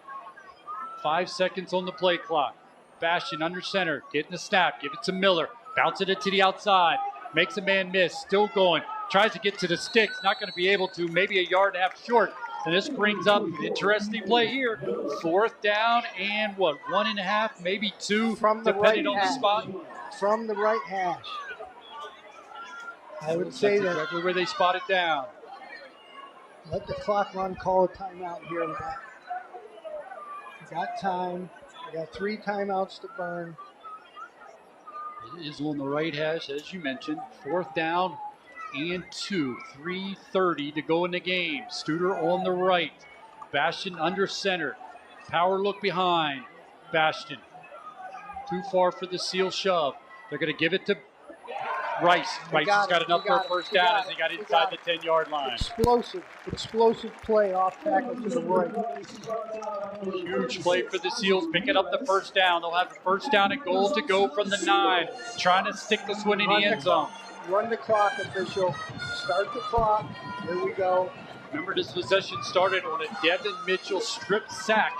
5 seconds on the play clock. Bastion under center, getting the snap, give it to Miller, bouncing it to the outside, makes a man miss, still going, tries to get to the sticks, not going to be able to, maybe a yard and a half short. And this brings up an interesting play here. 4th down and 1.5, maybe 2, depending on the spot.
From the right hash. I would say
that's exactly where they spot it down.
Let the clock run, call a timeout here, Matt. Got time. I got 3 timeouts to burn.
It is on the right hash, as you mentioned. 4th down and 2. 3:30 to go in the game. Studer on the right. Bastion under center. Power look behind. Bastion. Too far for the Seal shove. They're going to give it to Rice. Rice has got enough for a first down as he got inside the 10-yard line.
Explosive play off tackle to the right.
Huge play for the Seals, picking up the first down. They'll have the first down and goal to go from the 9, trying to stick this one in the end zone.
Run the clock, official. Start the clock. Here we go.
Remember, this possession started on a Devin Mitchell strip sack.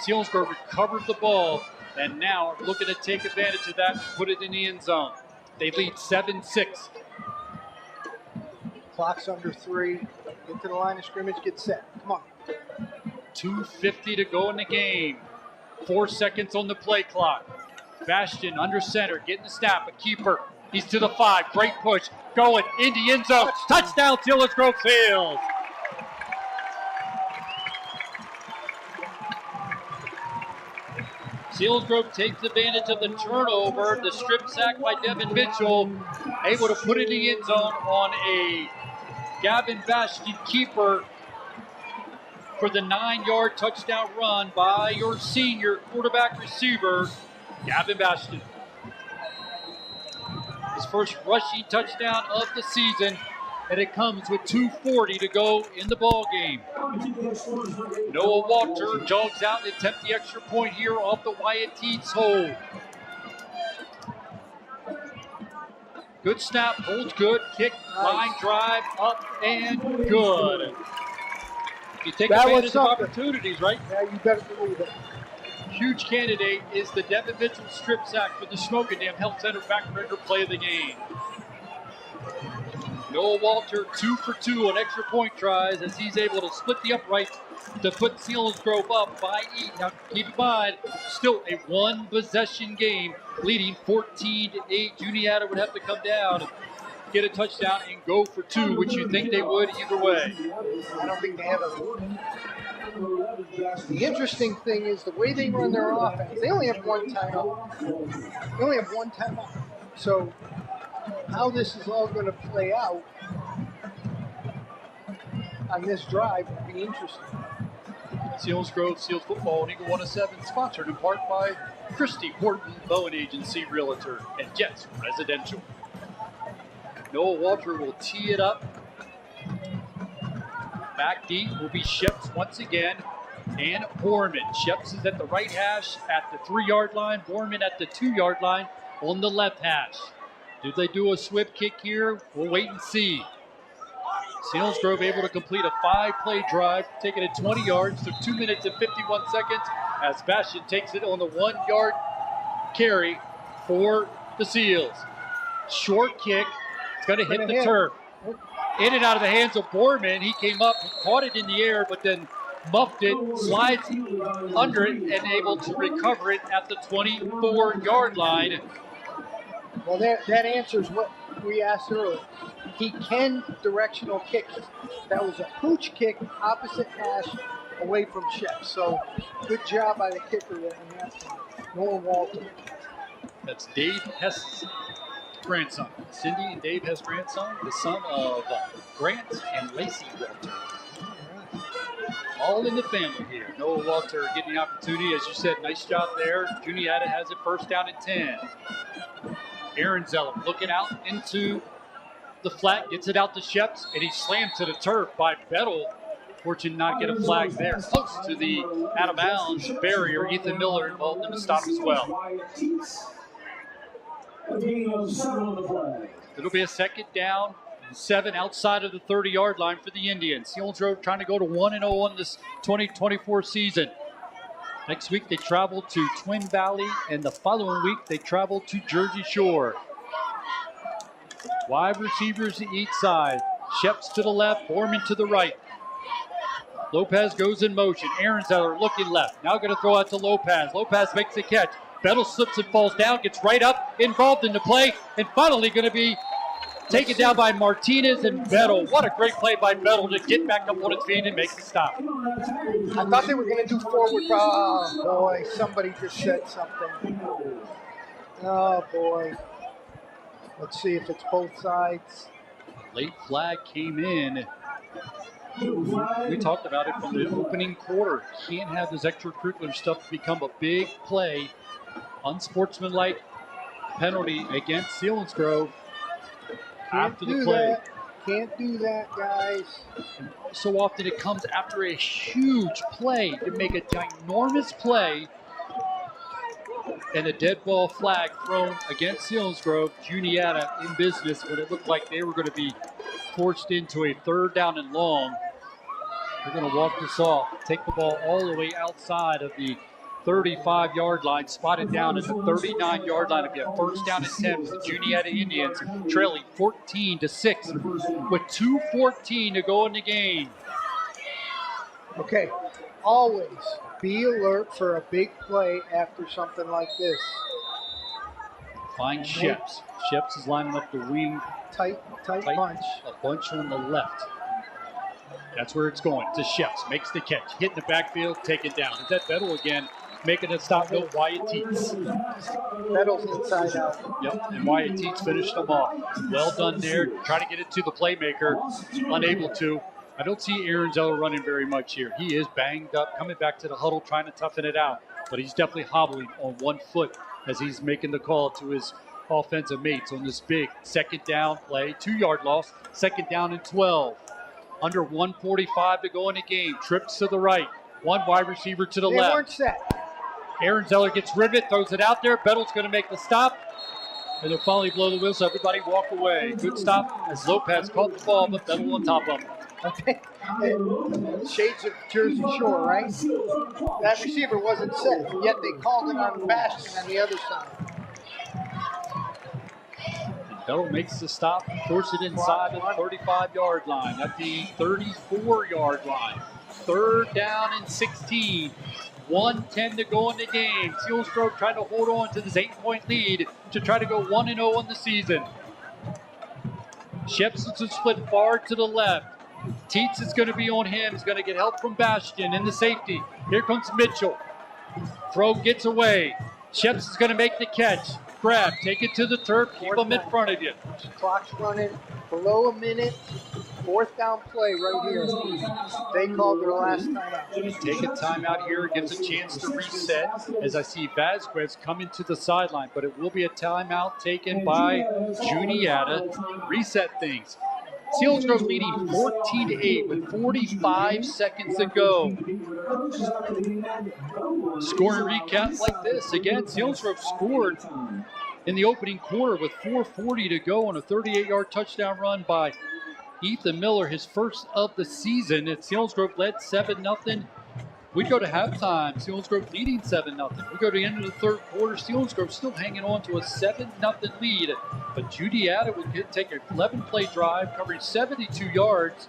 Selinsgrove recovered the ball, and now are looking to take advantage of that and put it in the end zone. They lead 7-6.
Clock's under 3. Get to the line of scrimmage, get set. Come on.
2:50 to go in the game. 4 seconds on the play clock. Bastion under center, getting the snap, a keeper. He's to the 5. Great push. Going in the end zone. Touchdown, Selinsgrove Seals. Selinsgrove takes advantage of the turnover, the strip sack by Devin Mitchell, able to put it in the end zone on a Gavin Bastion keeper for the 9-yard touchdown run by your senior quarterback receiver, Gavin Bastion. His first rushing touchdown of the season, and it comes with 2:40 to go in the ball game. Noah Walter jogs out and attempts the extra point here off the Wyatt Teets hold. Good snap, holds good, kick, line drive, up and good. You take advantage of opportunities, right?
Yeah, you better believe it.
Huge candidate is the Devin Mitchell strip sack for the Smoking Dam Health Center backbreaker play of the game. Noah Walter 2 for 2 on extra point tries as he's able to split the uprights to put Selinsgrove up by 8. Now keep in mind, still a 1-possession game, leading 14-8. Juniata would have to come down get a touchdown and go for 2, which you think they would either way.
I don't think they have The interesting thing is the way they run their offense. They only have one timeout. So how this is all going to play out on this drive would be interesting.
Selinsgrove Seals football on Eagle 107, sponsored in part by Christie Horton Bowen Agency Realtor and Jets Residential. Noah Walter will tee it up. Back deep will be Sheps once again, and Borman. Sheps is at the right hash at the 3-yard line. Borman at the 2-yard line on the left hash. Do they do a swift kick here? We'll wait and see. Selinsgrove able to complete a 5-play drive, taking it 20 yards, took 2 minutes and 51 seconds as Bastian takes it on the 1-yard carry for the Seals. Short kick, it's going to hit the turf. In and out of the hands of Borman. He came up, caught it in the air, but then muffed it, slides under it, and able to recover it at the 24-yard line.
Well, that answers what we asked earlier. He can directional kick. That was a pooch kick, opposite hash, away from Sheps. So good job by the kicker there in that time. Noah Walter.
That's Dave Hess' grandson. Cindy and Dave Hess' grandson, the son of Grant and Lacey Walter. All in the family here. Noah Walter getting the opportunity, as you said, nice job there. Juniata has it first down at 10. Aaron Zeller looking out into the flat, gets it out to Sheps, and he's slammed to the turf by Bettel. Fortunate not get a flag there. Close to the out-of-bounds barrier. Ethan Miller involved in the stop as well. It'll be a 2nd down, 7 outside of the 30-yard line for the Indians. Selinsgrove trying to go to 1-0 on this 2024 season. Next week they travel to Twin Valley, and the following week they travel to Jersey Shore. Wide receivers to each side. Sheps to the left, Borman to the right. Lopez goes in motion. Aaron Zeller looking left. Now going to throw out to Lopez. Lopez makes the catch. Bettel slips and falls down, gets right up, involved in the play, and finally going to be taken down by Martinez and Bettel. What a great play by Bettel to get back up on its feet and make the stop.
I thought they were going to do forward. Oh, boy, somebody just said something. Oh, boy. Let's see if it's both sides.
Late flag came in. We talked about it from the opening quarter. Can't have this extracurricular stuff to become a big play. Unsportsmanlike penalty against Selinsgrove after the play.
Can't do that, guys.
And so often it comes after a huge play to make a ginormous play, and a dead ball flag thrown against Selinsgrove. Juniata in business when it looked like they were going to be forced into a 3rd down and long. They're going to walk this off, take the ball all the way outside of the 35-yard line, spotted down at the 39-yard line. It'll be a 1st down and 10 for the Juniata Indians, trailing 14-6 with 2:14 to go in the game.
Okay, always be alert for a big play after something like this.
Find Sheps. Sheps is lining up the wing.
Tight bunch.
A bunch on the left. That's where it's going. To Sheps. Makes the catch. Hit in the backfield. Taken down. Is that Bettel again? Making a stop. No, Wyatt Teets.
Bettel's inside out.
Yep, and Wyatt Teets finished them off. Well done there. Trying to get it to the playmaker. Unable to. I don't see Aaron Zeller running very much here. He is banged up. Coming back to the huddle. Trying to toughen it out. But he's definitely hobbling on one foot as he's making the call to his offensive mates on this big 2nd down play. 2-yard loss. 2nd down and 12. Under 1:45 to go in the game. Trips to the right. One wide receiver to the left.
They weren't set.
Aaron Zeller gets rid of it, throws it out there. Bettel's going to make the stop. And they'll finally blow the whistle. Everybody walk away. Good stop as Lopez caught the ball, but Bettel on top of him.
Okay. Shades of Jersey Shore, right? That receiver wasn't set, yet they called it on Bastian on the other side.
Bettel makes the stop, force it inside the 35-yard line at the 34-yard line. 3rd down and 16. 1:10 to go in the game. Selinsgrove trying to hold on to this 8-point lead to try to go 1-0 on the season. Shepson's is split far to the left. Teets is going to be on him. He's going to get help from Bastian in the safety. Here comes Mitchell. Throw gets away. Shepson's going to make the catch. Grab, take it to the turf, keep them in front of you.
Clock's running below a minute. 4th down play right here. They called their last timeout.
Take a timeout here. It gives a chance to reset as I see Vasquez coming to the sideline, but it will be a timeout taken by Juniata. Reset things. Selinsgrove leading 14-8 with 45 seconds to go. Scoring recap like this. Again, Selinsgrove scored in the opening quarter with 4:40 to go on a 38-yard touchdown run by Ethan Miller, his first of the season. And Selinsgrove led 7-0. We go to halftime, Selinsgrove leading 7-0. We go to the end of the third quarter, Selinsgrove still hanging on to a 7-0 lead. But Juniata would take an 11-play drive, covering 72 yards.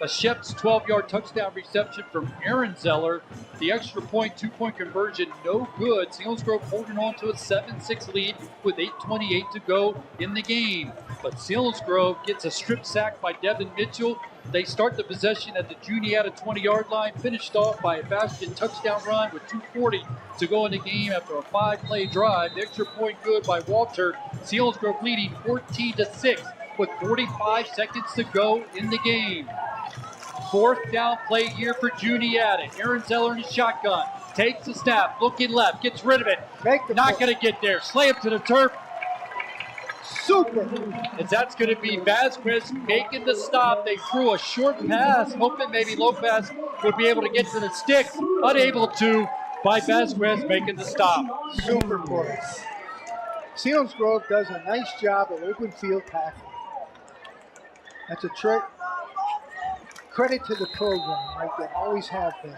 A Shep's 12-yard touchdown reception from Aaron Zeller. The extra point, 2-point conversion, no good. Selinsgrove holding on to a 7-6 lead with 8:28 to go in the game. But Selinsgrove gets a strip sack by Devin Mitchell. They start the possession at the Juniata 20-yard line, finished off by a Bastion touchdown run with 2:40 to go in the game after a 5-play drive. The extra point good by Walter. Selinsgrove leading 14-6 with 45 seconds to go in the game. 4th down play here for Juniata. Aaron Zeller in his shotgun. Takes the snap, looking left, gets rid of it. Not going to get there. Slam to the turf. Super. And that's going to be Vasquez making the stop. They threw a short pass, hoping maybe Lopez would be able to get to the stick. Unable to by Vasquez making the stop.
Super play. Selinsgrove does a nice job of open field tackling. That's a trick. Credit to the program, right? They always have been.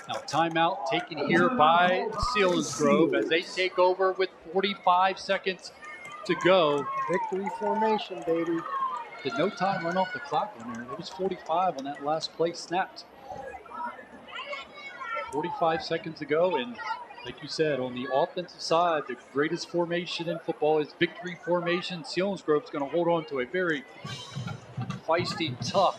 Now timeout taken here by Selinsgrove as they take over with 45 seconds to go.
Victory formation, baby.
Did no time run off the clock on there. It was 45 on that last play snapped. 45 seconds to go, and like you said, on the offensive side, the greatest formation in football is victory formation. Selinsgrove's going to hold on to a very feisty, tough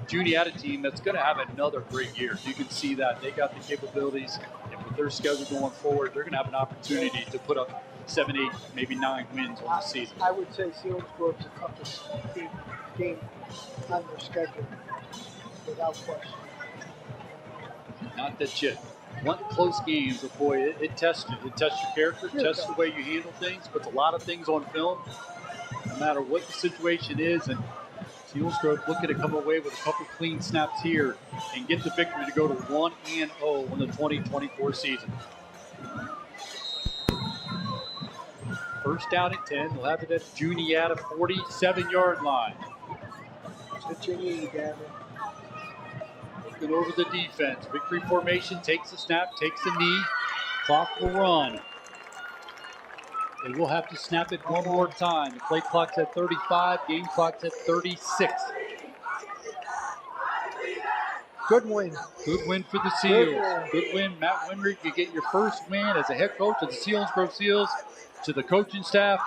Juniata team that's going to have another great year. You can see that. They got the capabilities, and with their schedule going forward, they're going to have an opportunity to put up 7, 8, maybe 9 wins on the season.
I would say Selinsgrove's the toughest game on their schedule, without question.
Not that you want close games, but boy, it tests you. It tests your character, tests the way you handle things, puts a lot of things on film, no matter what the situation is. And Selinsgrove looking to come away with a couple clean snaps here and get the victory to go to 1-0 in the 2024 season. First down at 10. They'll have it at Juniata 47-yard line.
That's what you need, Gavin.
Looking over the defense. Victory formation, takes the snap, takes the knee. Clock will run. They will have to snap it one more time. The play clock's at 35, game clock's at 36.
Good win.
Good win for the Seals. Good win. Matt Winrick, you get your first win as a head coach of the Selinsgrove Seals. To the coaching staff,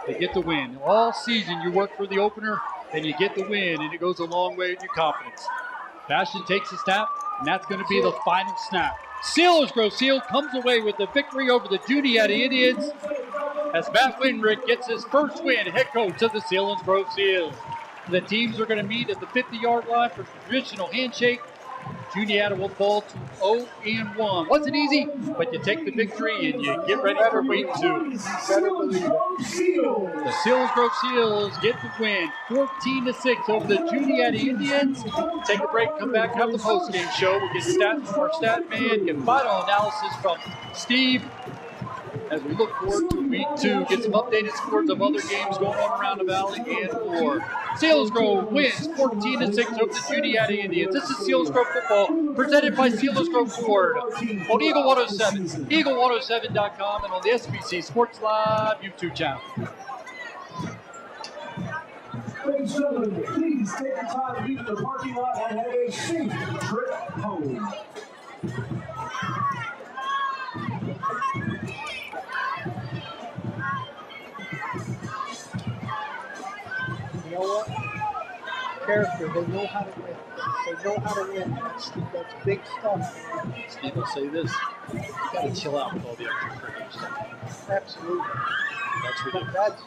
they get the win. All season you work for the opener and you get the win, and it goes a long way with your confidence. Bastion takes the snap, and that's going to be the final snap. Selinsgrove Seal comes away with the victory over the Juniata Indians as Matt Winrick gets his first win, head coach of the Selinsgrove Seals. The teams are going to meet at the 50-yard line for the traditional handshake. Juniata will fall to 0-1. Wasn't easy, but you take the victory and you get ready for week 2. The Selinsgrove Seals get the win, 14-6 over the Juniata Indians. Take a break, come back, have the postgame show. We'll get stats from our stat man, get final analysis from Steve as we look forward to week 2. Get some updated scores of other games going on around the valley and more. Selinsgrove wins 14-6 over the Juniata Indians. This is Selinsgrove football presented by Selinsgrove Ford on Eagle 107, Eagle107.com, and on the SBC Sports Live YouTube channel.
Ladies and gentlemen, please take the time to leave the parking lot and have a safe trip home.
character. They know how to win. They know how to win. That's big stuff.
Steve will say this. You got to chill out with all the extracurricular stuff.
Absolutely.
That's ridiculous.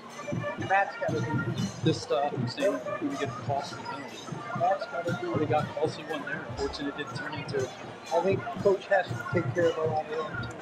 Matt's got to do
this stuff. I'm saying we get a costly penalty.
Matt's got to do
Already got a costly one there. Unfortunately, it didn't turn into.
I think Coach has to take care of a lot of that, too.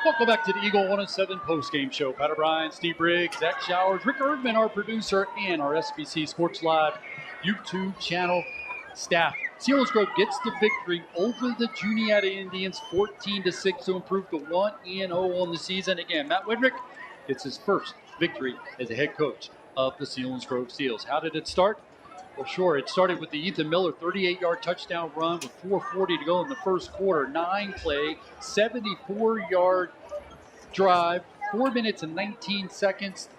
Welcome back to the Eagle 107 postgame show. Pat O'Brien, Steve Briggs, Zach Showers, Rick Erdman, our producer, and our SBC Sports Live YouTube channel staff. Selinsgrove gets the victory over the Juniata Indians 14-6 to improve to 1-0 on the season. Again, Matt Widrick gets his first victory as a head coach of the Selinsgrove Seals. How did it start? Well, sure, it started with the Ethan Miller 38-yard touchdown run with 4:40 to go in the first quarter. 9-play, 74-yard drive, 4 minutes and 19 seconds.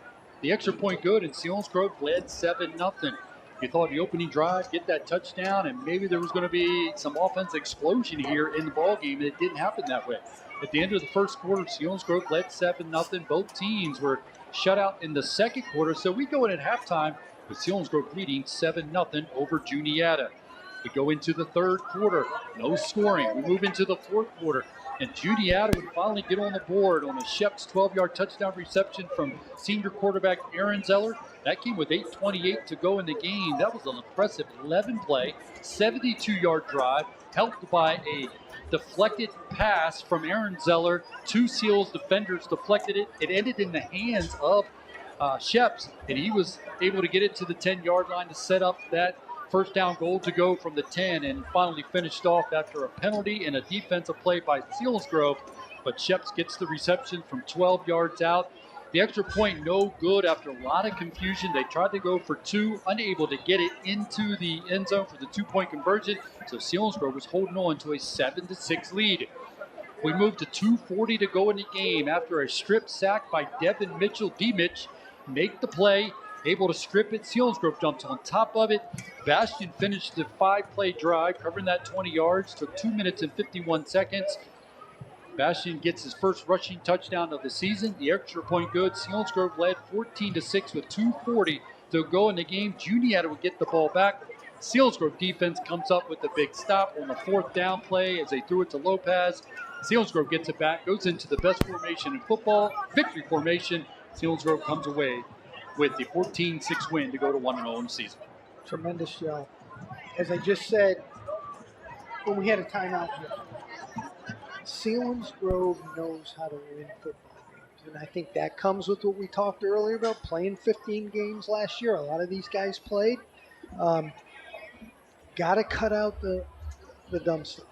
The extra point good, and Selinsgrove led 7-0. You thought the opening drive, get that touchdown, and maybe there was going to be some offense explosion here in the ballgame, and it didn't happen that way. At the end of the first quarter, Selinsgrove led 7-0. Both teams were shut out in the second quarter, so we go in at halftime with Selinsgrove leading 7-0 over Juniata. We go into the third quarter, no scoring. We move into the fourth quarter, and Juniata would finally get on the board on a Shep's 12-yard touchdown reception from senior quarterback Aaron Zeller. That came with 8:28 to go in the game. That was an impressive 11-play, 72-yard drive, helped by a deflected pass from Aaron Zeller. Two Seals defenders deflected it. It ended in the hands of Sheps, and he was able to get it to the 10-yard line to set up that first down goal to go from the 10, and finally finished off after a penalty and a defensive play by Selinsgrove. But Sheps gets the reception from 12 yards out. The extra point no good after a lot of confusion. They tried to go for two, unable to get it into the end zone for the two-point conversion. So Selinsgrove was holding on to a 7-6 lead. We moved to 2:40 to go in the game after a strip sack by Devin Mitchell. D-Mitch make the play, able to strip it. Selinsgrove jumped on top of it. Bastion finished the 5-play drive, covering that 20 yards. Took 2 minutes and 51 seconds. Bastion gets his first rushing touchdown of the season. The extra point good. Selinsgrove led 14-6 with 2:40 to go in the game. Juniata would get the ball back. Selinsgrove defense comes up with a big stop on the fourth down play as they threw it to Lopez. Selinsgrove gets it back, goes into the best formation in football, victory formation. Selinsgrove comes away with the 14-6 win to go to 1-0 in the season.
Tremendous job. As I just said, when we had a timeout here, Selinsgrove knows how to win football games. And I think that comes with what we talked earlier about playing 15 games last year. A lot of these guys played. Got to cut out the dumb stuff.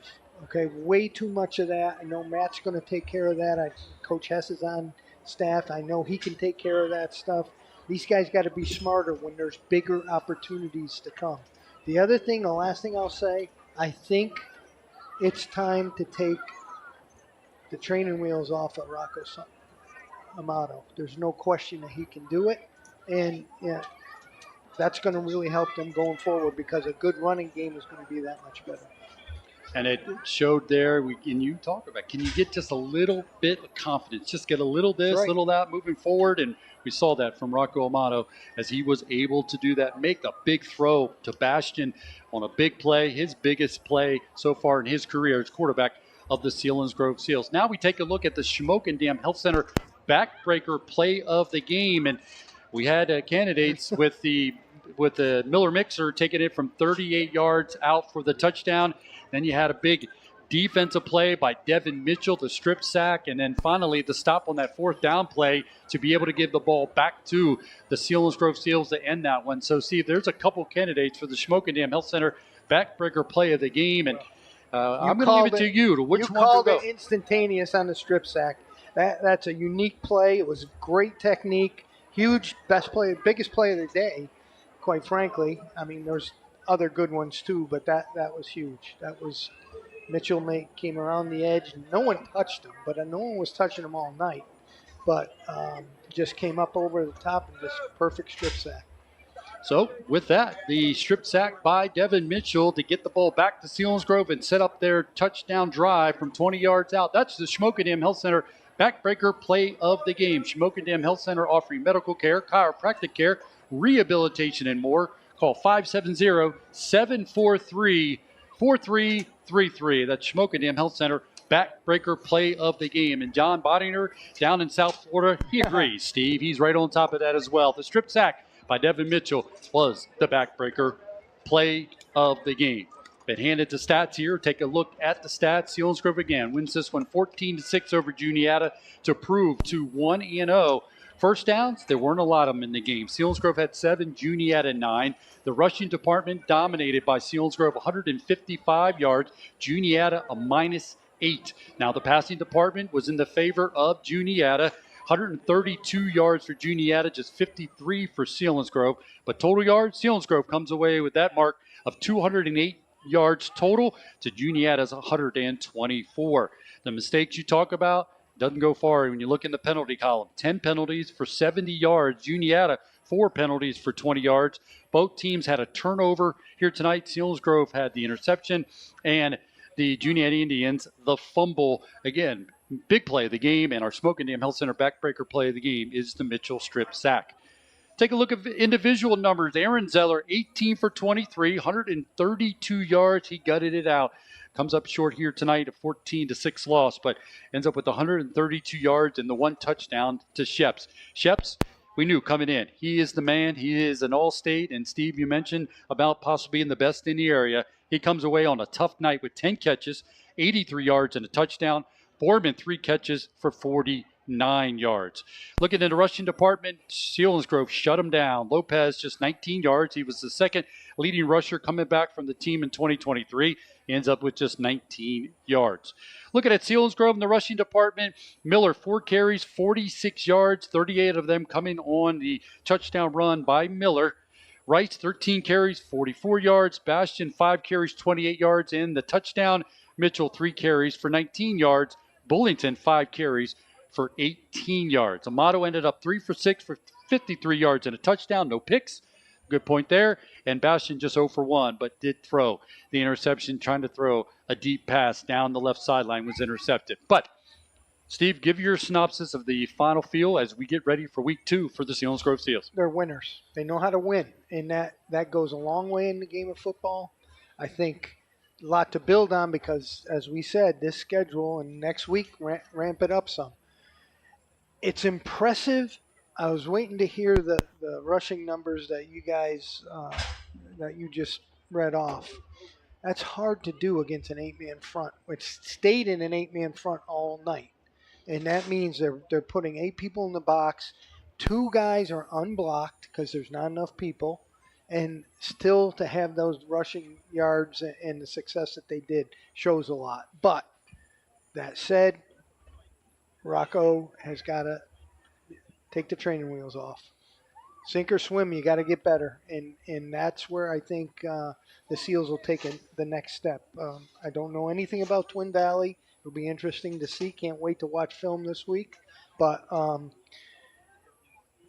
Okay, way too much of that. I know Matt's going to take care of that. Coach Hess is on staff. I know he can take care of that stuff. These guys got to be smarter when there's bigger opportunities to come. The other thing, the last thing I'll say, I think it's time to take the training wheels off of Rocco Amato. There's no question that he can do it. And yeah, that's going to really help them going forward because a good running game is going to be that much better.
And it showed there, and you talk about, can you get just a little bit of confidence? Just get a little this,
right,
little that moving forward. And we saw that from Rocco Amato as he was able to do that, make a big throw to Bastion on a big play, his biggest play so far in his career as quarterback of the Selinsgrove Seals. Now we take a look at the Schmokendam Health Center backbreaker play of the game. And we had candidates with the Miller Mixer taking it from 38 yards out for the touchdown. Then you had a big defensive play by Devin Mitchell, the strip sack, and then finally the stop on that fourth down play to be able to give the ball back to the Selinsgrove Seals to end that one. So, see, there's a couple candidates for the Schmokendam Health Center backbreaker play of the game, and I'm going to leave it to you to which one to go.
You called it instantaneous on the strip sack. That's a unique play. It was great technique. Huge, biggest play of the day, quite frankly. I mean, there's other good ones too, but that was huge. That was Mitchell came around the edge. No one touched him, but no one was touching him all night. But just came up over the top and just perfect strip sack.
So with that, the strip sack by Devin Mitchell to get the ball back to Selinsgrove and set up their touchdown drive from 20 yards out. That's the Schmokendam Health Center backbreaker play of the game. Schmokendam Health Center offering medical care, chiropractic care, rehabilitation, and more. Call 570-743-4333. That's Schmokendam Health Center backbreaker play of the game. And John Bodinger down in South Florida, he agrees, Steve. He's right on top of that as well. The strip sack by Devin Mitchell was the backbreaker play of the game. Been handed to stats here. Take a look at the stats. Selinsgrove again wins this one 14-6 over Juniata to prove to 1-0. First downs, there weren't a lot of them in the game. Selinsgrove had 7, Juniata 9. The rushing department dominated by Selinsgrove, 155 yards. Juniata a -8. Now the passing department was in the favor of Juniata. 132 yards for Juniata, just 53 for Selinsgrove. But total yards, Selinsgrove comes away with that mark of 208 yards total to Juniata's 124. The mistakes you talk about doesn't go far when you look in the penalty column. 10 penalties for 70 yards. Juniata, 4 penalties for 20 yards. Both teams had a turnover here tonight. Selinsgrove had the interception, and the Juniata Indians, the fumble. Again, big play of the game, and our Schmokendam Health Center backbreaker play of the game is the Mitchell strip sack. Take a look at individual numbers. Aaron Zeller, 18 for 23, 132 yards. He gutted it out. Comes up short here tonight, a 14-6 loss, but ends up with 132 yards and the 1 touchdown to Sheps. Sheps, we knew coming in, he is the man. He is an all-state, and Steve, you mentioned about possibly being the best in the area. He comes away on a tough night with 10 catches, 83 yards and a touchdown. Borman, 3 catches for 49 yards. Looking in the rushing department, Selinsgrove shut him down. Lopez, just 19 yards. He was the second leading rusher coming back from the team in 2023. He ends up with just 19 yards. Looking at Selinsgrove in the rushing department, Miller, 4 carries, 46 yards, 38 of them coming on the touchdown run by Miller. Rice, 13 carries, 44 yards. Bastian, 5 carries, 28 yards. And the touchdown, Mitchell, 3 carries for 19 yards. Bullington, 5 carries for 18 yards. Amato ended up 3 for 6 for 53 yards and a touchdown. No picks. Good point there. And Bastian just 0 for 1, but did throw the interception, trying to throw a deep pass down the left sideline, was intercepted. But, Steve, give your synopsis of the final feel as we get ready for week 2 for the Selinsgrove Seals.
They're winners. They know how to win, and that goes a long way in the game of football. I think a lot to build on because, as we said, this schedule and next week ramp it up some. It's impressive. I was waiting to hear the rushing numbers that you guys that you just read off. That's hard to do against an 8-man front, which stayed in an 8-man front all night. And that means they're putting 8 people in the box. 2 guys are unblocked because there's not enough people. And still to have those rushing yards and the success that they did shows a lot. But that said, Rocco has got to take the training wheels off. Sink or swim, you got to get better. And that's where I think the Seals will take the next step. I don't know anything about Twin Valley. It'll be interesting to see. Can't wait to watch film this week. But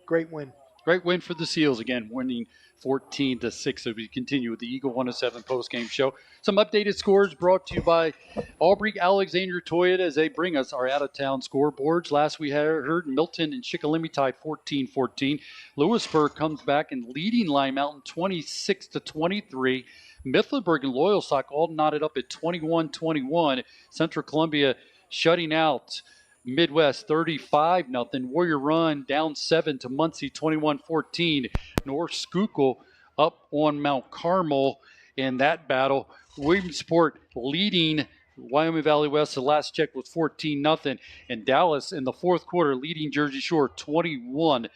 great win.
Great win for the Seals, again, winning 14-6. So we continue with the Eagle 107 postgame show. Some updated scores brought to you by Aubrey Alexander Toyota as they bring us our out-of-town scoreboards. Last we heard Milton and Shikellamy tied 14-14. Lewisburg comes back and leading Lime Mountain 26-23. Mifflinburg and Loyalsock all knotted up at 21-21. Central Columbia shutting out Midwest 35-0. Warrior Run down 7 to Muncie 21-14. North Schuylkill up on Mount Carmel in that battle. Williamsport leading Wyoming Valley West. The last check was 14-0. And Dallas in the fourth quarter leading Jersey Shore 21-14.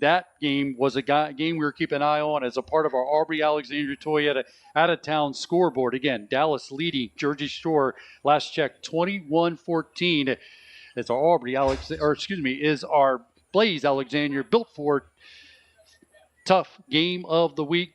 That game was a game we were keeping an eye on as a part of our Aubrey Alexander Toyota out-of-town scoreboard. Again, Dallas leading Jersey Shore last check 21-14. It's our is our Blaze Alexander Built Ford Tough Game of the Week.